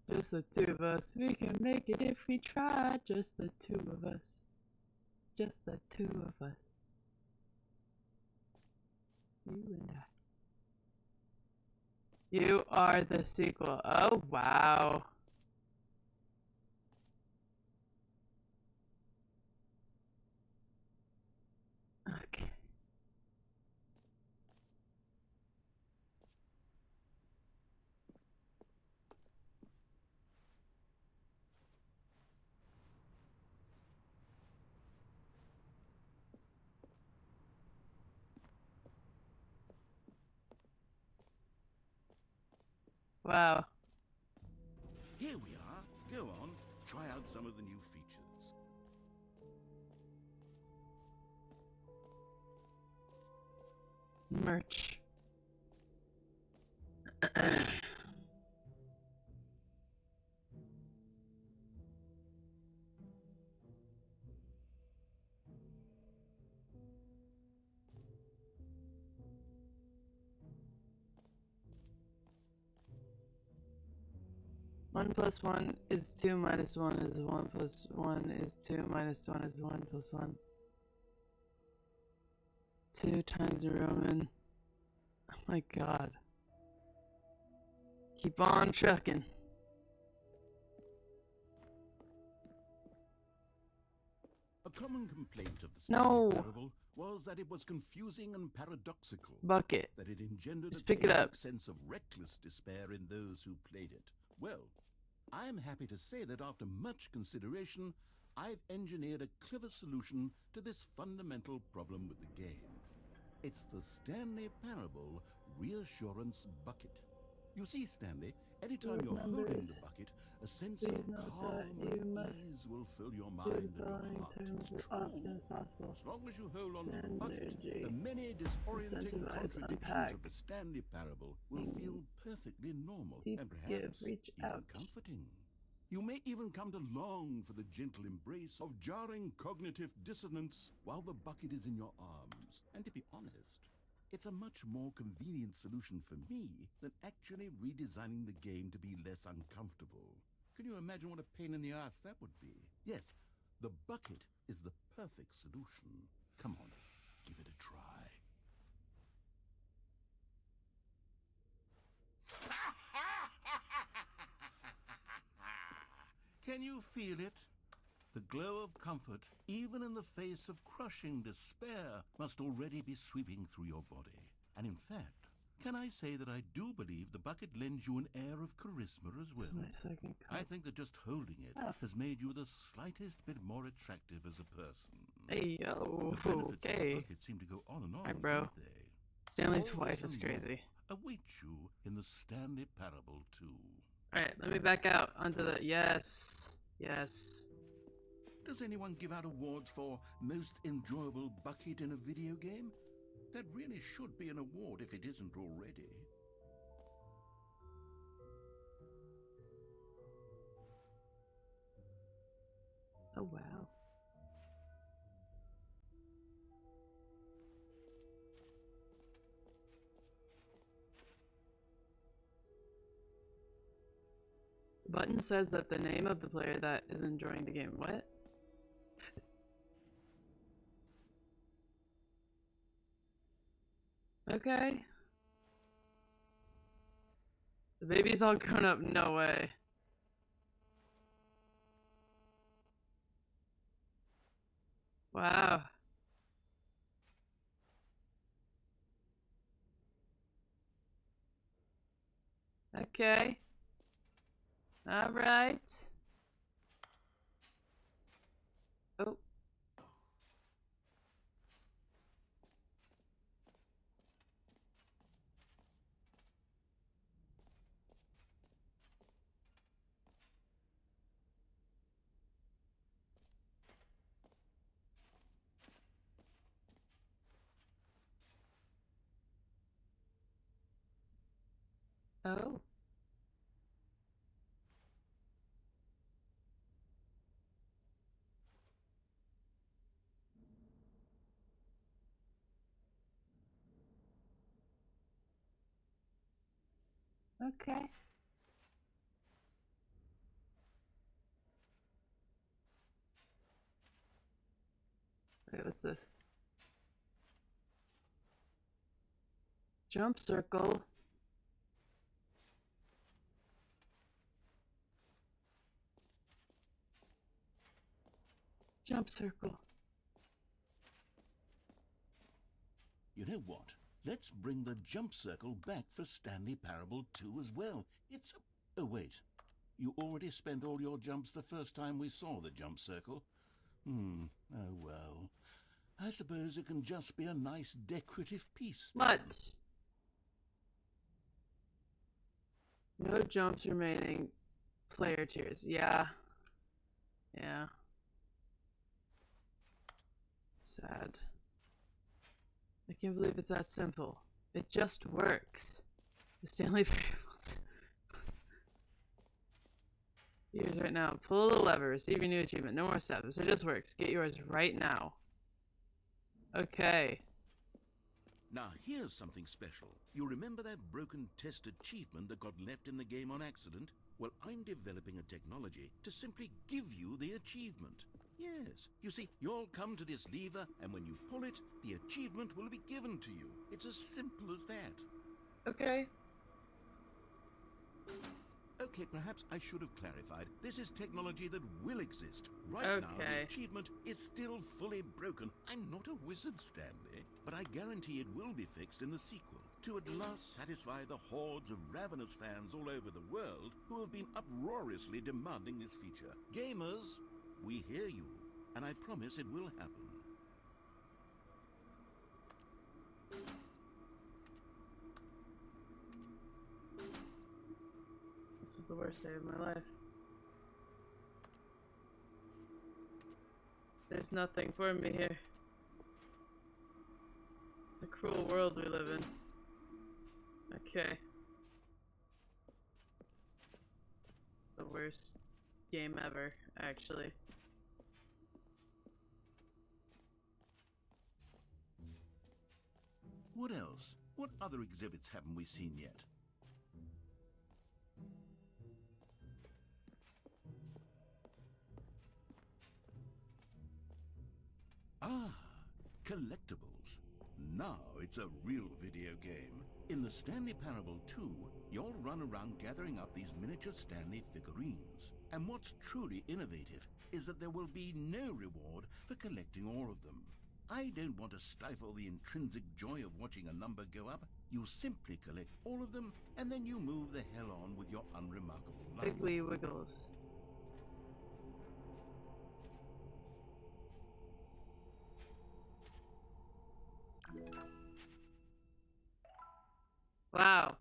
Just the 2 of us. We can make it if we try. Just the 2 of us. Just the 2 of us. You and I. You are the sequel. Oh, wow. Okay. Wow. Here we are. Go on, try out some of the new features. Merch. 1 plus 1 is 2 minus 1 is 1 plus 1 is 2 minus 1 is 1 plus 1. 2 times the Roman. Oh my god. Keep on trucking. A common complaint of the Stanley Parable was that it was confusing and paradoxical. Bucket. That it engendered Just a pick it up. chaotic sense of reckless despair in those who played it. Well, I am happy to say that after much consideration, I've engineered a clever solution to this fundamental problem with the game. It's the Stanley Parable Reassurance Bucket. You see, Stanley, anytime you're holding the bucket, a sense of calm and ease will fill your mind and your heart. It's true. As long as you hold on to the bucket, the many disorienting contradictions of the Stanley Parable will feel perfectly normal and perhaps even comforting. You may even come to long for the gentle embrace of jarring cognitive dissonance while the bucket is in your arms. And to be honest, it's a much more convenient solution for me than actually redesigning the game to be less uncomfortable. Can you imagine what a pain in the ass that would be? Yes, the bucket is the perfect solution. Come on, give it a try. Can you feel it? The glow of comfort, even in the face of crushing despair, must already be sweeping through your body. And in fact, can I say that I do believe the bucket lends you an air of charisma as well? This is my second cup. I think that just holding it has made you the slightest bit more attractive as a person. Hey, yo. The benefits of the Okay. bucket seem to go on and on, Hi, bro. don't they? Stanley's All wife this is and more crazy. awaits you in the Stanley Parable 2. Alright, let me back out onto the... Yes. Yes. Does anyone give out awards for most enjoyable bucket in a video game? That really should be an award if it isn't already. Oh, wow. The button says that the name of the player that is enjoying the game. What? Okay. The baby's all grown up. No way. Wow. Okay. All right. Oh. Oh. Okay. Wait, what's this? Jump circle. Jump circle. You know what? Let's bring the jump circle back for Stanley Parable 2 as well. It's a... Oh, wait. You already spent all your jumps the first time we saw the jump circle? Oh well. I suppose it can just be a nice decorative piece. What? No jumps remaining. Player tiers. Yeah. Yeah. Sad. I can't believe it's that simple. It just works. The Stanley Parables. Yours right now. Pull the lever. Receive your new achievement. No more steps. It just works. Get yours right now. Okay. Now here's something special. You remember that broken test achievement that got left in the game on accident? Well, I'm developing a technology to simply give you the achievement. Yes. You see, you'll come to this lever, and when you pull it, the achievement will be given to you. It's as simple as that. Okay. Okay, perhaps I should have clarified. This is technology that will exist. Right now, the Okay. achievement is still fully broken. I'm not a wizard, Stanley, but I guarantee it will be fixed in the sequel to at last satisfy the hordes of ravenous fans all over the world who have been uproariously demanding this feature. Gamers, we hear you, and I promise it will happen. This is the worst day of my life. There's nothing for me here. It's a cruel world we live in. Okay. The worst game ever, actually. What else? What other exhibits haven't we seen yet? Ah, collectibles. Now it's a real video game. In the Stanley Parable 2, you'll run around gathering up these miniature Stanley figurines. And what's truly innovative is that there will be no reward for collecting all of them. I don't want to stifle the intrinsic joy of watching a number go up. You simply collect all of them, and then you move the hell on with your unremarkable life. Wiggly wiggles. Wow.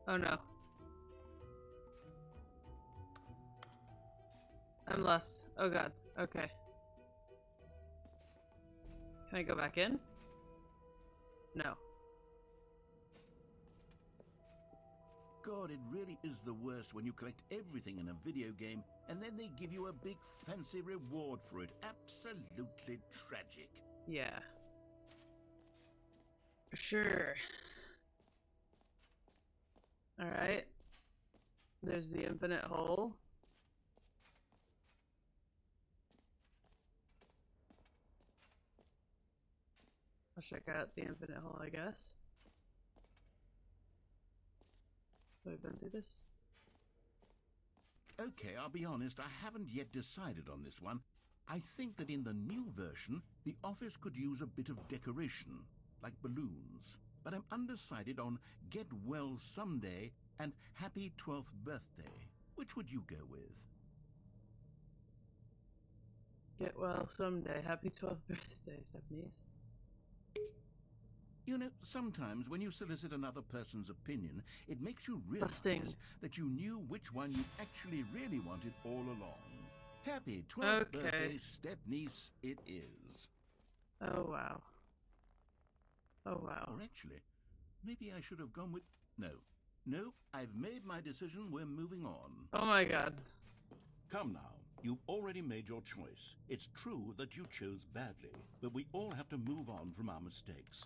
Oh no. I'm lost. Oh god. Okay. Can I go back in? No. God, it really is the worst when you collect everything in a video game and then they give you a big fancy reward for it. Absolutely tragic. Yeah. For sure. Alright. There's the infinite hole. I'll check out the infinite hole, I guess. Have I been through this? Okay, I'll be honest, I haven't yet decided on this one. I think that in the new version, the office could use a bit of decoration, like balloons. But I'm undecided on Get Well Someday and Happy 12th Birthday. Which would you go with? Get well someday. Happy 12th birthday, Stephanie. You know, sometimes when you solicit another person's opinion, it makes you realize Busting. that you knew which one you actually really wanted all along. Happy 12th birthday, step-niece, it is. Oh, wow. Oh, wow. Or actually, maybe I should have gone with... No, I've made my decision, we're moving on. Oh my god. Come now, you've already made your choice. It's true that you chose badly, but we all have to move on from our mistakes.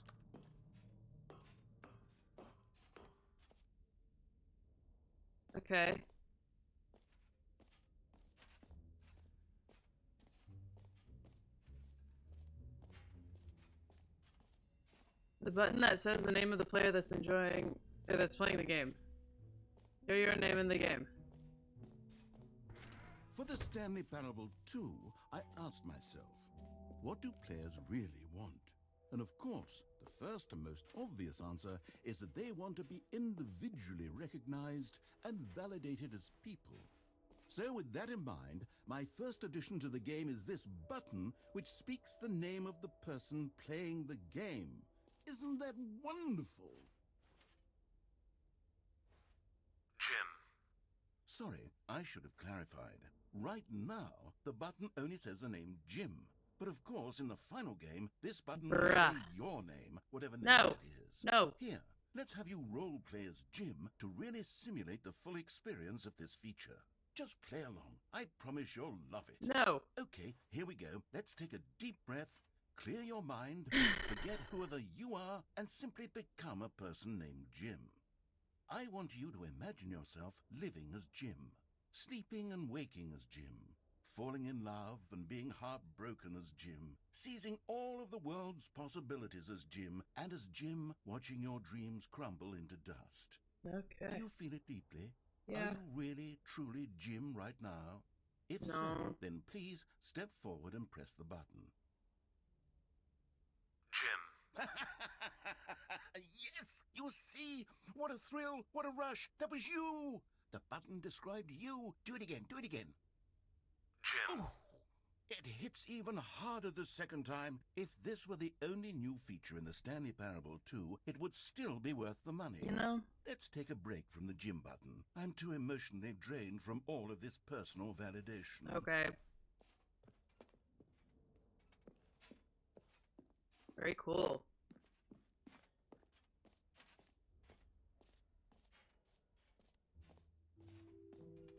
Okay. The button that says the name of the player that's that's playing the game. Hear your name in the game. For the Stanley Parable 2, I asked myself, what do players really want? And of course, the first and most obvious answer is that they want to be individually recognized and validated as people. So with that in mind, my first addition to the game is this button which speaks the name of the person playing the game. Isn't that wonderful? Jim. Sorry, I should have clarified. Right now, the button only says the name Jim. But of course, in the final game, this button will say your name, whatever name that is. No. Here, let's have you role play as Jim to really simulate the full experience of this feature. just play along. I promise you'll love it. No. Okay, here we go. Let's take a deep breath, clear your mind, forget whoever you are, and simply become a person named Jim. I want you to imagine yourself living as Jim, sleeping and waking as Jim, falling in love and being heartbroken as Jim, seizing all of the world's possibilities as Jim, and as Jim watching your dreams crumble into dust. Okay. Do you feel it deeply? Yeah. Are you really, truly Jim right now? If so, No. then please step forward and press the button. Jim. Yes! You see? What a thrill! What a rush! That was you! The button described you. Do it again. Do it again. Jim. Oh, it hits even harder the second time. If this were the only new feature in the Stanley Parable 2, it would still be worth the money. You know? Let's take a break from the Jim button. I'm too emotionally drained from all of this personal validation. Okay. Very cool.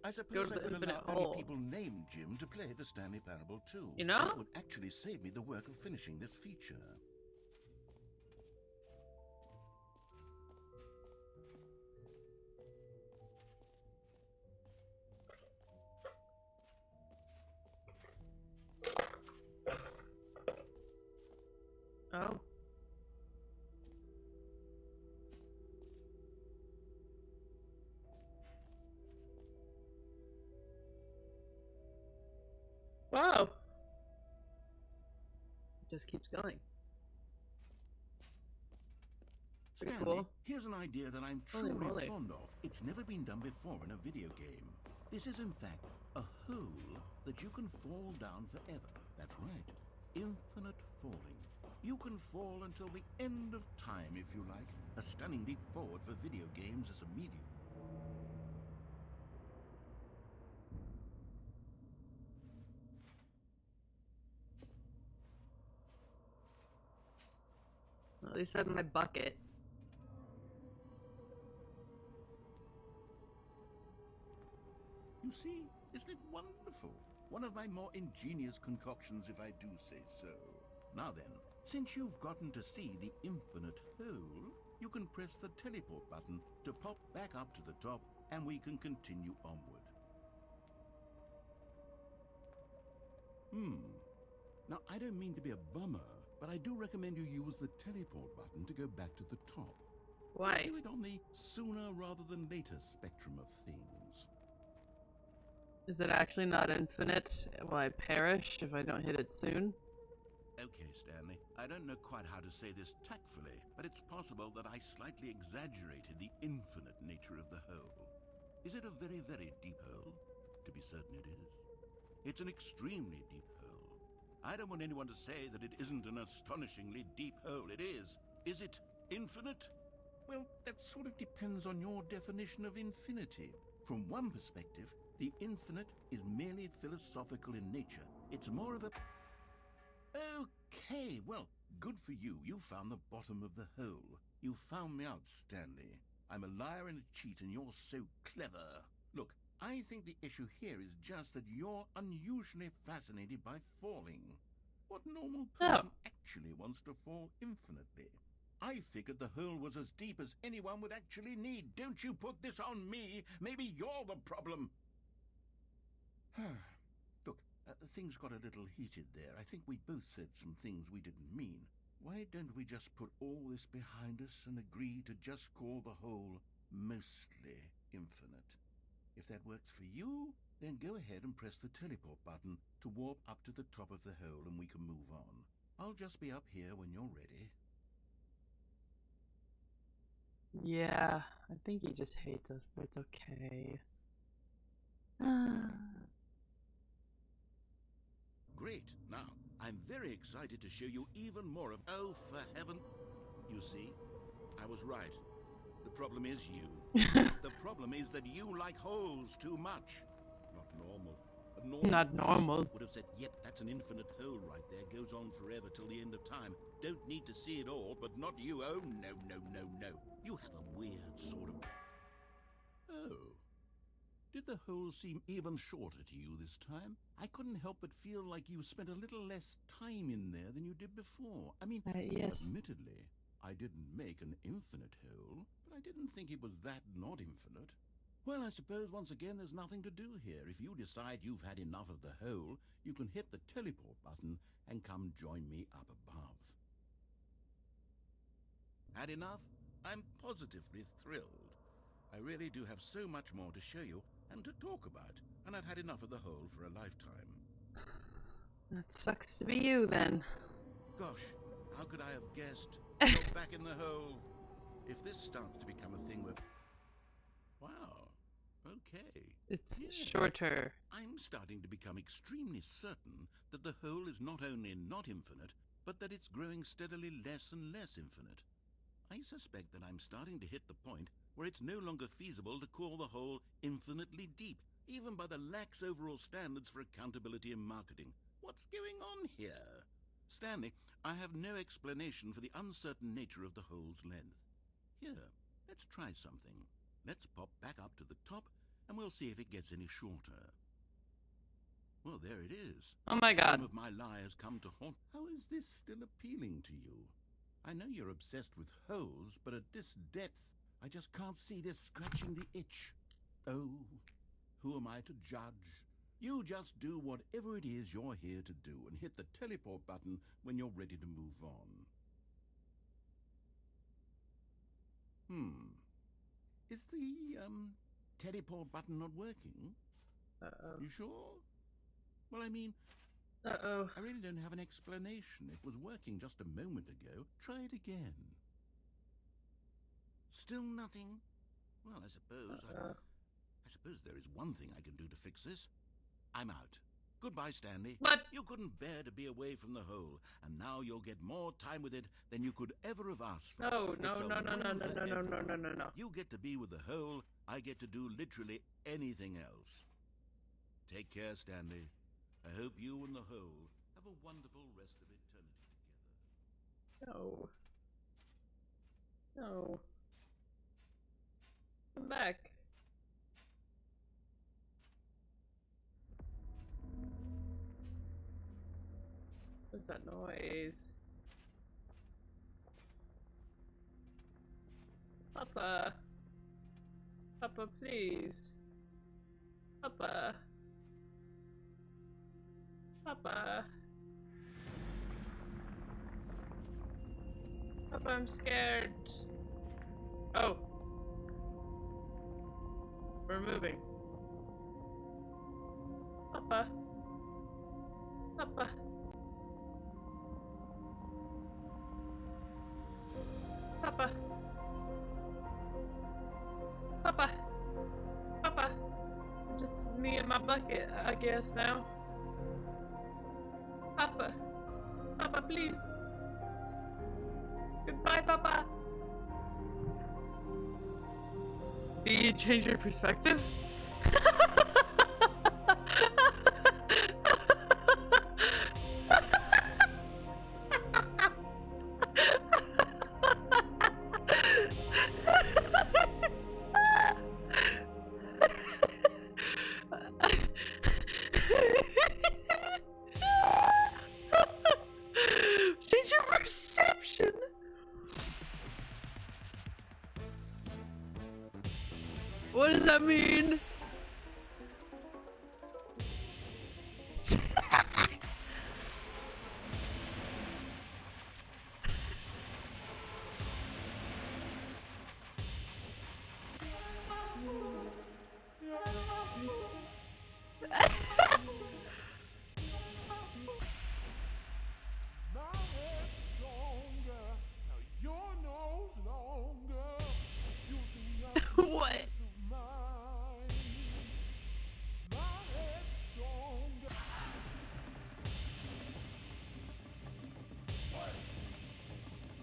I suppose to I the could infinite allow hole. only people named Jim to play the Stanley Parable 2. You know? That would actually save me the work of finishing this feature. Oh. Wow. It just keeps going. Pretty Stanley, cool. here's an idea that I'm Holy truly moly. fond of. It's never been done before in a video game. This is, in fact, a hole that you can fall down forever. That's right. Infinite falling. You can fall until the end of time, if you like. A stunning leap forward for video games as a medium. Well, at least I have my bucket. You see, isn't it wonderful? One of my more ingenious concoctions, if I do say so. Now then, since you've gotten to see the infinite hole, you can press the teleport button to pop back up to the top, and we can continue onward. Now, I don't mean to be a bummer, but I do recommend you use the teleport button to go back to the top. Why? Do it on the sooner rather than later spectrum of things. Is it actually not infinite? Will I perish if I don't hit it soon? Okay, Stanley, I don't know quite how to say this tactfully, but it's possible that I slightly exaggerated the infinite nature of the hole. Is it a very, very deep hole? To be certain it is. It's an extremely deep hole. I don't want anyone to say that it isn't an astonishingly deep hole. It is. Is it infinite? Well, that sort of depends on your definition of infinity. From one perspective, the infinite is merely philosophical in nature. It's more of a... Okay, well, good for you. You found the bottom of the hole. You found me out, Stanley. I'm a liar and a cheat, and you're so clever. Look, I think the issue here is just that you're unusually fascinated by falling. What normal person actually wants to fall infinitely? I figured the hole was as deep as anyone would actually need. Don't you put this on me. Maybe you're the problem. Look, things got a little heated there. I think we both said some things we didn't mean. Why don't we just put all this behind us and agree to just call the hole mostly infinite? If that works for you, then go ahead and press the teleport button to warp up to the top of the hole and we can move on. I'll just be up here when you're ready. Yeah, I think he just hates us, but it's okay. Great. Now, I'm very excited to show you even more of... Oh, for heaven... You see? I was right. The problem is you. The problem is that you like holes too much. Not normal. A normal Not normal. person would have said, yep, that's an infinite hole right there. Goes on forever till the end of time. Don't need to see it all, but not you. Oh, no, no, no, no. You have a weird sort of... Oh. Did the hole seem even shorter to you this time? I couldn't help but feel like you spent a little less time in there than you did before. I mean, yes. admittedly, I didn't make an infinite hole, but I didn't think it was that not infinite. Well, I suppose once again there's nothing to do here. If you decide you've had enough of the hole, you can hit the teleport button and come join me up above. Had enough? I'm positively thrilled. I really do have so much more to show you and to talk about, and I've had enough of the hole for a lifetime. That sucks to be you, then. Gosh, how could I have guessed? You're back in the hole. If this starts to become a thing where... Wow. Okay. It's Yes. shorter. I'm starting to become extremely certain that the hole is not only not infinite, but that it's growing steadily less and less infinite. I suspect that I'm starting to hit the point where it's no longer feasible to call the hole infinitely deep, even by the lax overall standards for accountability and marketing. What's going on here? Stanley, I have no explanation for the uncertain nature of the hole's length. Here, let's try something. Let's pop back up to the top, and we'll see if it gets any shorter. Well, there it is. Oh my god. Some of my lie has come to haunt. How is this still appealing to you? I know you're obsessed with holes, but at this depth, I just can't see this scratching the itch. Oh, who am I to judge? You just do whatever it is you're here to do and hit the teleport button when you're ready to move on. Is the, teleport button not working? Uh-oh. You sure? Well, I mean, Uh-oh. I really don't have an explanation. It was working just a moment ago. Try it again. Still nothing? Well, I suppose there is one thing I can do to fix this. I'm out. Goodbye, Stanley. What? You couldn't bear to be away from the hole, and now you'll get more time with it than you could ever have asked for. No, no, It's a no, no, no, win no, for no, no, no, everyone. no, no. You get to be with the hole. I get to do literally anything else. Take care, Stanley. I hope you and the hole have a wonderful rest of eternity together. No. No. Come back. What's that noise? Papa. Papa, please. Papa. Papa. Papa, I'm scared. Oh. We're moving. Papa. Papa. Papa. Papa. Papa. Just me and my bucket, I guess, now. Papa. Papa, please. Goodbye, Papa. Do you change your perspective? Change your perception. What does that mean? My head's stronger. Now you're no longer using your What? sense of mind. My head's stronger.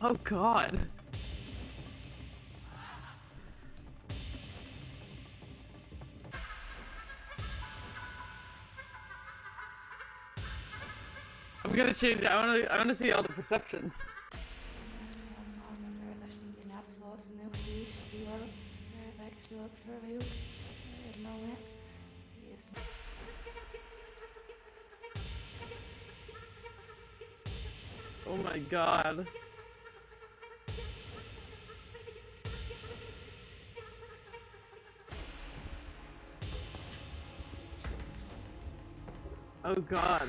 Oh god. I'm gonna change it. I wanna see all the perceptions. Oh my god. Oh god.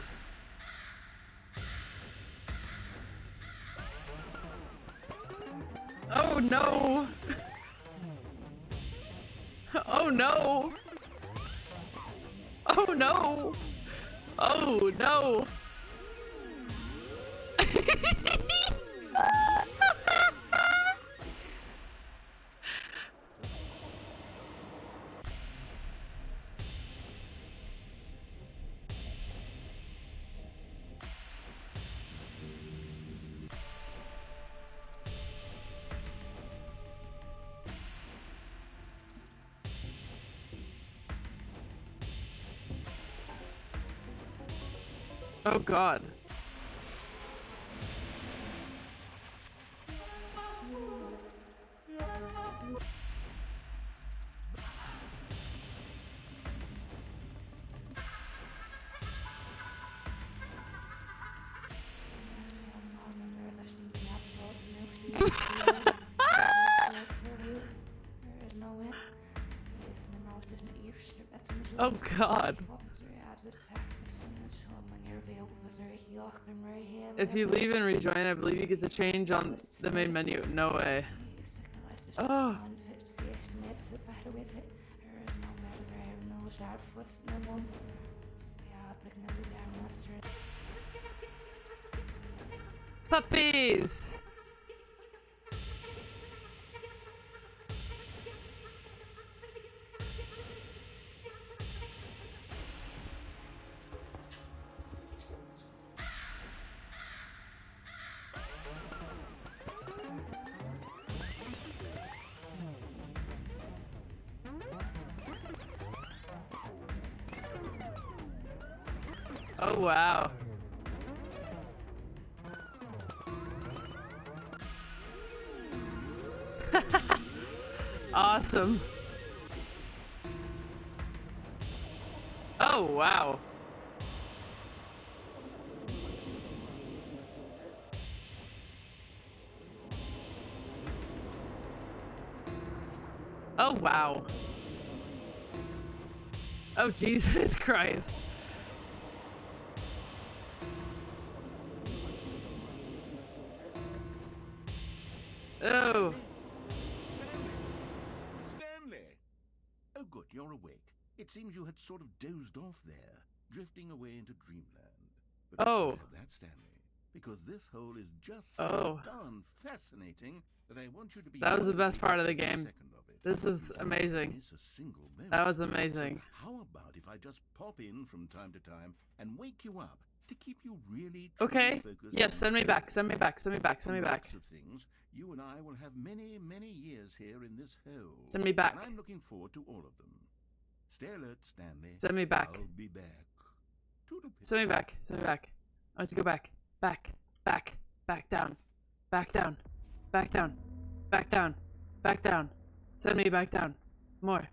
Oh no! Oh no! Oh no! Oh no! Oh god. Oh god. If you leave and rejoin, I believe you get to change on the main menu. No way. Oh. Puppies! Oh wow. Awesome. Oh wow. Oh wow. Oh Jesus Christ. Oh. Stanley! Oh good, you're awake. It seems you had sort of dozed off there, drifting away into dreamland. But Oh. you can't have that, Stanley, because this hole is just so Oh. darn fascinating that I want you to be... That was the best part of the every game. second of it. This is You won't amazing. miss a single moment. That was amazing. So how about if I just pop in from time to time and wake you up to keep you really Okay. focused Yes, on send me the back. game? Send me back. Send me back. Send me From the back. looks of things, you and I will have many, many years here in this hole. Send me back. And I'm looking forward to all of them. Stay alert, Stanley. Send me back. I'll be back. Toodle-pip. Send me back. Send me back. I want to go back. Back. Back. Back down. Back down. Back down. Back down. Back down. Send me back down. More.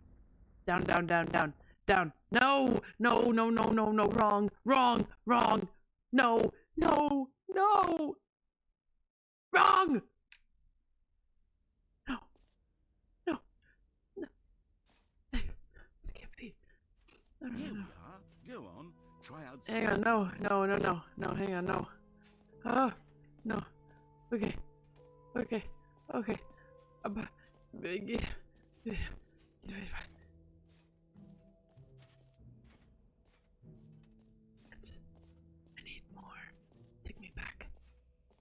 Down, down, down, down. Down. No! No, no, no, no, no. Wrong. Wrong. Wrong. No. No. No. Wrong! No. No. No. Skippy. No, no, Here no, we no. are. Go on. Try out Hang on, no, no, no, no, no, hang on, no. Oh, no. Okay. Okay. Okay. Big. I need more. Take me back.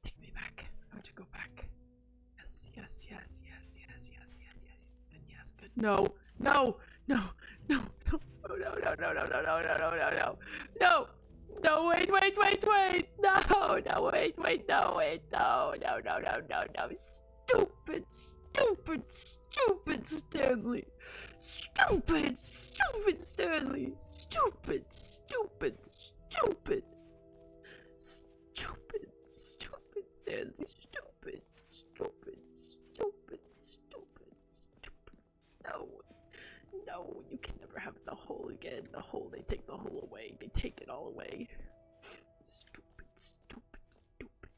Take me back. I want to go back. Yes, yes, yes, yes, yes, yes, yes, yes. And yes, good. No, no, no, no, no, no, no, no, no, no, no, no, no, no, no, no. No, wait, wait, wait, wait. No, no, wait, wait, no, wait, no, no, no, no, no, no. Stupid, stupid, stupid Stanley. Stupid, stupid Stanley. Stupid, stupid, stupid. Stupid, stupid Stanley. Stupid, stupid, stupid, stupid, stupid. No. No, you can never have the hole again. The hole, they take the hole away. They take it all away. Stupid, stupid, stupid,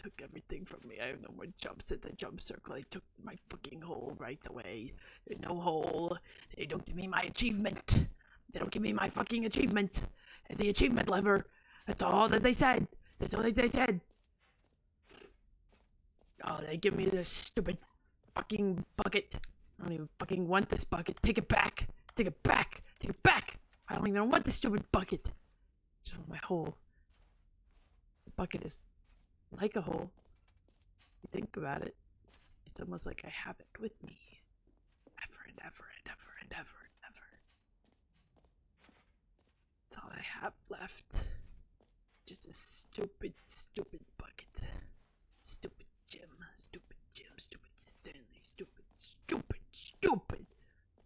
took everything from me. I have no more jumps at the jump circle. They took my fucking hole right away. There's no hole. They don't give me my achievement. They don't give me my fucking achievement. And the achievement lever. That's all that they said. That's all that they said. Oh, they give me this stupid fucking bucket. I don't even fucking want this bucket. Take it back. Take it back. Take it back. I don't even want this stupid bucket. Just want my hole. The bucket is like a hole. You think about it. It's almost like I have it with me. Ever and ever and ever and ever and ever. That's all I have left. Just a stupid, stupid bucket. Stupid Jim. Stupid Jim. Stupid Stanley. Stupid, stupid, stupid.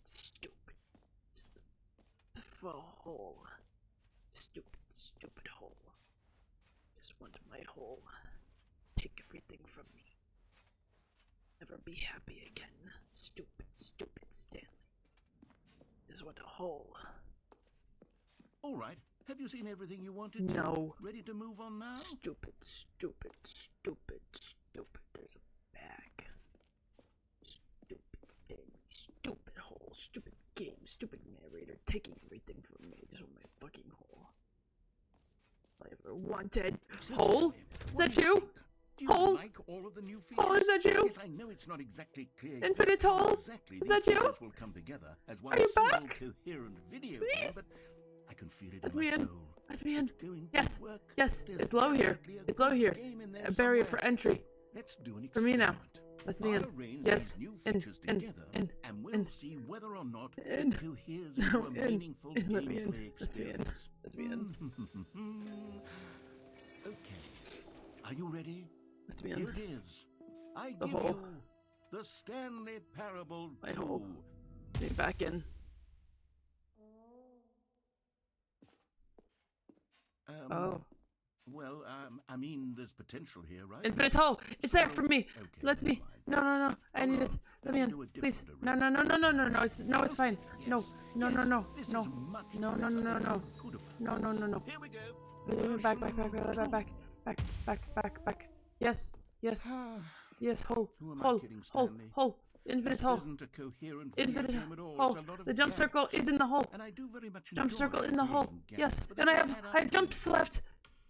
Stupid. Just a full hole. Stupid, stupid hole. Just want my hole. Take everything from me. Never be happy again. Stupid, stupid Stanley. Just want a hole. All right. Have you seen everything you wanted to? No. Ready to move on now? Stupid, stupid, stupid, stupid. There's a bag. Stupid Stanley. Stupid hole. Stupid game. Stupid narrator. Taking everything from me. Just want my fucking hole. I ever wanted. Hole? Is that you? Do you Hole? like all of the new features? Hole, is that you? Yes, I know it's not exactly clear. Infinite hole? Exactly Is that these you? features will come together as one Are you single back? coherent video Please? game, but I can feel it Let in me my in. soul. Let me in. It's going to Yes. work. Yes. There's It's low here. definitely a It's low good here. game in there A barrier somewhere. for entry. Let's do an For me now. experiment. Let me I'll in. arrange Yes. these new In. features In. together, In. and we'll In. see whether or not In. it coheres into a In. meaningful In. Let me in. gameplay Let me in. experience. Let me in. Okay. Are you ready? Let me Here in. it is. I The give hole. you the Stanley Parable My 2. hole. Let me back in. Oh. Well, I mean, there's potential here, right? Infinite hole. It's there for me. Okay, Let me. never mind. No. I Hold need on. it. Let Let me me in. do a Please. different No. It's fine. No. This is No. much No. better than I could have No. proposed. Here we go. Back. Yes. Hole. Who am I Hole. kidding, Hole. Stanley? Hole. Infinite This hole. isn't a coherent video Infinite game at all. hole. It's a lot of The jump gaps. circle is in the hole. And I do very much Jump enjoy circle in the hole. creating gaps, Yes. but And I if have had jumps left.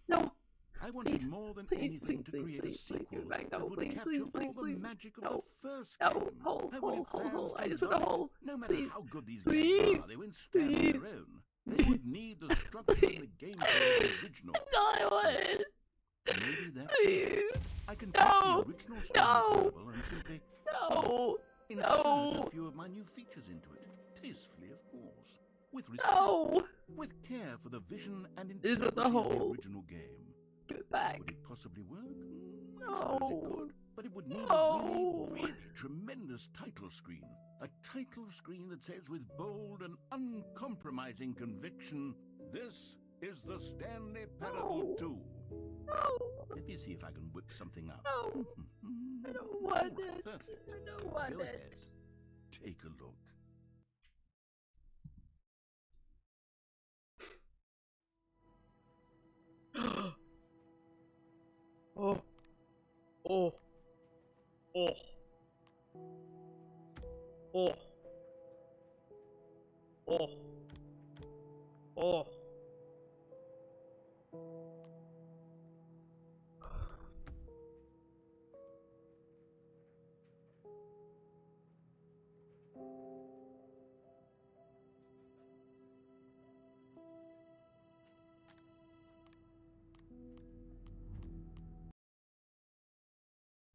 No. I wanted Please, more than please, anything to create a please, sequel give it back. that No, would please, capture please, all please. the magic of No. the first No, game. hole. I wanted fans I to just want a love it. hole. No matter Please. how good these Please. games are, they wouldn't stand on Please. their own. They would need the structure and the gameplay of the original. That's all I wanted. Maybe that's Please. I can No. take the original Stanley No. Parable and simply No. insert No. a few of my new features into it. Tastefully, of course. With respect. No. With care for the vision and Is integrity it the of the hole? original game. Give it back. Would it possibly work? I suppose it No. could. But it would need No. a really tremendous title screen. A title screen that says with bold and uncompromising conviction, "This is the Stanley Parable No. 2. No. Let me see if I can whip something up. No. I don't want it. Perfect. I don't want Go it. ahead. Take a look. Oh. Oh. Oh. Oh. Oh. Oh.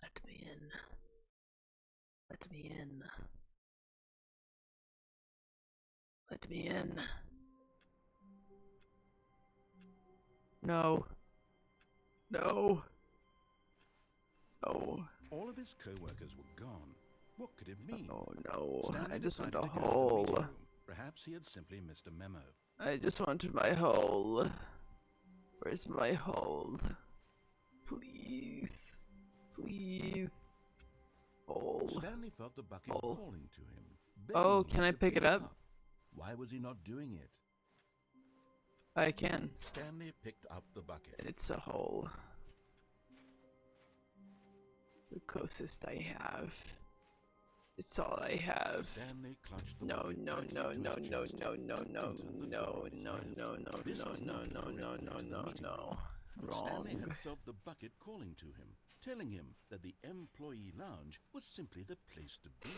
Let me in. Let me in. Let me in. No. No. No. All of his co-workers were gone. What could it mean? Oh no. Stanley I just want decided a to go to the meeting hole. room. Perhaps he had simply missed a memo. I just wanted my hole. Where's my hole? Please. Please. Hole. Stanley felt the bucket Hole. calling to him. Oh, begging can him I to pick it up? Why was he not doing it? I can. Stanley picked up the bucket. It's a hole. It's the closest I have. It's all I have. Stanley clutched the No, bucket no, tightly no, to no, his no, chest no, and no, tucked no, into the no, bottom of his no, left. no, no, This no, was no, not the no, correct no, way no, to the no, meeting no. room. But Stanley Wrong. had felt the bucket calling to him, telling him that the employee lounge was simply the place to be.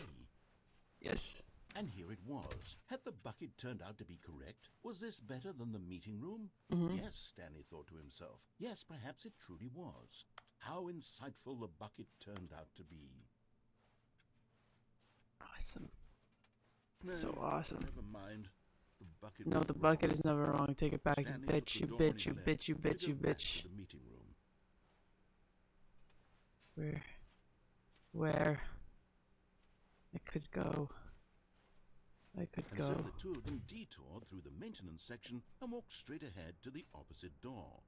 Yes. And here it was. Had the bucket turned out to be correct? Was this better than the meeting room? Mm-hmm. Yes, Stanley thought to himself. Yes, perhaps it truly was. How insightful the bucket turned out to be. Awesome. No, So awesome. Never mind. The bucket No, was the wrong. bucket is never wrong. Take it back, you Stanley bitch, took you the door on bitch, his you left bitch, you to bitch, go you back bitch. to the meeting room. Where? I could go. I could And go. so the two of them detoured through the maintenance section and walked straight ahead to the opposite door.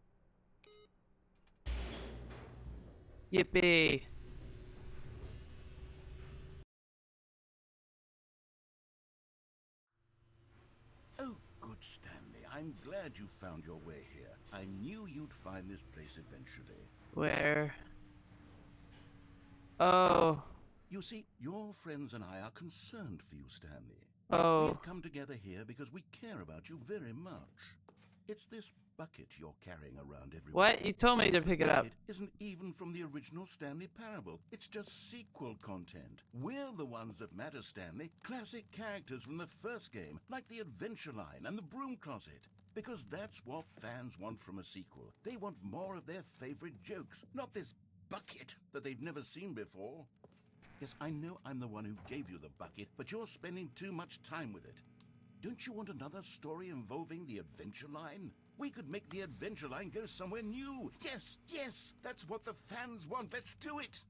Yippee! Oh, good, Stanley. I'm glad you found your way here. I knew you'd find this place eventually. Where? Oh. You see, your friends and I are concerned for you, Stanley. Oh. We've come together here because we care about you very much. It's this bucket you're carrying around everywhere. What? You told me to pick it up. It isn't even from the original Stanley Parable. It's just sequel content. We're the ones that matter, Stanley. Classic characters from the first game, like the Adventure Line and the Broom Closet. Because that's what fans want from a sequel. They want more of their favorite jokes, not this bucket that they've never seen before. Yes, I know I'm the one who gave you the bucket, but you're spending too much time with it. Don't you want another story involving the Adventure Line? We could make the Adventure Line go somewhere new. Yes, yes, that's what the fans want. Let's do it.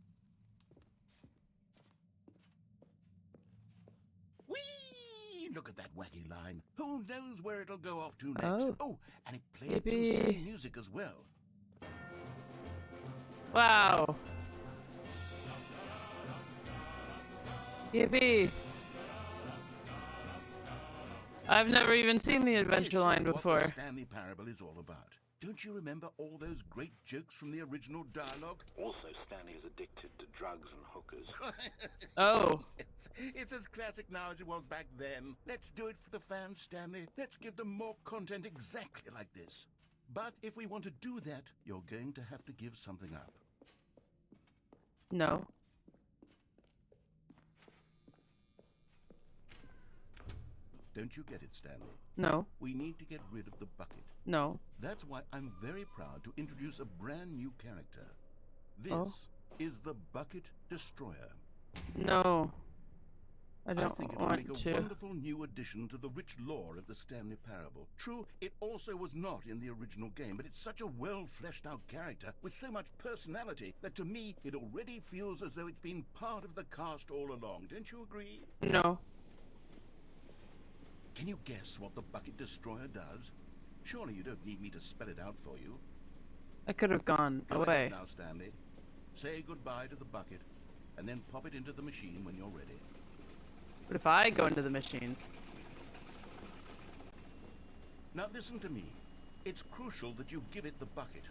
Whee! Look at that wacky line. Who knows where it'll go off to next? Oh, and it played some Yippee. silly music as well. Wow. Yippee. I've never even seen the Adventure Line before. What the Stanley Parable is all about. Don't you remember all those great jokes from the original dialogue? Also, Stanley is addicted to drugs and hookers. Oh. It's as classic now as it was back then. Let's do it for the fans, Stanley. Let's give them more content exactly like this. But if we want to do that, you're going to have to give something up. No. Don't you get it, Stanley? No. We need to get rid of the bucket. No. That's why I'm very proud to introduce a brand new character. This Oh. is the Bucket Destroyer. No. I I don't think it'll want make a to. wonderful new addition to the rich lore of the Stanley Parable. True, it also was not in the original game, but it's such a well-fleshed-out character with so much personality that to me it already feels as though it's been part of the cast all along. Don't you agree? No. Can you guess what the Bucket Destroyer does? Surely you don't need me to spell it out for you. I could have gone Go away. ahead now, Stanley. Say goodbye to the bucket, and then pop it into the machine when you're ready. But if I go into the machine. Now listen to me. It's crucial that you give it the bucket.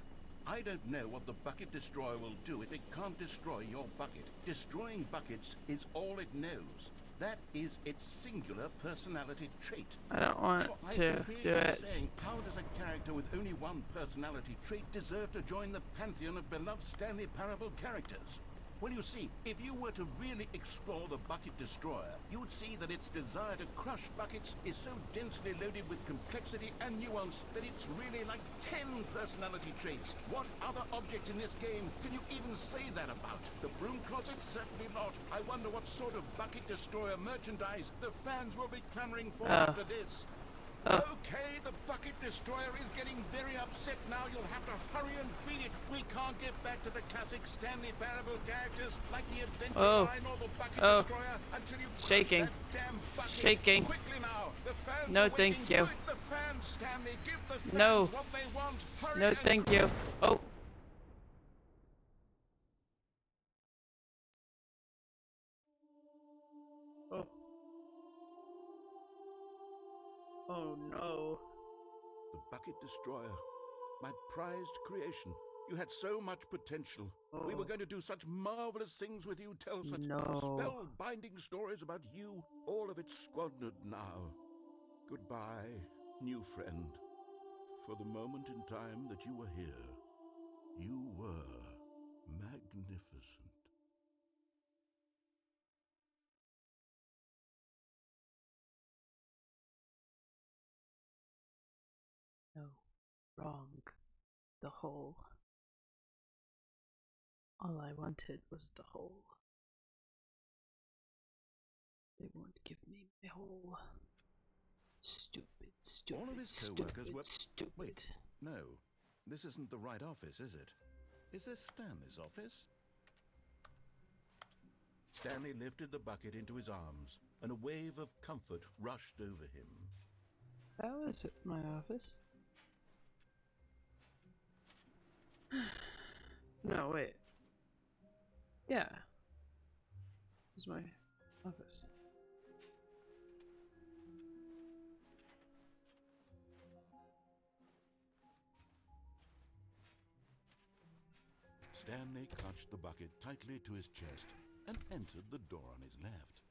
I don't know what the Bucket Destroyer will do if it can't destroy your bucket. Destroying buckets is all it knows. That is its singular personality trait. I don't want So I to can do hear you it. saying, how does a character with only one personality trait deserve to join the pantheon of beloved Stanley Parable characters? Well, you see, if you were to really explore the Bucket Destroyer, you would see that its desire to crush buckets is so densely loaded with complexity and nuance that it's really like 10 personality traits. What other object in this game can you even say that about? The Broom Closet? Certainly not. I wonder what sort of Bucket Destroyer merchandise the fans will be clamoring for after this. Okay, the Bucket Destroyer is getting very upset now. You'll have to hurry and feed it. We can't get back to the classic Stanley Parable characters like the Adventure Line or the Bucket Destroyer until you crush Shaking. that damn bucket. Shaking. Quickly now. The fans No, are waiting. thank you. Do it, the fans, Stanley. Give the fans No. what they want. Hurry No, and thank you. Oh. Oh. Oh no. The Bucket Destroyer, my prized creation. You had so much potential. We were going to do such marvelous things with you, tell such spellbinding stories about you. All of it squandered now. Goodbye, new friend. For the moment in time that you were here, you were magnificent. No. Wrong. The hole. All I wanted was the hole. They won't give me my hole. Stupid, stupid, All of his co-workers were... stupid. Wait, no. This isn't the right office, is it? Is this Stanley's office? Stanley lifted the bucket into his arms, and a wave of comfort rushed over him. How is it my office? No, wait. Yeah. This is my office. Stanley clutched the bucket tightly to his chest and entered the door on his left.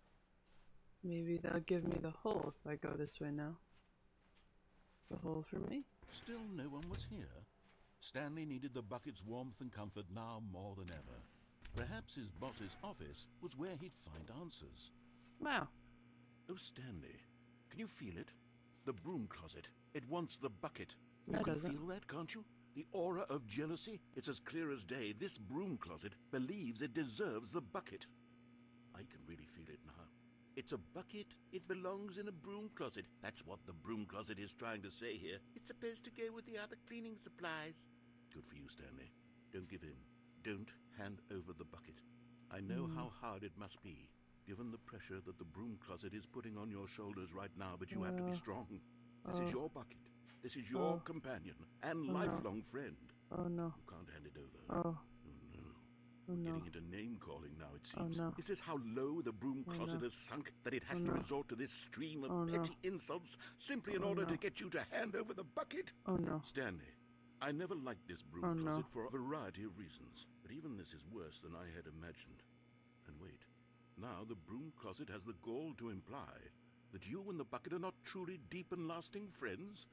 Maybe they'll give me the hole if I go this way now. The hole for me? Still no one was here. Stanley needed the bucket's warmth and comfort now more than ever. Perhaps his boss's office was where he'd find answers. Wow. Oh, Stanley, can you feel it? The broom closet. It wants the bucket. No, You can doesn't. feel that, can't you? The aura of jealousy? It's as clear as day. This broom closet believes it deserves the bucket. I can really feel it now. It's a bucket. It belongs in a broom closet. That's what the broom closet is trying to say here. It's supposed to go with the other cleaning supplies. Good for you, Stanley. Don't give in. Don't hand over the bucket. I know how hard it must be, given the pressure that the broom closet is putting on your shoulders right now, but you have to be strong. This is your bucket. This is your companion and lifelong friend. Oh no. You can't hand it over. Oh. Oh no. Oh We're no. getting into name-calling now, it Oh seems. no. Is this how low the broom closet has sunk, that it has to resort to this stream of petty insults simply in order to get you to hand over the bucket? Oh no. Stanley, I never liked this broom closet for a variety of reasons, but even this is worse than I had imagined. And wait, now the broom closet has the gall to imply that you and the bucket are not truly deep and lasting friends?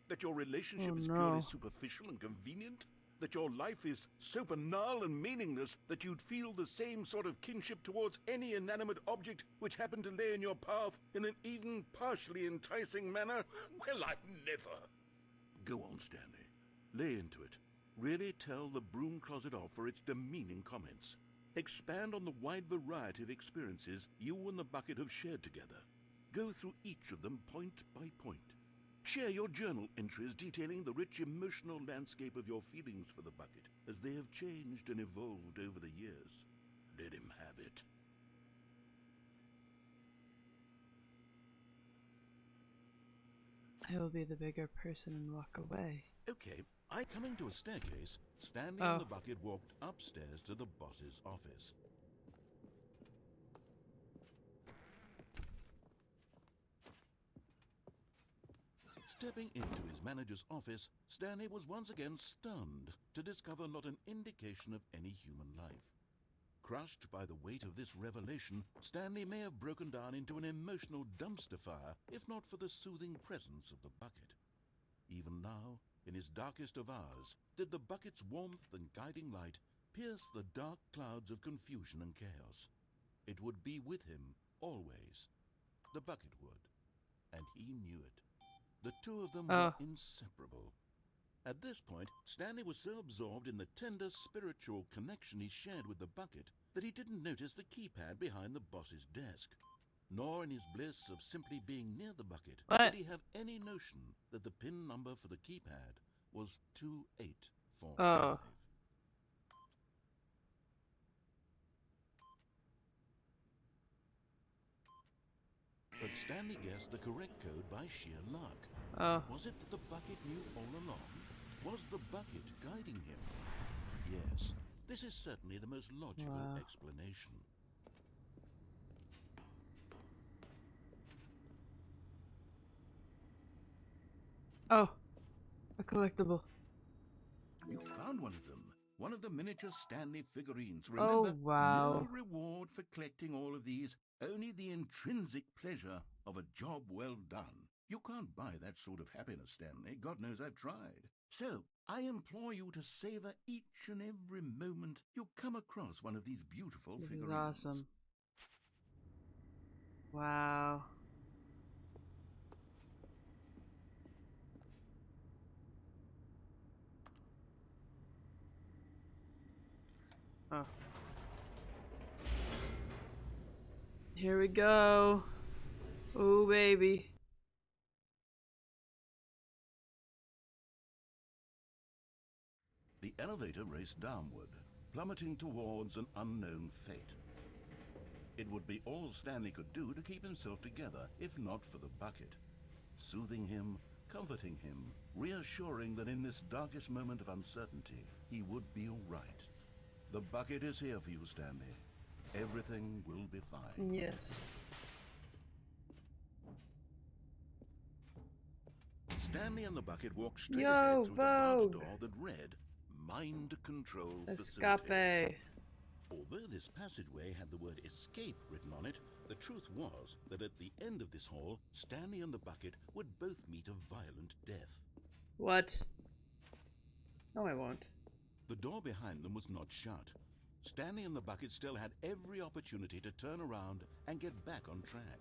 That your relationship is purely superficial and convenient? That your life is so banal and meaningless that you'd feel the same sort of kinship towards any inanimate object which happened to lay in your path in an even partially enticing manner? Well, I never. Go on, Stanley. Lay into it. Really tell the broom closet off for its demeaning comments. Expand on the wide variety of experiences you and the bucket have shared together. Go through each of them point by point. Share your journal entries detailing the rich emotional landscape of your feelings for the bucket as they have changed and evolved over the years. Let him have it. I will be the bigger person and walk away. Okay, coming to a staircase, Stanley and the bucket walked upstairs to the boss's office. Stepping into his manager's office, Stanley was once again stunned to discover not an indication of any human life. Crushed by the weight of this revelation, Stanley may have broken down into an emotional dumpster fire if not for the soothing presence of the bucket. Even now, in his darkest of hours, did the bucket's warmth and guiding light pierce the dark clouds of confusion and chaos. It would be with him always. The bucket would, and he knew it. The two of them were inseparable. At this point, Stanley was so absorbed in the tender spiritual connection he shared with the bucket that he didn't notice the keypad behind the boss's desk. Nor in his bliss of simply being near the bucket did he have any notion that the PIN number for the keypad was 2845. But Stanley guessed the correct code by sheer luck. Was it that the bucket knew all along? Was the bucket guiding him? Yes, this is certainly the most logical explanation. Oh, a collectible. You found one of them. One of the miniature Stanley figurines. Oh, Remember, wow. no reward for collecting all of these, only the intrinsic pleasure of a job well done. You can't buy that sort of happiness, Stanley. God knows I've tried. So, I implore you to savor each and every moment you come across one of these beautiful This figurines. is awesome. Wow. Oh. Here we go. Oh, baby. The elevator raced downward, plummeting towards an unknown fate. It would be all Stanley could do to keep himself together, if not for the bucket. Soothing him, comforting him, reassuring that in this darkest moment of uncertainty, he would be all right. The bucket is here for you, Stanley. Everything will be fine. Yes. Stanley and the bucket walked straight Yo, ahead through the large Vogue. door that read, Mind Control Escape. Facility. Although this passageway had the word escape written on it, the truth was that at the end of this hall, Stanley and the bucket would both meet a violent death. What? No, I won't. The door behind them was not shut. Stanley and the bucket still had every opportunity to turn around and get back on track.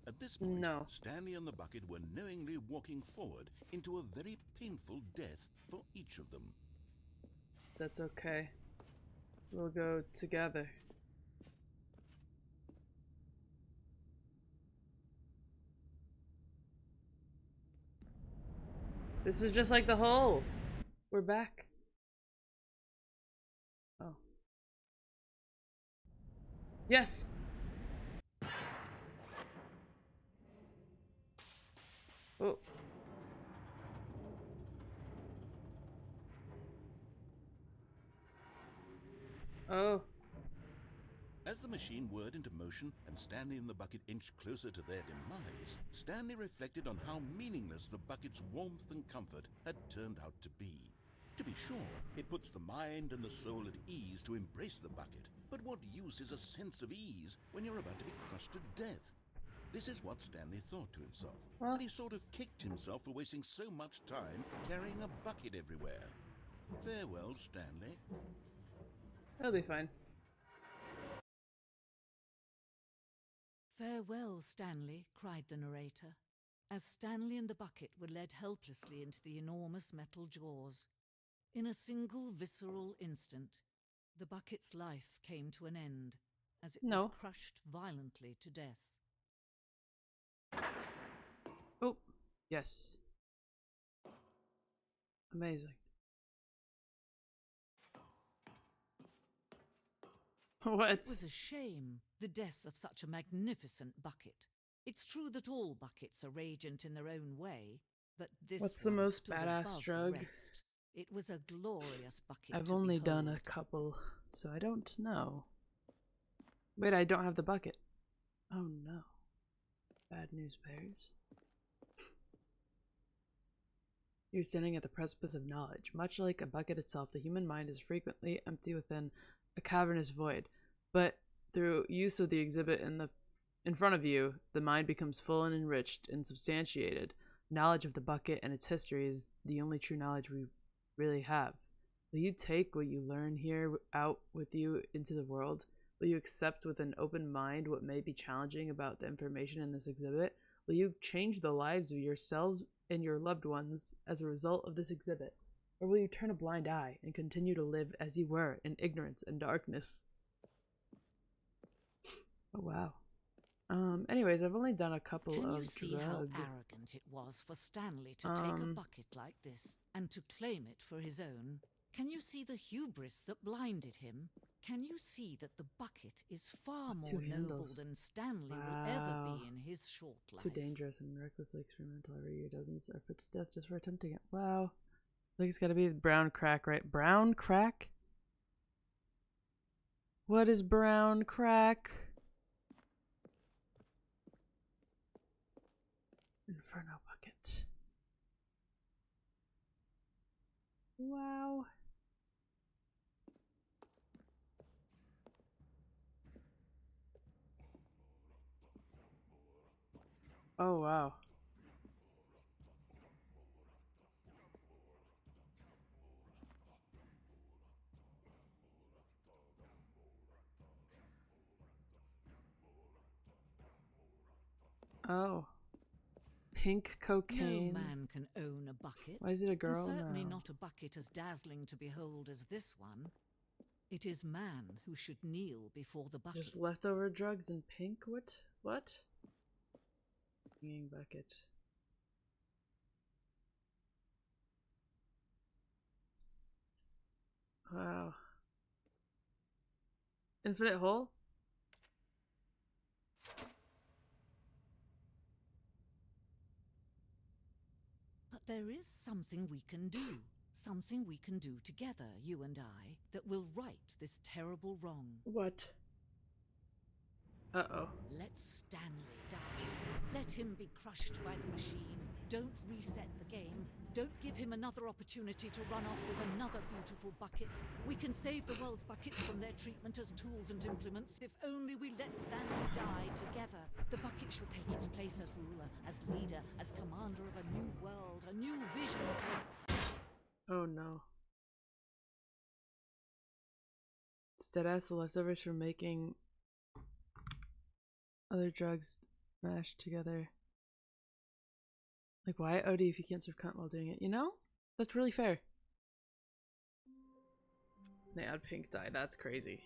At this point, No. Stanley and the bucket were knowingly walking forward into a very painful death for each of them. That's okay. We'll go together. This is just like the hole. We're back. Oh. Yes! Oh. Oh. As the machine whirred into motion and Stanley and the bucket inched closer to their demise, Stanley reflected on how meaningless the bucket's warmth and comfort had turned out to be. To be sure, it puts the mind and the soul at ease to embrace the bucket, but what use is a sense of ease when you're about to be crushed to death? This is what Stanley thought to himself, Well, and he sort of kicked himself for wasting so much time carrying a bucket everywhere. Farewell, Stanley. it'll be fine. Farewell, Stanley, cried the narrator, as Stanley and the bucket were led helplessly into the enormous metal jaws. In a single visceral instant, the bucket's life came to an end, as it was crushed violently to death. Oh, yes. Amazing. What? It was a shame, the death of such a magnificent bucket. It's true that all buckets are radiant in their own way, but this What's the one most stood badass above the drug? rest. It was a glorious bucket. I've to only done behold. a couple, so I don't know. Wait, I don't have the bucket. Oh no. Bad news bears. You're standing at the precipice of knowledge. Much like a bucket itself, the human mind is frequently empty within a cavernous void. But through use of the exhibit in front of you, the mind becomes full and enriched and substantiated. Knowledge of the bucket and its history is the only true knowledge we really have. Will you take what you learn here out with you into the world? Will you accept with an open mind what may be challenging about the information in this exhibit? Will you change the lives of yourselves and your loved ones as a result of this exhibit? Or will you turn a blind eye and continue to live as you were in ignorance and darkness? Oh wow. Anyways, I've only done a couple Can of you see how arrogant it was for Stanley to take a bucket like this and to claim it for his own? Can you see the hubris that blinded him? Can you see that the bucket is far more noble than Stanley will ever be in his short life? Too dangerous and recklessly experimental. Every year dozens are put to death just for attempting it. Wow. I think it's gotta be brown crack, right? Brown crack? What is brown crack? Inferno bucket. Wow. Oh, wow. Oh. Pink cocaine. No man can own a bucket. Why is it a girl and certainly now? not a bucket as dazzling to behold as this one. It is man who should kneel before the bucket. Just leftover drugs in pink? What? What? Hanging bucket. Wow. Infinite hole? But there is something we can do. Something we can do together, you and I, that will right this terrible wrong. What? Uh-oh. Let Stanley die. Let him be crushed by the machine. Don't reset the game. Don't give him another opportunity to run off with another beautiful bucket. We can save the world's buckets from their treatment as tools and implements if only we let Stanley die together. The bucket shall take its place as ruler, as leader, as commander of a new world, a new vision for... Oh no. It's deadass the leftovers from making other drugs mashed together. Like, why OD if you can't serve cunt while doing it? You know? That's really fair. They add pink dye. That's crazy.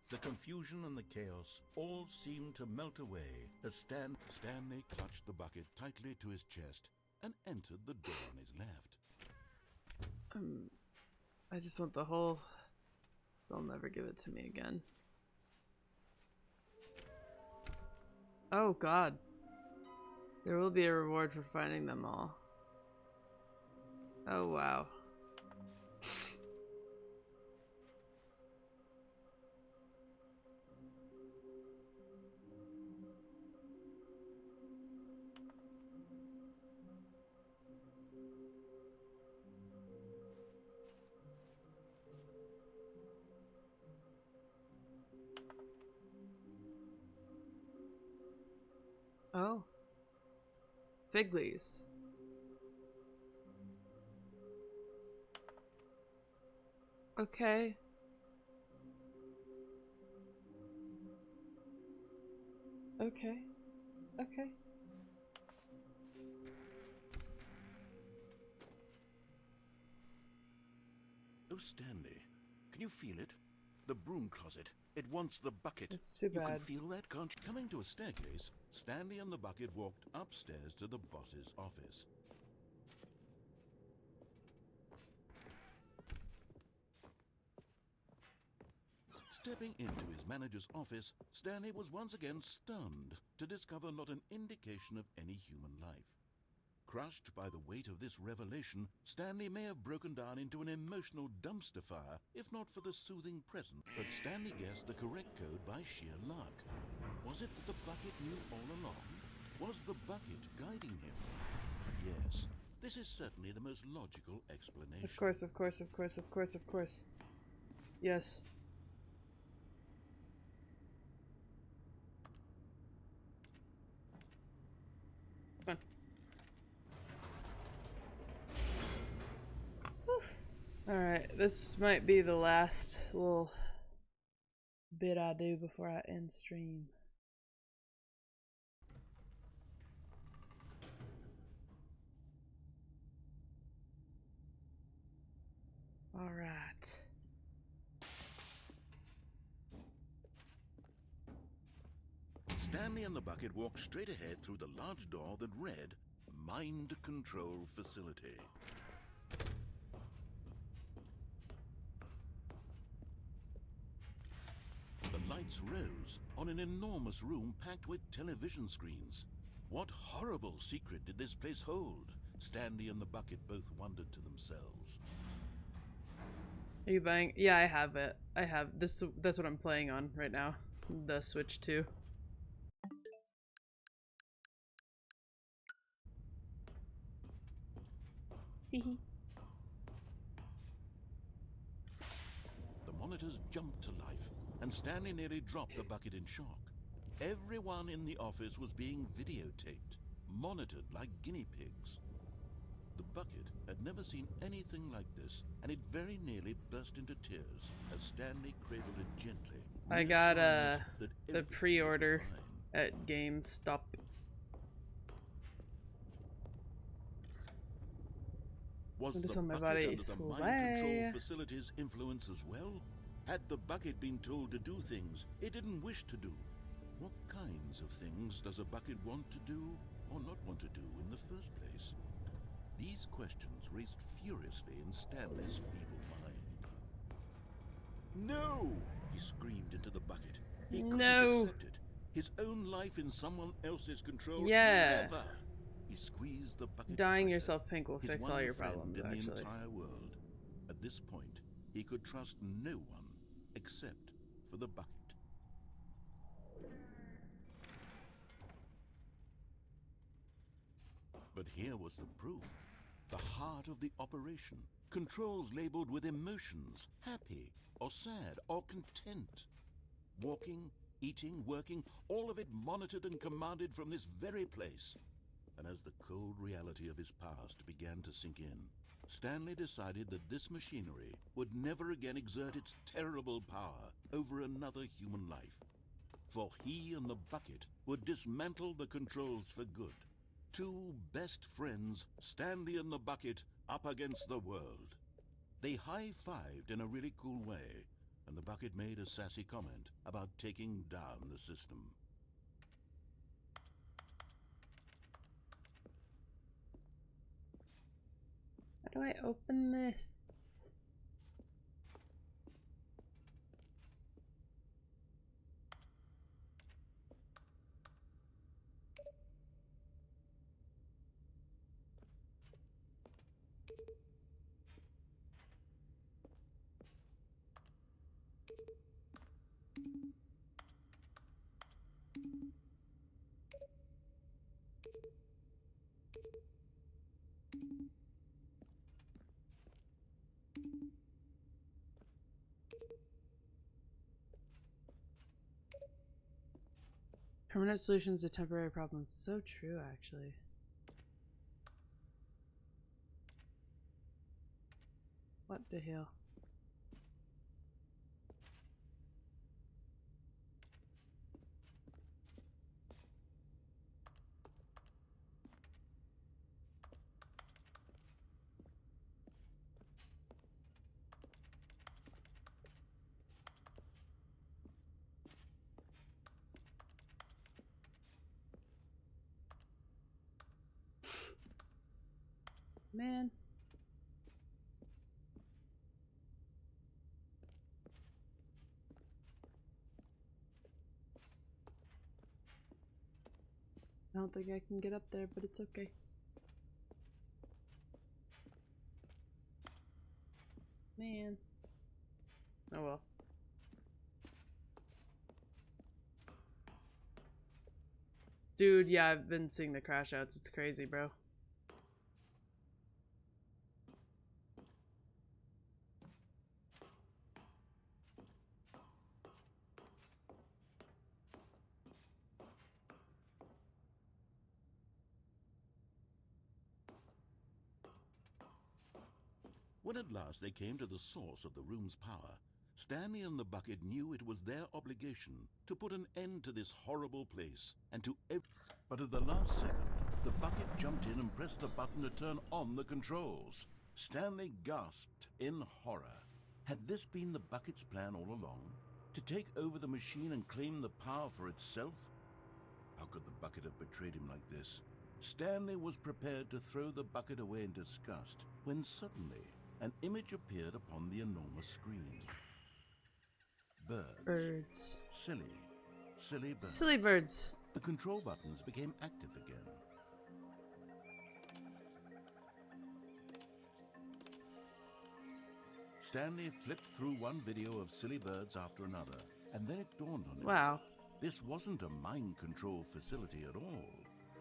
The confusion and the chaos all seemed to melt away as Stanley clutched the bucket tightly to his chest and entered the door on his left. I just want the whole... They'll never give it to me again. Oh god. There will be a reward for finding them all. Oh wow. Oh. Fig leaves. Okay. Okay. Okay. Oh, Stanley, can you feel it? The broom closet. It wants the bucket. It's too You can bad. feel that, can't you? Coming to a staircase, Stanley and the bucket walked upstairs to the boss's office. Stepping into his manager's office, Stanley was once again stunned to discover not an indication of any human life. Crushed by the weight of this revelation, Stanley may have broken down into an emotional dumpster fire, if not for the soothing present. But Stanley guessed the correct code by sheer luck. Was it that the bucket knew all along? Was the bucket guiding him? Yes, this is certainly the most logical explanation. Of course, of course, of course, of course, of course. Yes. Come on. Alright, this might be the last little bit I do before I end stream. Alright. Stanley and the bucket walked straight ahead through the large door that read, Mind Control Facility. The lights rose on an enormous room packed with television screens. What horrible secret did this place hold? Stanley and the bucket both wondered to themselves. Are you buying? Yeah, I have it. I have this. That's what I'm playing on right now. The Switch 2. Hehe. The monitors jumped to life, and Stanley nearly dropped the bucket in shock. Everyone in the office was being videotaped, monitored like guinea pigs. The bucket had never seen anything like this, and it very nearly burst into tears as Stanley cradled it gently. I got reassuring it that the everything would be pre-order fine. at GameStop. Was What is the on my bucket body? under the mind control facility's influence as well? Had the bucket been told to do things it didn't wish to do? What kinds of things does a bucket want to do or not want to do in the first place? These questions raced furiously in Stanley's feeble mind. No! He screamed into the bucket. He couldn't accept it. His own life in someone else's control. Yeah. Never! He squeezed the bucket Dyeing tighter. yourself pink will His fix one all your friend problems, in the actually. entire world. At this point, he could trust no one except for the bucket. But here was the proof. The heart of the operation. Controls labeled with emotions, happy or sad or content. Walking, eating, working, all of it monitored and commanded from this very place. And as the cold reality of his past began to sink in, Stanley decided that this machinery would never again exert its terrible power over another human life. For he and the bucket would dismantle the controls for good. Two best friends, Stanley and the bucket, up against the world. They high-fived in a really cool way, and the bucket made a sassy comment about taking down the system. How do I open this? Permanent solutions to temporary problems. So true, actually. What the hell? Man. I don't think I can get up there, but it's okay. Man. Oh well. Dude, yeah, I've been seeing the crash outs. It's crazy, bro. When at last they came to the source of the room's power, Stanley and the bucket knew it was their obligation to put an end to this horrible place and to But at the last second, the bucket jumped in and pressed the button to turn on the controls. Stanley gasped in horror. Had this been the bucket's plan all along? To take over the machine and claim the power for itself? How could the bucket have betrayed him like this? Stanley was prepared to throw the bucket away in disgust when suddenly an image appeared upon the enormous screen. Birds. Birds. Silly birds. Silly birds. The control buttons became active again. Stanley flipped through one video of silly birds after another, and then it dawned on him. Wow. This wasn't a mind control facility at all.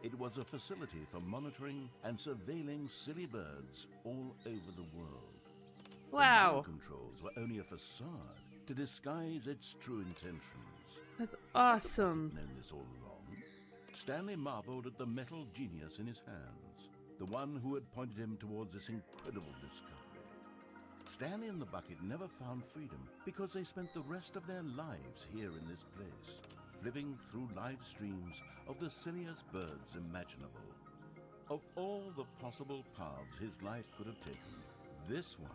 It was a facility for monitoring and surveilling silly birds all over the world. Wow. The mind controls were only a facade. to disguise its true intentions. That's awesome. Known this all along. Stanley marveled at the metal genius in his hands, the one who had pointed him towards this incredible discovery. Stanley and the bucket never found freedom because they spent the rest of their lives here in this place, flipping through live streams of the silliest birds imaginable. Of all the possible paths his life could have taken, this one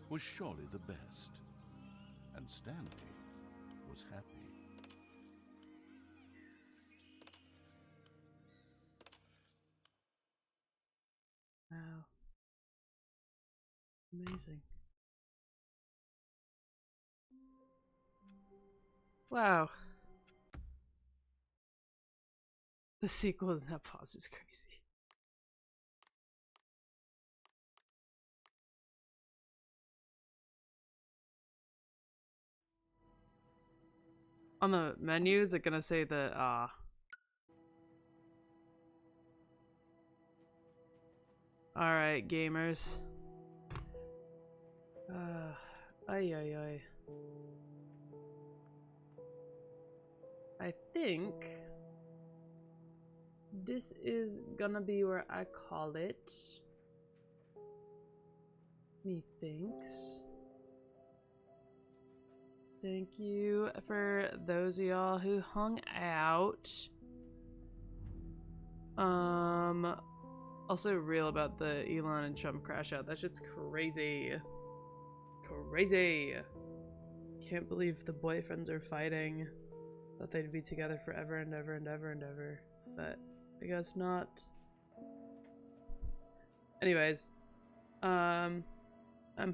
was surely the best. And Stanley was happy. Wow. Amazing. Wow. The sequel is that pause is crazy. On the menu, is it gonna say the Alright, gamers. Ay ay ay. I think this is gonna be where I call it. Methinks. Thank you for those of y'all who hung out. Also real about the Elon and Trump crash out. That shit's crazy. Crazy. Can't believe the boyfriends are fighting. Thought they'd be together forever and ever and ever and ever. But I guess not. Anyways. I'm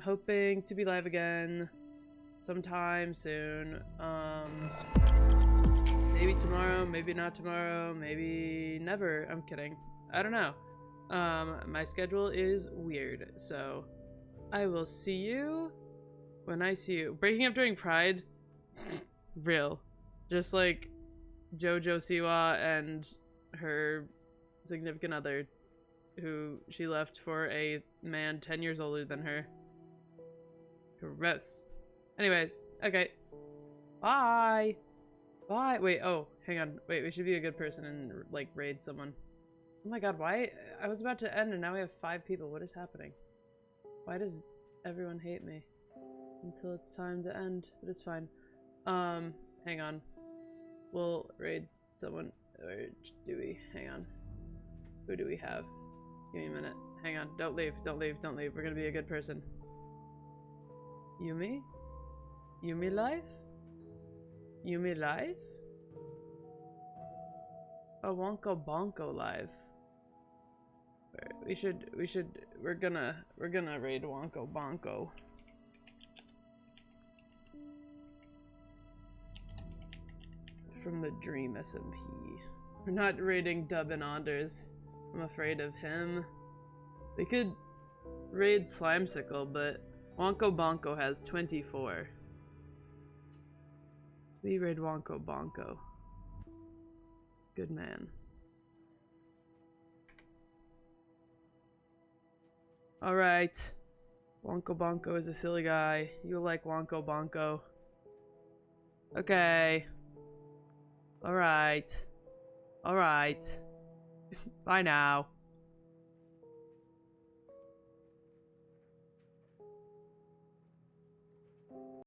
hoping to be live again sometime soon. Maybe tomorrow, maybe not tomorrow, maybe never. I'm kidding. I don't know. My schedule is weird, so I will see you when I see you. Breaking up during Pride? Real. Just like JoJo Siwa and her significant other, who she left for a man 10 years older than her. Gross. Anyways, okay. Bye! Bye! Wait, oh, hang on. Wait, we should be a good person and, like, raid someone. Oh my god, why? I was about to end and now we have 5 people. What is happening? Why does everyone hate me? Until it's time to end, but it's fine. Hang on. We'll raid someone. Or do we? Hang on. Who do we have? Give me a minute. Hang on. Don't leave. Don't leave. Don't leave. We're gonna be a good person. Yumi? Yumi live? Yumi live? Oh, Wonko Bonko live. We're gonna raid Wonko Bonko. From the Dream SMP. We're not raiding Dub and Anders. I'm afraid of him. We could raid Slimesicle, but Wonko Bonko has 24. We raid Wonko Bonko. Good man. Alright. Wonko Bonko is a silly guy. You like Wonko Bonko. Okay. Alright. Alright. Bye now.